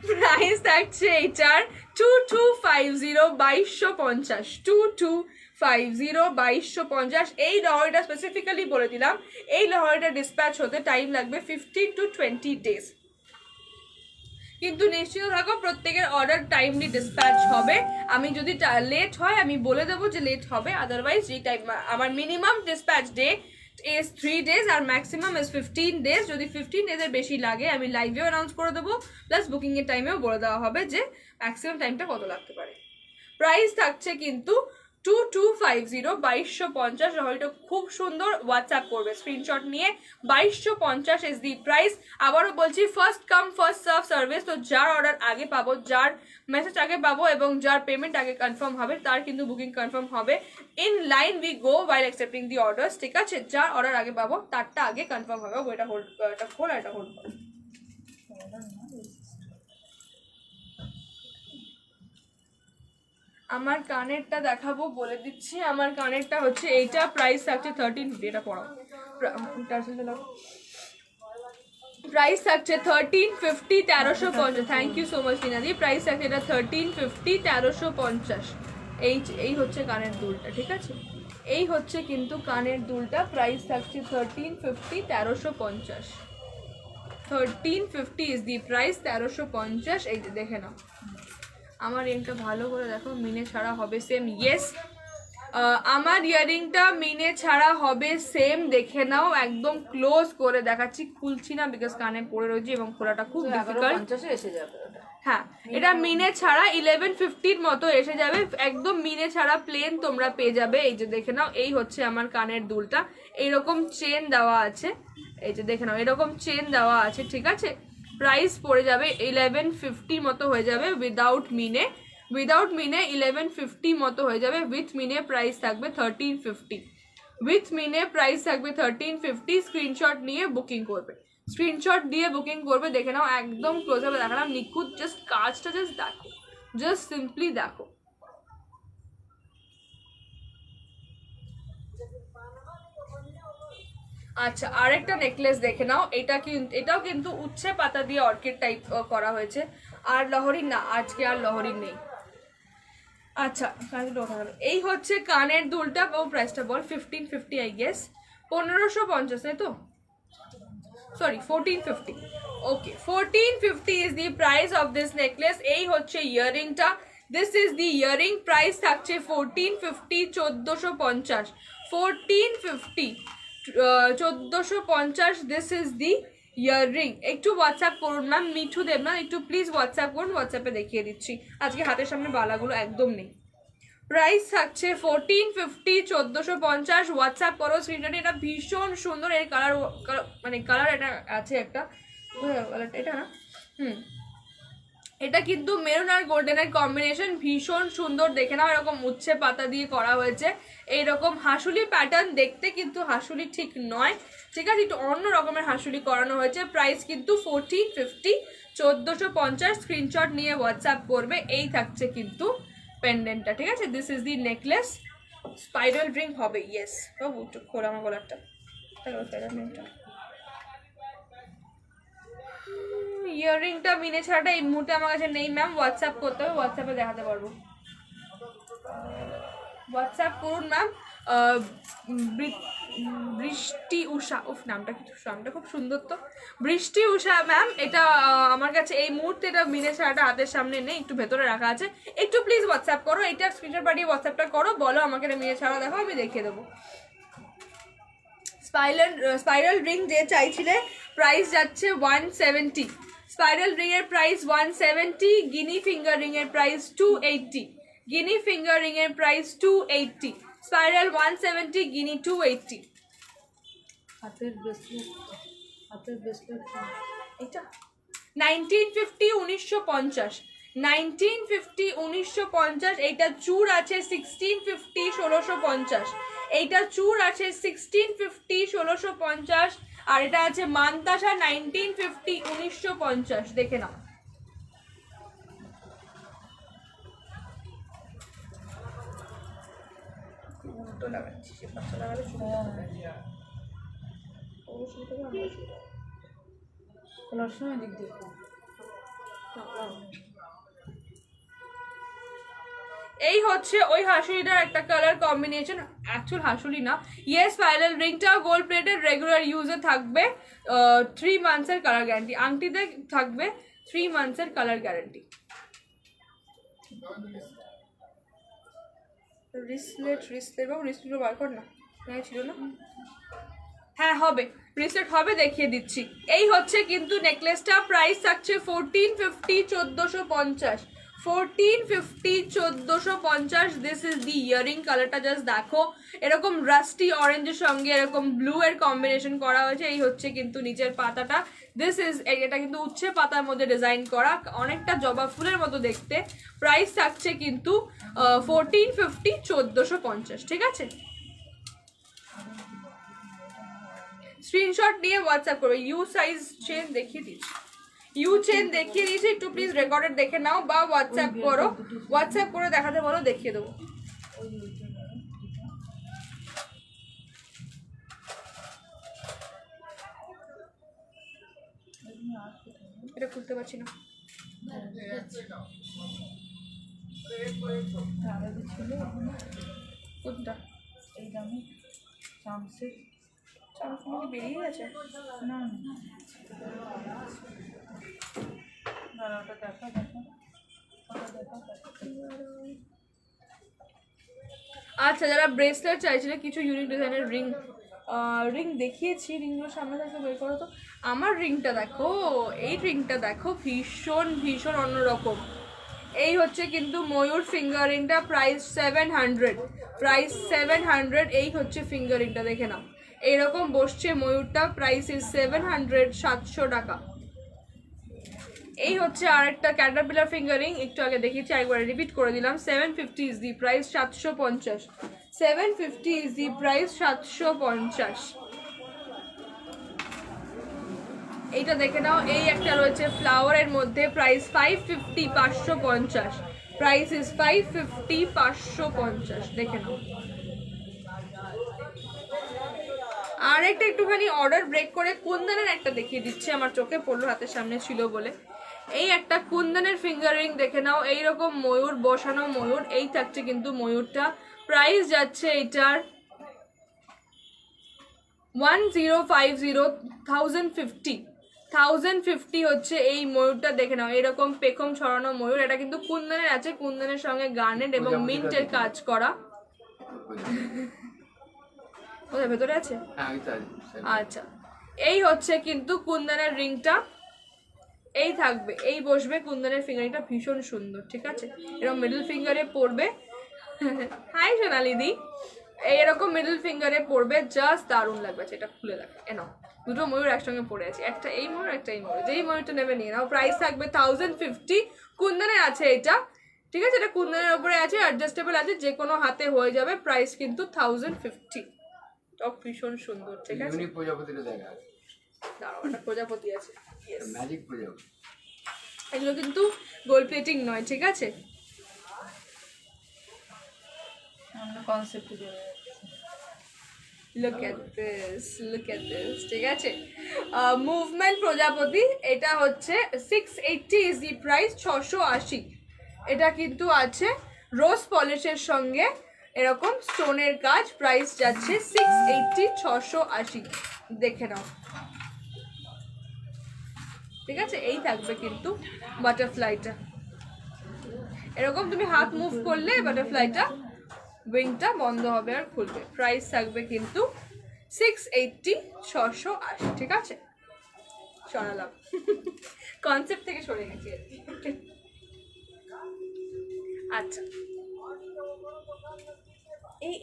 প্রাইস থাকছে এটার 2250, 2250, 2250, 2250। এই লহরিটা স্পেসিফিক্যালি বলে দিলাম, এই লহরিটা ডিসপ্যাচ হতে টাইম লাগবে 15 to 20 ডেজ। কিন্তু নিশ্চিত থাকো প্রত্যেকের অর্ডার টাইমলি ডিসপ্যাচ হবে। আমি যদি লেট হয় আমি বলে দেবো যে লেট হবে, আদারওয়াইজ যে টাইম আমার minimum dispatch day is 3 days আর ম্যাক্সিমাম is 15 days। যদি 15 ডেজের বেশি লাগে আমি লাইভেও অ্যানাউন্স করে দেবো, প্লাস বুকিংয়ের টাইমেও বলে দেওয়া হবে যে ম্যাক্সিমাম টাইমটা কত লাগতে পারে। প্রাইস থাকছে কিন্তু 2250, 2250। রহলটা খুব সুন্দর, হোয়াটসঅ্যাপ করবে স্ক্রিনশট নিয়ে। 2250 ইজ দি প্রাইস। আবারও বলছি, first come first serve service, তো যার অর্ডার আগে পাবো, যার মেসেজ আগে পাবো এবং যার পেমেন্ট আগে কনফার্ম হবে তার কিন্তু বুকিং কনফার্ম হবে। In line we go while accepting the orders, ঠিক আছে? যার অর্ডার আগে পাবো তারটা আগে কনফার্ম হবে। এটা হোল্ড, এটা খোল, এটা হোল্ড করো। আমার কানেরটা দেখাবো, বলে দিচ্ছি। আমার কানেরটা হচ্ছে এইটা, প্রাইস থাকছে 1350। এটা পড়াও, প্রাইস থাকছে 1350, 1350। থ্যাংক ইউ সো মাচ টিনাদি। প্রাইস থাকছে এটা 1350, 1350। এই হচ্ছে কানের দুলটা, ঠিক আছে? এই হচ্ছে কিন্তু কানের দুলটা, প্রাইস থাকছে 1350, 1350। 1350 ইজ দি প্রাইস, 1350। এই যে দেখে নাও, আমার রিংটা ভালো করে দেখো, মিনে ছাড়া হবে সেম। ইয়েস, আমার ইয়ারিংটা মিনে ছাড়া হবে সেম, দেখে নাও। একদম ক্লোজ করে দেখাচ্ছি, খুলছি না বিকজ কানে পড়ে রয়েছে এবং খোলাটা খুব ডিফিকাল্ট। 50 এসে যাবে ওটা। হ্যাঁ, এটা মিনে ছাড়া 1150 মতো এসে যাবে, একদম মিনে ছাড়া প্লেন তোমরা পেয়ে যাবে। এই যে দেখে নাও, এই হচ্ছে আমার কানের দুলটা, এইরকম চেন দেওয়া আছে। এই যে দেখে নাও, এরকম চেন দেওয়া আছে, ঠিক আছে? প্রাইস পড়ে যাবে 1150 মতো হয়ে যাবে উইদাউট মিনে। উইদাউট মিনে 1150 মতো হয়ে যাবে। উইথ মিনে প্রাইস থাকবে 1350। উইথ মিনে প্রাইস থাকবে 1350। স্ক্রিনশট নিয়ে বুকিং করবে, স্ক্রিনশট দিয়ে বুকিং করবে। দেখে নাও, একদম ক্লোজ আপে দেখালাম, নিখুঁত। জাস্ট কাজটা জাস্ট দেখো, জাস্ট সিম্পলি দেখো। আচ্ছা, আরেকটা নেকলেস দেখে নাও। এটাও কিন্তু উচ্ছে পাতা দিয়ে অর্কিড টাইপ করা হয়েছে। আর লহরি না, আজকে আর লহরি নেই। আচ্ছা, এই হচ্ছে কানের দুলটা। ও প্রাইসটা বল। 1550 আই গেস, 1550, তাই তো? Sorry, 1450। Okay, 1450 is the price of this necklace. এই হচ্ছে ইয়ারিংটা, this is the earring. Price থাকছে 1450, 1450, 1450, 1450। This is the earring. একটু হোয়াটসঅ্যাপ করুন ম্যাম, মিঠু দেবনাথ, একটু প্লিজ হোয়াটসঅ্যাপ করুন, হোয়াটসঅ্যাপে দেখিয়ে দিচ্ছি। আজকে হাতের সামনে বালাগুলো একদম নেই। প্রাইস থাকছে 1450, 1450। হোয়াটসঅ্যাপ করো স্ক্রিনশটে। এটা ভীষণ সুন্দর, এর কালার, মানে কালার এটা আছে একটা, এটা না, এটা কিন্তু মেরুন আর গোল্ডেনের কম্বিনেশন, ভীষণ সুন্দর। দেখে নাও, এরকম উচ্ছে পাতা দিয়ে করা হয়েছে, এইরকম হাসুলি প্যাটার্ন দেখতে, কিন্তু হাসুলি ঠিক নয়, ঠিক আছে? একটু অন্য রকমের হাসুলি করানো হয়েছে। প্রাইস কিন্তু 1450, 1450। স্ক্রিনশট নিয়ে হোয়াটসঅ্যাপ করবে। এই থাকছে কিন্তু পেন্ডেন্টটা, ঠিক আছে? This is the necklace. Spiral ring হবে। ইয়েস বাবু, একটু খোলা আমার গলারটা, স্পাইরাল রিংটা। ইয়াররিংটা মিনে ছাড়াটা এই মুহূর্তে আমার কাছে নেই ম্যাম, হোয়াটসঅ্যাপ করতে হবে, হোয়াটসঅ্যাপে দেখাতে পারবো। হোয়াটসঅ্যাপ করুন ম্যাম। বৃষ্টি উষা, উফ নামটা কি, নামটা খুব সুন্দর তো, বৃষ্টি উষা ম্যাম। এটা আমার কাছে এই মুহূর্তে এটা মিনে ছাড়াটা হাতের সামনে নেই, একটু ভেতরে রাখা আছে। একটু প্লিজ হোয়াটসঅ্যাপ করো, এটা স্ক্রিনশট পাঠিয়ে হোয়াটসঅ্যাপটা করো, বলো আমাকে এটা মিনে ছাড়া দেখো, আমি দেখিয়ে দেবো। স্পাইরাল রিং যে চাইছিলে প্রাইস যাচ্ছে 170, স্পাইরাল রিং এর প্রাইস 170, গিনি ফিঙ্গার রিং এর প্রাইস 280, গিনি ফিঙ্গার রিং এর প্রাইস 280, স্পাইরাল 170, গিনি 280। হাতের ব্রেসলেট, হাতের ব্রেসলেট এটা 1950 1950, 1950 1950। এইটা চূড় আছে 1650 1650, এইটা চূড় আছে 1650 1650, আর এটা আছে মান্তাসা 1950 1950। দেখে নাও। উল্টো লাগাচ্ছি, সে পাশে লাগালে সুবিধা হবে। অবশ্যই তো আমরা সুবিধা হবে। খোলার সময় দিক দিয়ে এই হচ্ছে ওই হাসুলিটার একটা কালার কম্বিনেশন, অ্যাকচুয়াল হাসুলি না। ইয়েস, স্পাইরাল রিংটা গোল্ড প্লেটেড, রেগুলার ইউজে থাকবে 3 মান্থসের কালার গ্যারান্টি, আংটিতে থাকবে 3 মান্থসের কালার গ্যারান্টি। রিসলেট বাবু, রিসলেট বার কর না, ছিল না? হ্যাঁ হবে, রিসেট হবে, দেখিয়ে দিচ্ছি। এই হচ্ছে কিন্তু নেকলেসটা, প্রাইস থাকছে 1450 1450, 1450 1450। This is the earring. কালারটা জাস্ট দেখো, এরকম রাস্টি অরেঞ্জের সঙ্গে এরকম ব্লু এর কম্বিনেশন করা হয়েছে। এই হচ্ছে কিন্তু নিচের পাতাটা, দিস ইজ, এটা কিন্তু উচ্ছে পাতার মধ্যে ডিজাইন করা, অনেকটা জবা ফুলের মতো দেখতে। প্রাইস থাকছে কিন্তু 1450 1450, ঠিক আছে? স্ক্রিনশট নিয়ে হোয়াটসঅ্যাপ করবে। ইউ সাইজ চেন দেখিয়ে দিচ্ছি, ইউ চেন দেখিয়ে দিয়েছি, একটু প্লিজ রেকর্ডেড দেখে নাও বা হোয়াটসঅ্যাপ করো, হোয়াটসঅ্যাপ করে দেখাতে বলো, দেখিয়ে দেবো। এটা খুলতে পারছি না। কোনটা? এই দামে চামচে চামচগুলো কি বেরিয়ে গেছে? না না, ওটা দেখা দেখা ওটা দেখা আচ্ছা, যারা ব্রেসলেট চাইছিলে, কিছু ইউনিক ডিজাইনের রিং দেখিয়েছি, রিংগুলো সামনে থেকে বের করো তো। আমার রিংটা দেখো, এই রিংটা দেখো, ভীষণ ভীষণ অন্যরকম। এই হচ্ছে কিন্তু ময়ূর ফিঙ্গারিংটা, প্রাইস 700, প্রাইস 700। এই হচ্ছে ফিঙ্গারিংটা, দেখে নাও, এইরকম বসছে ময়ূরটা, প্রাইস ইজ 700, 700 টাকা। এই হচ্ছে আরেকটা ক্যাটারপিলার ফিঙ্গারিং, একটু আগে দেখিয়েছি, একবার রিপিট করে দিলাম। 750 is the price, 750, 750 is the price, 750। এইটা দেখে নাও, এই একটা রয়েছে ফ্লাওয়ারের মধ্যে, প্রাইস 550, 550, প্রাইস ইজ 550, 550, দেখে নাও। আর একটা একটুখানি অর্ডার ব্রেক করে কুন্দনের একটা দেখিয়ে দিচ্ছি, আমার চোখে পড়লো, হাতের সামনে ছিল বলে। এই একটা কুন্দনের ফিঙ্গারিং দেখে নাও, এইরকম ময়ূর বসানো, ময়ূর এই থাকছে কিন্তু ময়ূরটা, প্রাইস যাচ্ছে এটার 1050, 1050, 1050 হচ্ছে এই ময়ূরটা, দেখে নাও, এরকম পেখম ছড়ানো ময়ূর। এটা কিন্তু কুন্দনের আছে, কুন্দনের সঙ্গে গার্নেট এবং মিন্টের কাজ করা। কোথায়, ভেতরে আছে? আচ্ছা, এই হচ্ছে কিন্তু কুন্দনের রিংটা, এই থাকবে, এই বসবে কুন্দনের ফিঙ্গারিংটা, ভীষণ সুন্দর, ঠিক আছে? এরকম মিডল ফিঙ্গারে পড়বে। হাই সোনালি দি, এইরকম মিডল ফিঙ্গারে পড়বে, জাস্ট দারুণ লাগবে। এটা খুলে দেখো, এনাও দুটো ময়ূর একসঙ্গে পড়ে আছে, একটা এই ময়ূর, একটা এই ময়ূর, যেই ময়ূরটা নেবে নিয়ে নাও। প্রাইস থাকবে 1050, কুন্দনের আছে এটা, ঠিক আছে? এটা কুন্দনের উপরে আছে, অ্যাডজাস্টেবল আছে, যে কোনো হাতে হয়ে যাবে। প্রাইস কিন্তু 1050, টপ ভীষণ সুন্দর, ঠিক আছে? ইউনিক প্রজাপতিটা দেখা আছে, দাঁড়াও, একটা প্রজাপতি আছে, ম্যাজিক প্রজাপতি। এগুলো কিন্তু গোল্ড প্লেটিং নয়, ঠিক আছে? আমরা কনসেপ্টে চলে যাচ্ছি। Look at this, look at this, ঠিক আছে? মুভমেন্ট প্রজাপতি, এটা হচ্ছে 680 ইজ দি প্রাইস, 680। এটা কিন্তু আছে রোজ পলিশের সঙ্গে এরকম স্টোনের কাজ, প্রাইস যাচ্ছে 680, 680, দেখে নাও, ঠিক আছে? এই থাকবে কিন্তু বাটারফ্লাইটা, এরকম তুমি হাত মুভ করলে বাটারফ্লাইটা উইংটা বন্ধ হবে আর খুলবে। প্রাইস থাকবে কিন্তু 680 680, ঠিক আছে? সরালাম, কনসেপ্ট থেকে সরে গেছি আর কি। আচ্ছা,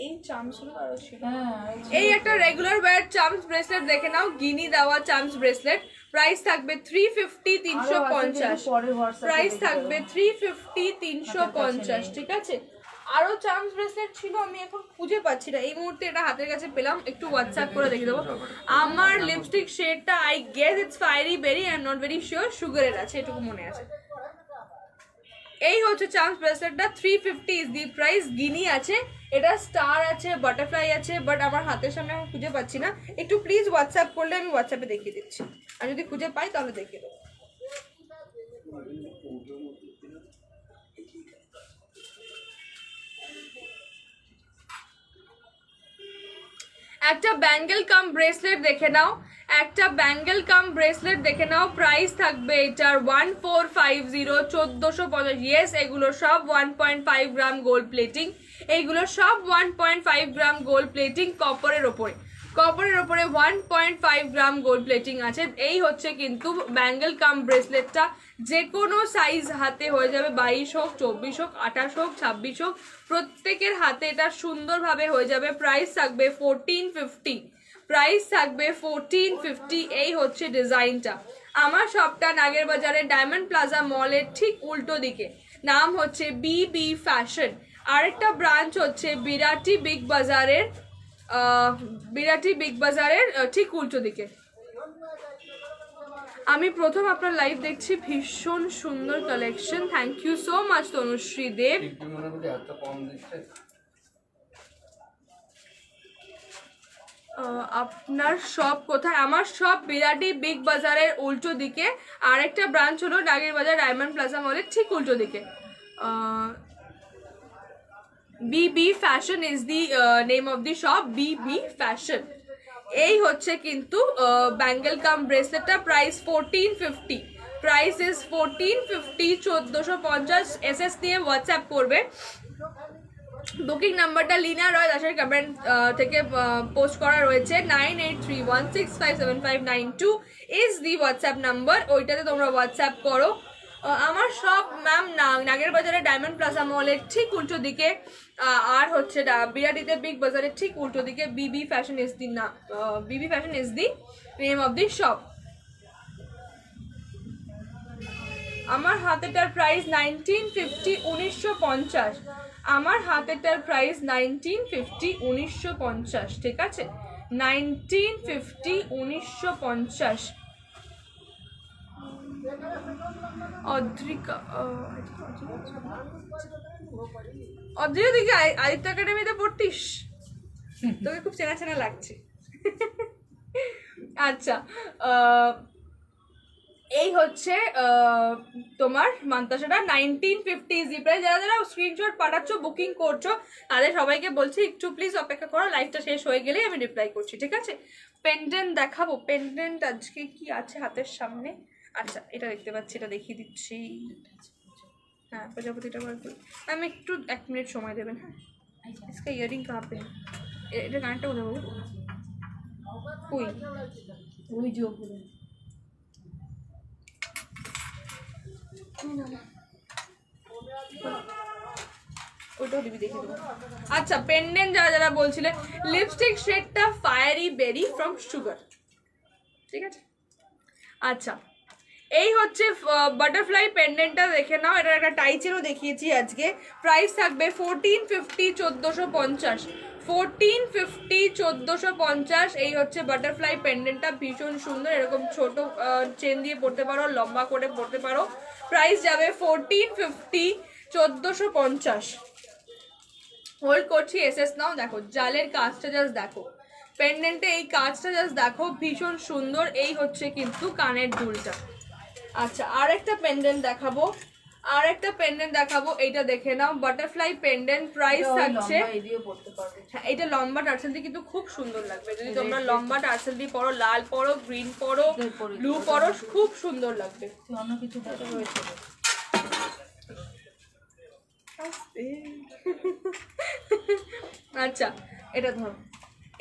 এই চামচগুলো আরো ছিল। হ্যাঁ এই একটা রেগুলার ওয়্যার চামচ ব্রেসলেট দেখে নাও, গিনি দেওয়া চামচ ব্রেসলেট, প্রাইস থাকবে 350 350, পরে হোয়াটসঅ্যাপে প্রাইস দেখে থাকবে দেবো। 350 350, ঠিক আছে? আরো চামচ ব্রেসলেট ছিল, আমি এখন খুঁজে পাচ্ছি না এই মুহূর্তে, এটা হাতের কাছে পেলাম, একটু হোয়াটসঅ্যাপ করে দেখে দেবো। আমার লিপস্টিক শেডটা I guess it's fiery berry, I am not very sure, সুগারের আছে, এটুকু মনে আছে। এই হচ্ছে চামচ ব্রেসলেটটা, 350 ইজ দি প্রাইস, গিনি আছে, এটা স্টার আছে, বাটারফ্লাই আছে, বাট আমার হাতের সামনে এখন খুঁজে পাচ্ছি না, একটু প্লিজ হোয়াটসঅ্যাপ করলে আমি হোয়াটসঅ্যাপে দেখিয়ে দিচ্ছি, আর যদি খুঁজে পাই তাহলে দেখিয়ে দেবো। একটা ব্যাঙ্গেল কাম ব্রেসলেট দেখে নাও, একটা ব্যাঙ্গেল কাম ব্রেসলেট দেখে নাও, প্রাইস থাকবে এটার 1450 1450। ইয়েস, এগুলো সব 1.5 গ্রাম গোল্ড প্লেটিং, এইগুলো সব 1.5 গ্রাম গোল্ড প্লেটিং, কপারের ওপরে, কপারের ওপরে 1.5 গ্রাম গোল্ড প্লেটিং আছে। এই হচ্ছে কিন্তু ব্যাঙ্গেল কাম ব্রেসলেটটা, যে কোনো সাইজ হাতে হয়ে যাবে, 22 হোক 24 হোক 28 হোক 26 হোক, প্রত্যেকের হাতে এটা সুন্দরভাবে হয়ে যাবে। প্রাইস থাকবে 1450, প্রাইস থাকবে 1450। এই হচ্ছে ডিজাইনটা। আমার শপটা নাগের বাজারে ডায়মন্ড প্লাজা মলের ঠিক উল্টো দিকে, নাম হচ্ছে বিবি ফ্যাশন, আরেকটা ব্রাঞ্চ হচ্ছে বিরাটি বিগ বাজারের, বিরাটি বিগ বাজারের ঠিক উল্টো দিকে। আমি প্রথম আপনার লাইভ দেখছি, ভীষণ সুন্দর collection, thank you so much Tanushree Deb. একটু মনে করি এত কম দিচ্ছে। আপনার শপ কোথায়? আমার শপ বিরাটি বিগ বাজারের উল্টো দিকে, আরেকটা ব্রাঞ্চ হলো নাগের বাজার ডায়মন্ড প্লাজা মলের ঠিক উল্টো দিকে। BB fashion is the name of the shop, BB fashion. এই হচ্ছে কিন্তু ব্যাঙ্গেল কাম ব্রেসলেটটা, প্রাইস 1450, প্রাইস ইজ 1450 1450। এসএস দিয়ে হোয়াটসঅ্যাপ করবে। বুকিং নাম্বারটা লিনা রয় দাসের কমেন্ট থেকে পোস্ট করা রয়েছে, 9831657592 ইজ দি হোয়াটসঅ্যাপ নাম্বার, ওইটাতে তোমরা হোয়াটসঅ্যাপ করো। আমার সব ম্যাম নাগের বাজারে ডায়মন্ড প্লাজা মলের ঠিক উল্টো দিকে, আর হচ্ছে বিরাটিতে বিগ বাজারের ঠিক উল্টো দিকে। বিবি ফ্যাশন ইজ দি না, বিবি fashion is the name of the shop. আমার হাতেটার প্রাইস 1950 1950, আমার হাতেটার প্রাইস 1950 1950, ঠিক আছে? 1950 1950। অদ্রিকা, অদ্রিকা তুই কি আদিত্য একাডেমিতে পড়তিস? তোকে খুব চেনা চেনা লাগছে। আচ্ছা, এই হচ্ছে তোমার মান্তাসাটা 1950 ইজি প্রাইস। যারা যারা স্ক্রিনশট পাঠাচ্ছ, বুকিং করছো, তাদের সবাইকে বলছি একটু প্লিজ অপেক্ষা করো, লাইভটা শেষ হয়ে গেলেই আমি রিপ্লাই করছি, ঠিক আছে? পেন্ডেন্ট দেখাবো, পেন্ডেন্ট আজকে কি আছে হাতের সামনে। আচ্ছা, এটা দেখতে পাচ্ছি, এটা দেখিয়ে দিচ্ছি। হ্যাঁ, প্রজাপতিটা বার করি, আমি একটু 1 মিনিট সময় দেবেন। হ্যাঁ, इसका ইয়ারিং कहाँ पे है? এটা গানটা কোথায় বাবু? ওই ওই যে ওপরে। ওটাও দিবি, দেখে দেবো। আচ্ছা, পেন্ডেন্ট যারা যারা বলছিলে, লিপস্টিক শেডটা ফায়ারি বেরি ফ্রম সুগার, ঠিক আছে? আচ্ছা, এই হচ্ছে বাটারফ্লাই পেন্ডেন্টটা দেখে নাও, এটার একটা টাইচেরও দেখিয়েছি আজকে। প্রাইস থাকবে 1450 1450, 1450 1450। এই হচ্ছে বাটারফ্লাই পেন্ডেন্টটা, ভীষণ সুন্দর, এরকম ছোট চেন দিয়ে পড়তে পারো, লম্বা করে পড়তে পারো। প্রাইস যাবে 1450 1450। হোল্ড করছি, এসএস নাও। দেখো জালের কাজটা জাস্ট দেখো, পেন্ডেন্টে এই কাজটা জাস্ট দেখো, ভীষণ সুন্দর। এই হচ্ছে কিন্তু কানের দুলটা। আচ্ছা, আর একটা পেন্ডেন্ট দেখাবো, আর একটা পেন্ডেন্ট দেখাবো, এইটা দেখে নাও, বাটারফ্লাই পেন্ডেন্ট। প্রাইস থাকছে, হ্যাঁ এটা লম্বা টার্সেল দিয়ে কিন্তু খুব সুন্দর লাগবে, যদি তোমরা লম্বা টার্সেল দিয়ে পরো, লাল পরো, গ্রিন পরো, ব্লু পরো, খুব সুন্দর লাগবে। অন্য কিছু রয়েছে। আচ্ছা, এটা ধরো,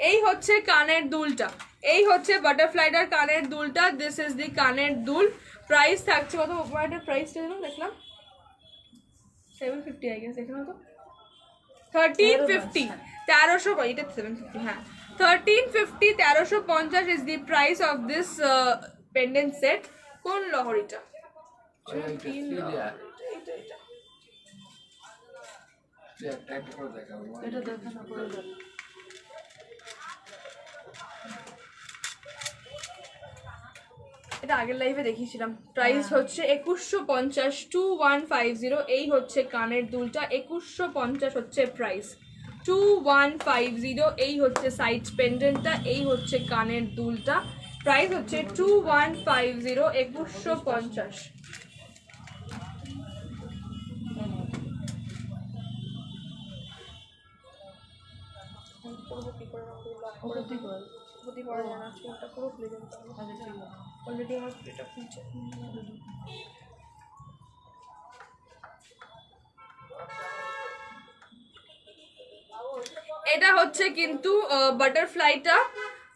এই হচ্ছে কানের দুলটা, এই হচ্ছে বাটারফ্লাইটার কানের দুলটা। দিস ইজ দি কানের দুল। প্রাইস থাকছে কত? এটার প্রাইসটা যেন দেখলাম 750 আই গেস, এখানে তো 1350, 1300, এটা 750, হ্যাঁ 1350, 1350 is the price of this pendant set. কোন লহরিটা? একটা একটা করে দেখাবো। এটা দেখা না করে দেখ। এটা আগের লাইভে দেখিয়েছিলাম। প্রাইস হচ্ছে 2150, 2150। এই হচ্ছে কানের দুলটা, 2150 হচ্ছে প্রাইস, 2150। এই হচ্ছে সাইড পেন্ডেন্টটা, এই হচ্ছে কানের দুলটা। প্রাইস হচ্ছে 2150, 2150। ওটা ঠিক হয়। আচ্ছা ঠিক আছে। অলরেডি আমার এটা খুলছে। এটা হচ্ছে কিন্তু বাটারফ্লাইটা।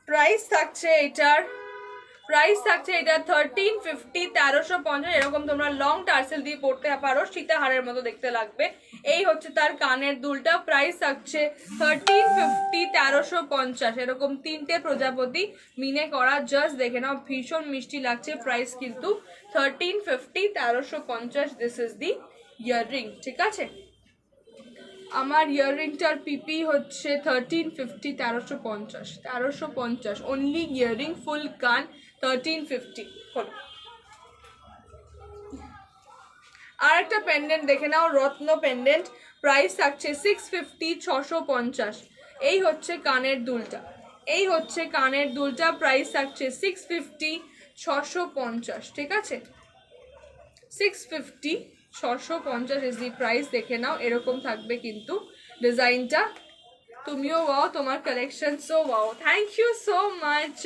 প্রাইস থাকছে এটার, প্রাইস থাকছে এটা 1350, 1350। এরকম তোমরা লং টার্সেল দিয়ে পড়তে পারো, সীতাহারের মতো দেখতে লাগবে। এই হচ্ছে তার কানের দুলটা। প্রাইস থাকছে 1350, 1350। এরকম 3টে প্রজাপতি মিনে করা, জাস্ট দেখে নাও, ভীষণ মিষ্টি লাগছে। প্রাইস কিন্তু 1350, 1350। দিস ইজ দি ইয়াররিং, ঠিক আছে? আমার ইয়াররিংটার পিপি হচ্ছে 1350, 1350, 1350 অনলি ইয়াররিং, ফুল কান 1350 হলো। আর একটা পেন্ডেন্ট দেখে নাও, রত্ন পেন্ডেন্ট। প্রাইস থাকছে 650, 650। এই হচ্ছে কানের দুলটা, এই হচ্ছে কানের দুলটা। প্রাইস থাকছে 650, 650, ঠিক আছে? 650, 650 ইজ দি প্রাইস। দেখে নাও, এরকম থাকবে কিন্তু ডিজাইনটা। তুমিও ওয়াও, তোমার কালেকশনসও wow. Thank you so much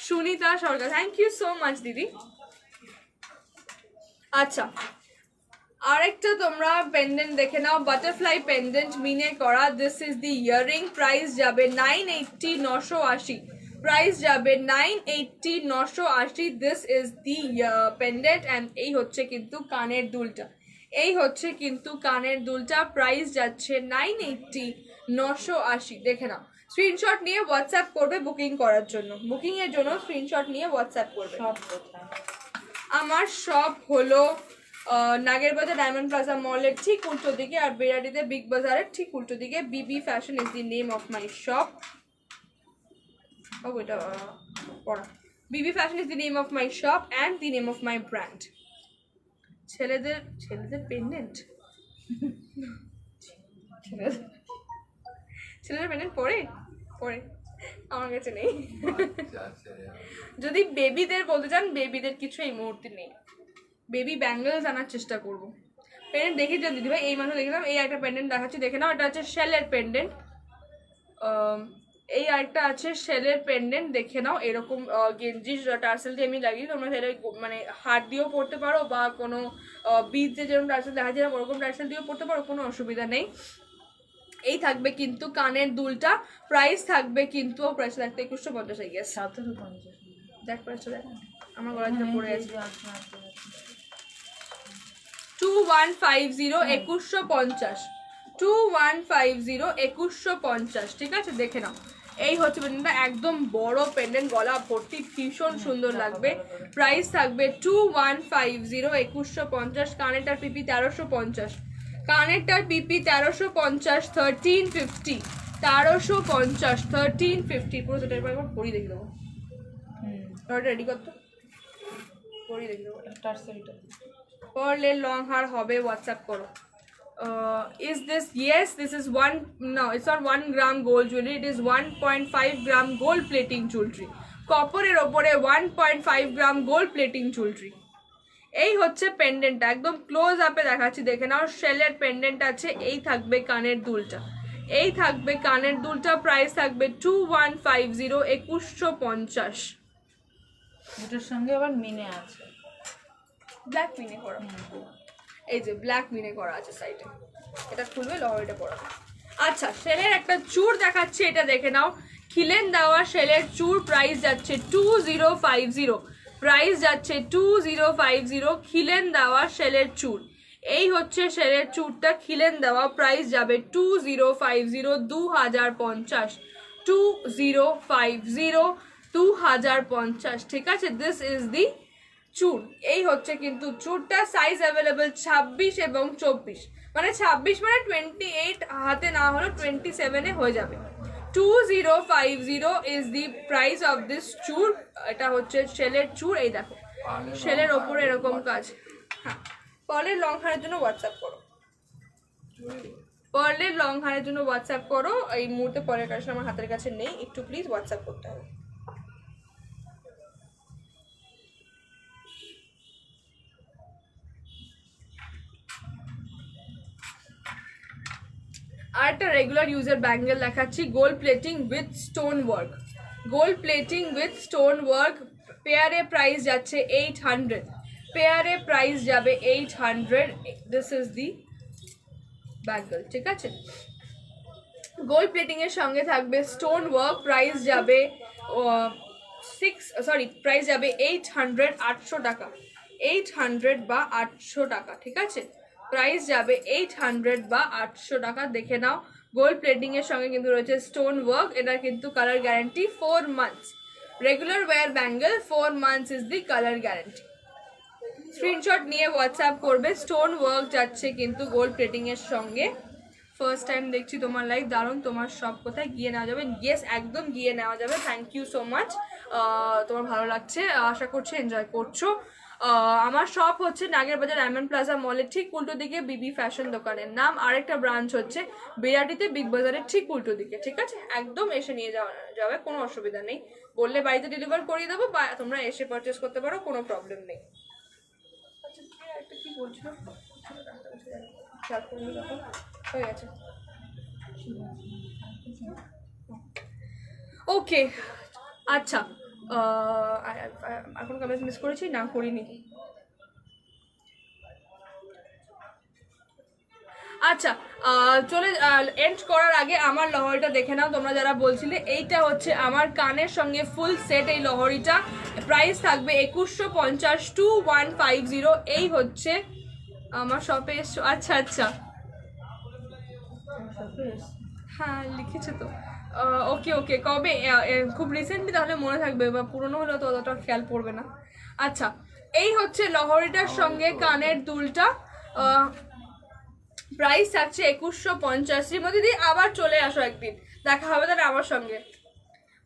Sunita Sarkar, thank you so much দিদি। আচ্ছা, আরেকটা তোমরা পেন্ডেন্ট দেখে নাও, বাটারফ্লাই পেন্ডেন্ট মিনে করা। This is the earring. Price যাবে 980, 980। প্রাইস যাবে 980, 980। This is the pendant and এই হচ্ছে কিন্তু কানের দুলটা, এই হচ্ছে কিন্তু কানের দুলটা। প্রাইস যাচ্ছে 980, 980। দেখে নাও, স্ক্রিনশট নিয়ে হোয়াটসঅ্যাপ করবে বুকিং করার জন্য, বুকিংয়ের জন্য স্ক্রিনশট নিয়ে হোয়াটসঅ্যাপ করবে। সব কোথায়? আমার শপ হলো নাগেরবাজার ডায়মন্ড প্লাজা মলের ঠিক উল্টো দিকে, আর বেড়াটিতে বিগ বাজারের ঠিক উল্টো দিকে। BB fashion is the name of my shop. ও এটা পড়া। BB fashion is the name of my shop and the name of my brand. ছেলেদের ছেলেদের পেন্ডেন্ট, ছেলেদের পেন্ডেন্ট পরে পরে আমার কাছে নেই। যদি বেবিদের বলতে চান, বেবিদের কিছু এই মুহূর্তে নেই। বেবি ব্যাঙ্গেলস আনার চেষ্টা করবো। পেন্ডেন্ট দেখেছিলাম দিদিভাই, এই মাসে দেখলাম। এই একটা পেন্ডেন্ট দেখাচ্ছি, দেখে নাও। এটা হচ্ছে শেলের পেন্ডেন্ট। এই আরেকটা আছে শেলের পেন্ডেন্ট, দেখে নাও। এরকম গেঞ্জি টার্সেল দিয়ে আমি লাগিয়ে, তোমরা সেটা মানে হাত দিয়েও পড়তে পারো, বা কোনো বিচে যেরকম টার্সেল দেখা যায় ওরকম টার্সেল দিয়েও পড়তে পারো, কোনো অসুবিধা নেই। এই থাকবে কিন্তু কানের দুলটা। প্রাইস থাকবে কিন্তু, প্রাইস থাকতে 2150 হয়ে গেছে। 1750। দেখ প্রাইসটা দেখ, আমার গলা যেটা পড়ে আছে। 2150, 2150, 2150, 2150, ঠিক আছে? দেখে নাও, এই হচ্ছে পেন্ডেন্টটা, একদম বড় পেন্ডেন্ট, গলা ভর্তি, ভীষণ সুন্দর লাগবে। প্রাইস থাকবে 2150, 2150। কানেরটার পিপি 1350, কানেরটার পিপি 1350, 1350, 1350, 1350। পুরো সেটা একবার পরিয়ে দেখে দেবো। রেডি করতো পরিয়ে দেখে দেবো। টার্সেলটা পার্লের লং হার হবে, হোয়াটসঅ্যাপ করো। Is this, yes, this is one, no, it's not 1 gram gold jewelry, it is 1.5 gram gold plating jewelry. কপারের ওপরে 1.5 gram gold plating jewelry। এই হচ্ছে পেন্ডেন্টটা, একদম ক্লোজ আপে দেখাচ্ছি, দেখে নাও। শেলের পেন্ডেন্ট আছে। এই থাকবে কানের দুলটা, এই থাকবে কানের দুলটা। প্রাইস থাকবে 2150, 2150। দুটোর সঙ্গে আবার মিনে আছে, ব্ল্যাক মিনে করা, এই যে ব্ল্যাক মিনে করা আছে সাইডে। এটা খুলবে, লহরিটা পড়াবে। আচ্ছা, শেলের একটা চূড় দেখাচ্ছে, এটা দেখে নাও। খিলেন দেওয়া সেলের চুর প্রাইস যাচ্ছে 2050, প্রাইস যাচ্ছে 2050 খিলেন দেওয়া সেলের চুর। এই হচ্ছে সেলের চুরটা খিলেন দেওয়া, প্রাইস যাবে 2050, 2050, 2050, 2050, ঠিক আছে। দিস ইজ দি চুর। এই হচ্ছে কিন্তু চুরটা, সাইজ অ্যাভেলেবেল 26 এবং 24, মানে 26 মানে 28 হাতে না হলেও 27-এ হয়ে যাবে। 2050 is the price of this চুর। এটা হচ্ছে শেলের চুর। এই দেখো শেলের ওপরে এরকম কাজ। হ্যাঁ, পার্লের লং হারের জন্য হোয়াটসঅ্যাপ করো, পার্লের লং হারের জন্য হোয়াটসঅ্যাপ করো। এই মুহূর্তে পার্লের কালেকশন আমার হাতের কাছে নেই, একটু প্লিজ হোয়াটসঅ্যাপ করতে হবে। আর একটা রেগুলার ইউজের ব্যাঙ্গেল দেখাচ্ছি, gold plating with stone work, gold plating with stone work. পেয়ারে প্রাইস যাচ্ছে 800, পেয়ারে প্রাইস যাবে 800। দিস ইজ দি ব্যাঙ্গেল, ঠিক আছে। গোল্ড প্লেটিং এর সঙ্গে থাকবে স্টোন ওয়ার্ক, প্রাইস যাবে প্রাইস যাবে 800, 800 টাকা, 800 বা 800 টাকা, ঠিক আছে। প্রাইস যাবে 800 বা 800 টাকা, দেখে নাও। গোল্ড প্লেটিং এর সঙ্গে কিন্তু রয়েছে স্টোন ওয়ার্ক, এটার কিন্তু colour guarantee 4 months। Regular wire bangle 4 months is the colour guarantee. Screenshot নিয়ে হোয়াটসঅ্যাপ করবে। স্টোন ওয়ার্ক যাচ্ছে কিন্তু গোল্ড প্লেটিং এর সঙ্গে। ফার্স্ট টাইম দেখছি তোমার লাইভ, দারুণ। তোমার সব কোথায় গিয়ে নেওয়া যাবে? ইয়েস, একদম গিয়ে নেওয়া যাবে। Thank you so much. তোমার ভালো লাগছে, আশা করছি এনজয় করছো। আমার শপ হচ্ছে নাগেরবাজার ডায়মন্ড প্লাজা মলের ঠিক উল্টো দিকে, বিবি ফ্যাশন দোকানের নাম। আরেকটা ব্রাঞ্চ হচ্ছে বিরাটিতে বিগ বাজারের ঠিক উল্টো দিকে, ঠিক আছে। একদম এসে নিয়ে যাবে, কোনো অসুবিধা নেই। বললে বাড়িতে ডেলিভার করিয়ে দেবো, বা তোমরা এসে পারচেস করতে পারো, কোনো প্রবলেম নেই। আচ্ছা, একটা কি বলছিল, হয়ে গেছে। ওকে, আচ্ছা, এখন কমেন্ট মিস করেছি না? করিনি। আচ্ছা, চলে এন্ড করার আগে আমার লহরিটা দেখে নাও তোমরা যারা বলছিলে। এইটা হচ্ছে আমার কানের সঙ্গে ফুল সেট, এই লহরিটা প্রাইস থাকবে 2150, 2150। এই হচ্ছে আমার শপে এসছো? আচ্ছা আচ্ছা, হ্যাঁ লিখেছে তো। ওকে ওকে, কবে? খুব রিসেন্টলি, তাহলে মনে থাকবে, বা পুরনো হলেও তো অতটা খেয়াল পড়বে না। আচ্ছা, এই হচ্ছে লহরিটার সঙ্গে কানের দুলটা, প্রাইস থাকছে 2150। শ্রীমতী আবার চলে আসো একদিন, দেখা হবে তাহলে আমার সঙ্গে।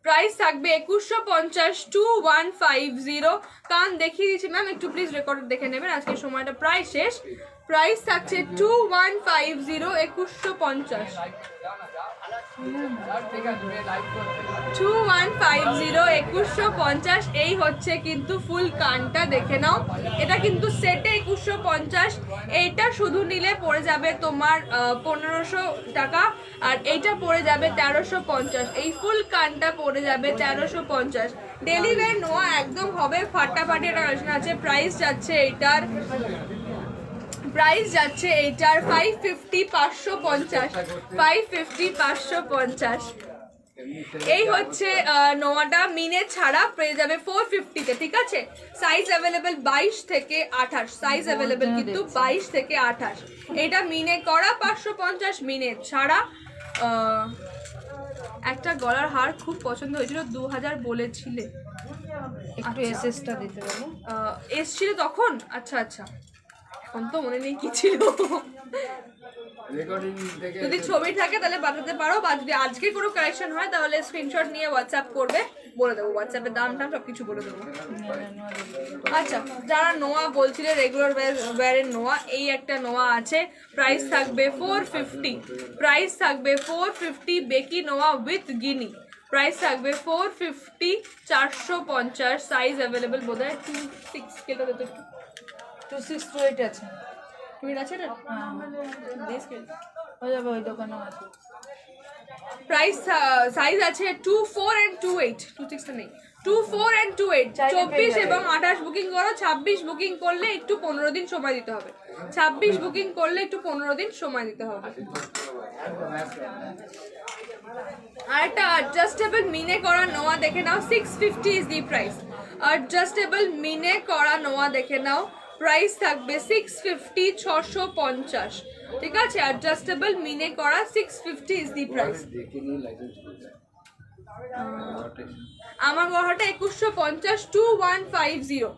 প্রাইস থাকবে 2150, 2150। কান দেখিয়ে দিচ্ছি ম্যাম, একটু প্লিজ রেকর্ড দেখে নেবেন, আজকে সময়টা প্রায় শেষ। প্রাইস থাকছে 2150, 2150, 2150, 2150। এই হচ্ছে কিন্তু ফুল কানটা, দেখে নাও। এটা কিন্তু সেটে 2150, এইটা শুধু নিলে পড়ে যাবে তোমার 1500 টাকা, আর এইটা পড়ে যাবে 1350। এই ফুল কানটা পড়ে যাবে 1350। ডেলিভারি নোয়া একদম হবে ফাটাফাটি, একটা কালেকশন আছে। প্রাইস যাচ্ছে এইটার 550, 550, 550, 550। এই হচ্ছে নোয়াটা মিনে ছাড়া পেয়ে যাবে 450-তে, ঠিক আছে। সাইজ অ্যাভেলেবেল 22 থেকে 28, সাইজ অ্যাভেলেবেল কিন্তু 22 থেকে 28। এটা মিনে করা 550, মিনে ছাড়া। একটা গলার হার খুব পছন্দ হয়েছিল, 2000 বলেছিলে, একটু এসএসটা দিতে পারো। এসছিল তখন? আচ্ছা আচ্ছা, এখন তো মনে নেই কি ছিল। যদি ছবি থাকে তাহলে পাঠাতে পারো, বা যদি আজকে কোনো কালেকশন হয় তাহলে স্ক্রিনশট নিয়ে হোয়াটসঅ্যাপ করবে, বলে দেবো। হোয়াটসঅ্যাপের দাম টাম সব কিছু বলে দেবো। আচ্ছা, যারা নোয়া বলছিলে রেগুলার ওয়্যারের নোয়া, এই একটা নোয়া আছে, প্রাইস থাকবে 450, প্রাইস থাকবে 450। বেকি নোয়া উইথ গিনি, প্রাইস থাকবে 450, 450। সাইজ অ্যাভেলেবেল বোধ হয় 26, কেটে দিতে 2628 আছে। তুমি আছে না? হয়ে যাবে, ওই দোকানেও আছে। প্রাইস সাইজ আছে 24 and 28, 26 নেই, 24 and 28। 24 এবং 28 বুকিং করো। 26 বুকিং করলে একটু 15 দিন সময় দিতে হবে, 26 বুকিং করলে একটু 15 দিন সময় দিতে হবে। আর একটা অ্যাডজাস্টেবল মিনে করা নোয়া দেখে নাও, 650 ইজ দি প্রাইস। অ্যাডজাস্টেবল মিনে করা নোয়া দেখে নাও, প্রাইস থাকবে 650, 650, ঠিক আছে? অ্যাডজাস্টেবল মিনে করা 650 ইজ দি প্রাইস। দেখে নিয়ে লাইসেন্স করে দেয়। আমার গড়াটা 2150 2150,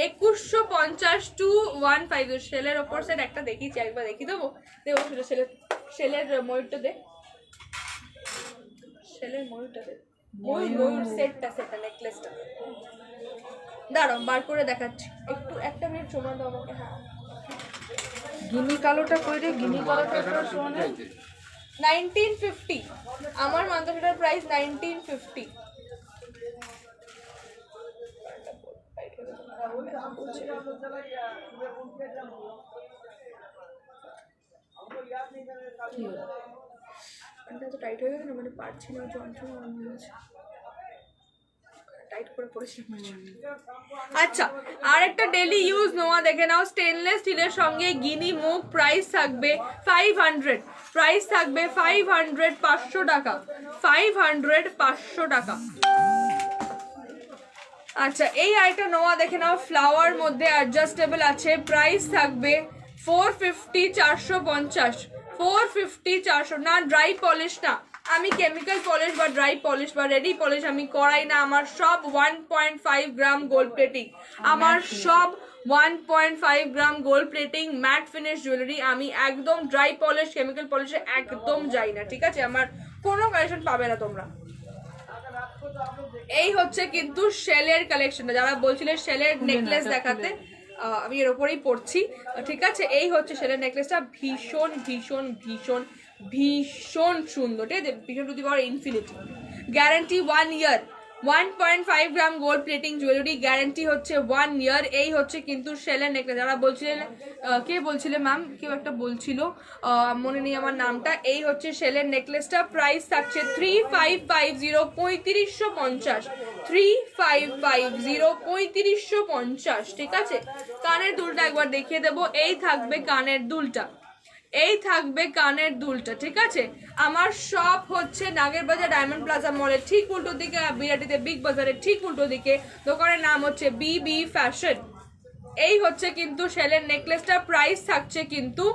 2150 2150। সেলের ওপর সেট একটা দেখিয়েছি, একবার দেখিয়ে দেবো। দেবো সেটা, সেলের ময়ূরটা দে, সেলের ময়ূরটা দে, ময়ূর সেটটা নেকলেসটা দাঁড়াও বার করে দেখাচ্ছি, একটু একটা মিনিট সময় দাও আমাকে। হ্যাঁ, গিনি কালোটা কই রে? গিনি কালোটা একটা সোনে 1950, আমার মান্তাসাটার প্রাইস 1950। তো টাইট হয়ে গেছে না, মানে পারছি না, যন্ত্রণা হয়েছে, টাইট করে পড়েছিলাম। আচ্ছা, আর একটা ডেলি ইউজ নোয়া দেখে নাও, স্টেনলেস স্টিলের সঙ্গে গিনি মুখ, প্রাইস থাকবে 500, প্রাইস থাকবে 500, 500 টাকা, 500, 500 টাকা। আচ্ছা, এই আইটা নোয়া দেখে নাও, ফ্লাওয়ার মধ্যে অ্যাডজাস্টেবল আছে, প্রাইস থাকবে 450, 450, 450, 400। না ড্রাই পলিশ না, আমি কেমিক্যাল পলিশ বা ড্রাই পলিশ বা রেডি পলিশ আমি করাই না। আমার সব 1.5 গ্রাম গোল্ড প্লেটিং, আমার সব 1.5 গ্রাম gold plating mat finish jewellery. আমি একদম ড্রাই পলিশ কেমিক্যাল পলিশে একদম যাই না, ঠিক আছে? আমার কোনো কালেকশন পাবে না তোমরা। এই হচ্ছে কিন্তু শেলের কালেকশনটা, যারা বলছিলেন শেলের নেকলেস দেখাতে, আমি এর ওপরেই পড়ছি, ঠিক আছে? এই হচ্ছে শেলের নেকলেসটা, ভীষণ ভীষণ ভীষণ ভীষণ সুন্দর, ঠিক আছে? ভীষণ to the power infinity, guarantee 1 year, 1.5 gram gold plating jewellery, guarantee হচ্ছে 1 ইয়ার। এই হচ্ছে কিন্তু শেলের নেকলেস। যারা বলছিলেন, কে বলছিলেন ম্যাম, কেউ একটা বলছিল, মনে নেই আমার নামটা। এই হচ্ছে শেলের নেকলেসটা, প্রাইস থাকছে 3550, 3550, 3550, 3550, ঠিক আছে? কানের দুলটা একবার দেখিয়ে দেবো, এই থাকবে কানের দুলটা, এই থাকবে কানের দুলটা, ঠিক আছে? আমার শপ হচ্ছে নাগেরবাজার ডায়মন্ড প্লাজা মলের ঠিক উল্টো দিকে, বিরাটিতে বিগ বাজারের ঠিক উল্টো দিকে। দোকানের নাম হচ্ছে বিবি ফ্যাশন। এই হচ্ছে কিন্তু শেলের নেকলেসটা, প্রাইস থাকছে কিন্তু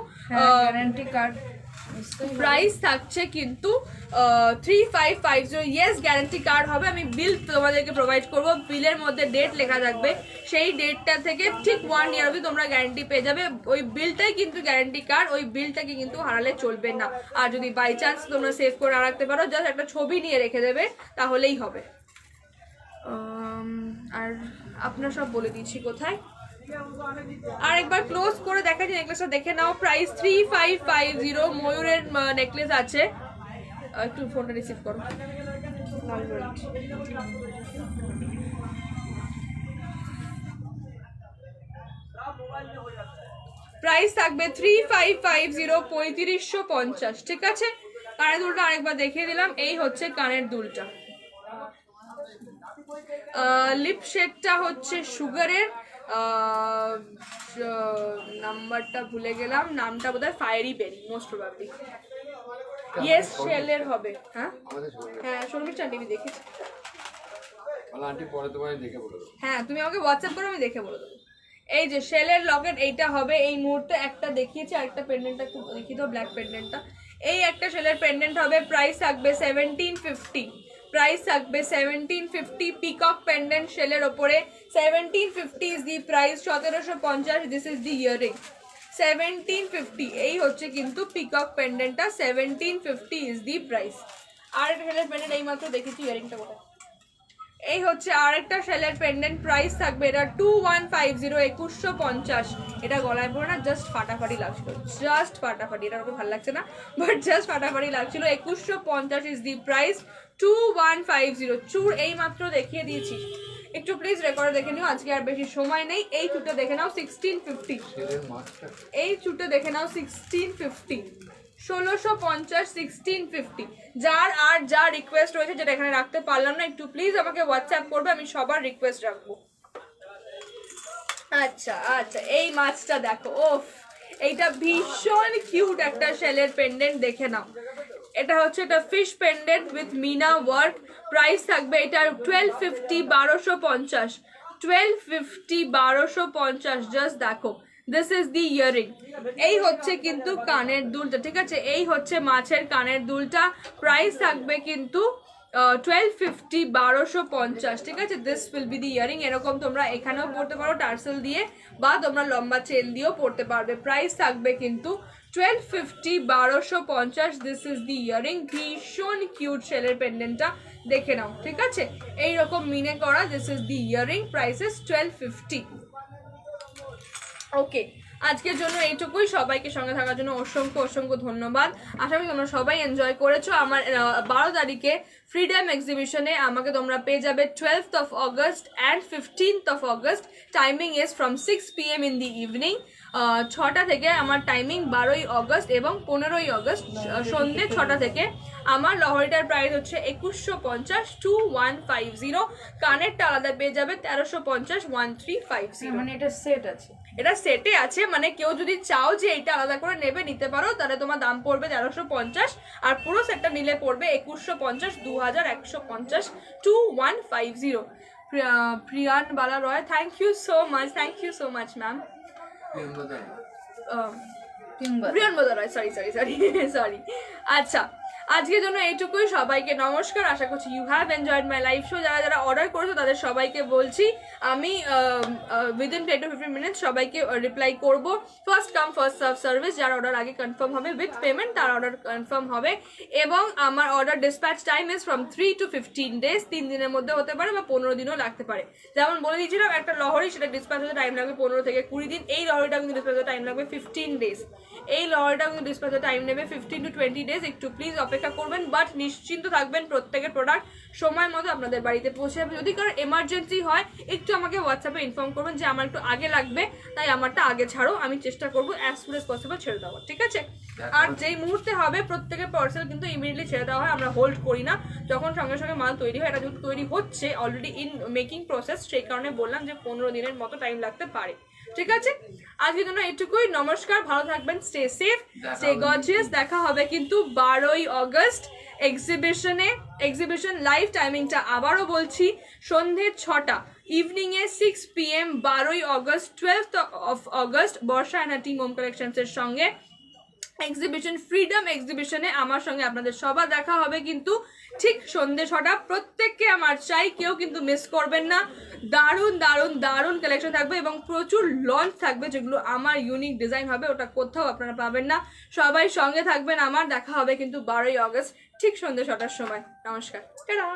গ্যারান্টি কার্ড, প্রাইস থাকছে কিন্তু 3550। ইয়েস, গ্যারান্টি কার্ড হবে, আমি বিল তোমাদেরকে প্রোভাইড করব, বিলের মধ্যে ডেট লেখা থাকবে, সেই ডেটটা থেকে ঠিক 1 ইয়ার অবধি তোমরা গ্যারান্টি পেয়ে যাবে। ওই বিলটাই কিন্তু গ্যারান্টি কার্ড, ওই বিলটাকে কিন্তু হারালে চলবে না। আর যদি বাই চান্স তোমরা সেভ করে রাখতে পারো, জাস্ট একটা ছবি নিয়ে রেখে দেবে, তাহলেই হবে। আর আপনারা সব বলে দিচ্ছি কোথায়। আর একবার ক্লোজ করে দেখা যায় নেকলেসটা দেখে নাও, প্রাইস 3550, ময়ূরের নেকলেস আছে। একটু ফোনটা রিসিভ করো, প্রাইস থাকবে 3550, 3550, ঠিক আছে? কানের দুলটা আরেকবার দেখিয়ে দিলাম, এই হচ্ছে কানের দুলটা। লিপ শেডটা হচ্ছে সুগারের, নাম্বারটা ভুলে গেলাম, নামটা বোধহয় ফায়ারি বেরি, মোস্ট প্রবাবলি। ইয়েস, শেলের হবে। হ্যাঁ হ্যাঁ, শর্মিষ্ঠা টিভি দেখেছি। আন্টি পরে তোমায় দেখে বলে দেবো। হ্যাঁ, তুমি আমাকে হোয়াটসঅ্যাপ করো, আমি দেখে বলে দেবো। এই যে শেলের লকেট, এইটা হবে। এই মুহূর্তে একটা দেখিয়েছি, আরেকটা পেন্ডেন্টটা একটু দেখিয়ে দাও, ব্ল্যাক পেন্ডেন্টটা। এই একটা শেলের পেন্ডেন্ট হবে, প্রাইস থাকবে 1750, প্রাইস থাকবে 1750, পিকক পেন্ডেন্ট শেলের ওপরে 1750 is the price, 1750, this is the earring, 1750। এই হচ্ছে কিন্তু পিকক পেন্ডেন্টটা, 1750 ইজ দি প্রাইস। আর একটা শেলের পেন্ডেন্ট এই মাত্র দেখেছি, ইয়ারিংটা কোথায়? এই হচ্ছে আরেকটা শেলের পেন্ডেন্ট, প্রাইস থাকবে এটা 2150, 2150। এটা গলায় পরে না জাস্ট ফাটাফাটি লাগছিল, জাস্ট ফাটাফাটি, এটার ওপর ভালো লাগছে না, বাট জাস্ট ফাটাফাটি লাগছিল। 2150 ইজ দি প্রাইস, 2150। চুর এই মাত্র দেখিয়ে দিয়েছি, একটু প্লিজ রেকর্ড দেখে নিও, আজকে আর বেশি সময় নেই। এই চুরটা দেখে নাও 1650, এই চুরটা দেখে নাও 1650, 1650, 1650। যার আর যা রিকোয়েস্ট রয়েছে, যেটা এখানে রাখতে পারলাম না, একটু প্লিজ আমাকে হোয়াটসঅ্যাপ করবে, আমি সবার রিকোয়েস্ট রাখবো। আচ্ছা আচ্ছা, এই মাছটা দেখো, ওফ, এইটা ভীষণ কিউট একটা শেলের পেন্ডেন্ট, দেখে নাও। এটা হচ্ছে এটা fish pendant with meena work, price থাকবে এটার 1250, 1250, 1250, 1250। জাস্ট দেখো, দিস ইজ দি ইয়ারিং। এই হচ্ছে কিন্তু কানের দুলটা, ঠিক আছে, এই হচ্ছে মাছের কানের দুলটা, প্রাইস থাকবে কিন্তু 1250, 1250, ঠিক আছে। This will be the earring. এরকম তোমরা এখানেও পড়তে পারো টার্সেল দিয়ে, বা তোমরা লম্বা চেন দিয়েও পড়তে পারবে। প্রাইস থাকবে কিন্তু 1250, 1250। This is the earring. ভীষণ কিউট শেলের পেন্ডেন্টটা, দেখে নাও, ঠিক আছে, এইরকম মিনে করা। This is the earring, price is 1250। ওকে, আজকের জন্য এইটুকুই। সবাইকে সঙ্গে থাকার জন্য অসংখ্য অসংখ্য ধন্যবাদ। আশা করি তোমরা সবাই এনজয় করেছো। আমার 12 তারিখে ফ্রিডম এক্সিবিশনে আমাকে তোমরা পেয়ে যাবে 12th of August and 15th of August। Timing is from 6 PM in the evening. 6টা থেকে আমার টাইমিং, 12ই অগস্ট এবং 15ই অগস্ট সন্ধ্যে 6টা থেকে। আমার লহরিটার প্রাইস হচ্ছে 2150, 2150। কানেরটা আলাদা পেয়ে যাবে 1350, 1350। মানে এটা সেট আছে, এটা সেটে আছে, মানে কেউ যদি চাও যে এটা আলাদা করে নেবে, নিতে পারো, তাহলে তোমার দাম পড়বে 1350, আর পুরো সেটটা নিলে পড়বে 2150, 2150, 2150। Priyan Bala Roy, thank you so much ma'am. কিংবা প্রিয়ান বালা রয়, সরি। আচ্ছা, আজকের জন্য এইটুকুই। সবাইকে নমস্কার। আশা করছি you have enjoyed my live show. যারা যারা অর্ডার করেছো তাদের সবাইকে বলছি আমি উইদিন 10 to 15 মিনিটস সবাইকে রিপ্লাই করব। First come first serve service. যার অর্ডার আগে কনফার্ম হবে উইথ পেমেন্ট, তার অর্ডার কনফার্ম হবে। এবং আমার order dispatch time is from 3 to 15 days। 3 দিনের মধ্যে হতে পারে বা 15 দিনও লাগতে পারে। যেমন বলে দিয়েছিলাম, একটা লহরি সেটা ডিসপ্যাচ হতে টাইম লাগবে 15 থেকে 20 দিন। এই লহরিটা কিন্তু ডিসপ্যাচ হতে টাইম লাগবে 15 days। এই লহরিটা কিন্তু ডিসপ্যাচ হতে টাইম নেবে 15 to 20 days। একটু প্লিজ অপেক্ষা করবেন, বাট নিশ্চিন্ত থাকবেন প্রত্যেকের প্রোডাক্ট সময় মতো আপনাদের বাড়িতে পৌঁছে যাবে। যদি কারো এমার্জেন্সি হয়, একটু আমাকে হোয়াটসঅ্যাপে ইনফর্ম করবেন যে আমার একটু আগে লাগবে, তাই আমারটা আগে ছাড়ো। আমি চেষ্টা করবো অ্যাজ সুন অ্যাজ পসিবল ছেড়ে দেওয়ার, ঠিক আছে। আর যেই মুহূর্তে হবে প্রত্যেকের পার্সেল কিন্তু ইমিডিয়েটলি ছেড়ে দেওয়া হয়, আমরা হোল্ড করি না। যখন সঙ্গে সঙ্গে মাল তৈরি হয়, এটা যেহেতু তৈরি হচ্ছে অলরেডি ইন মেকিং প্রসেস, সেই কারণে বললাম যে 15 দিনের মতো টাইম লাগতে পারে, ঠিক আছে। আজকের জন্য এইটুকুই। নমস্কার, ভালো থাকবেন, স্টে সেফ, স্টে গর্জিয়াস। দেখা হবে কিন্তু 12ই অগস্ট এক্সিবিশন লাইভ। টাইমিংটা আবারও বলছি, সন্ধ্যে 6টা, ইভিনিং এ 6 PM, 12ই August, 12th of August, Barsha and team home collections এর সঙ্গে এক্সিবিশন, ফ্রিডম এক্সিবিশনে আমার সঙ্গে আপনাদের সবার দেখা হবে কিন্তু ঠিক সন্ধ্যে 6টা। প্রত্যেককে আমার চাই, কেউ কিন্তু মিস করবেন না। দারুণ দারুণ দারুণ কালেকশন থাকবে এবং প্রচুর লঞ্চ থাকবে, যেগুলো আমার ইউনিক ডিজাইন হবে, ওটা কোথাও আপনারা পাবেন না। সবাই সঙ্গে থাকবেন আমার। দেখা হবে কিন্তু 12ই অগস্ট ঠিক সন্ধ্যে 6টার সময়। নমস্কার, টাটা।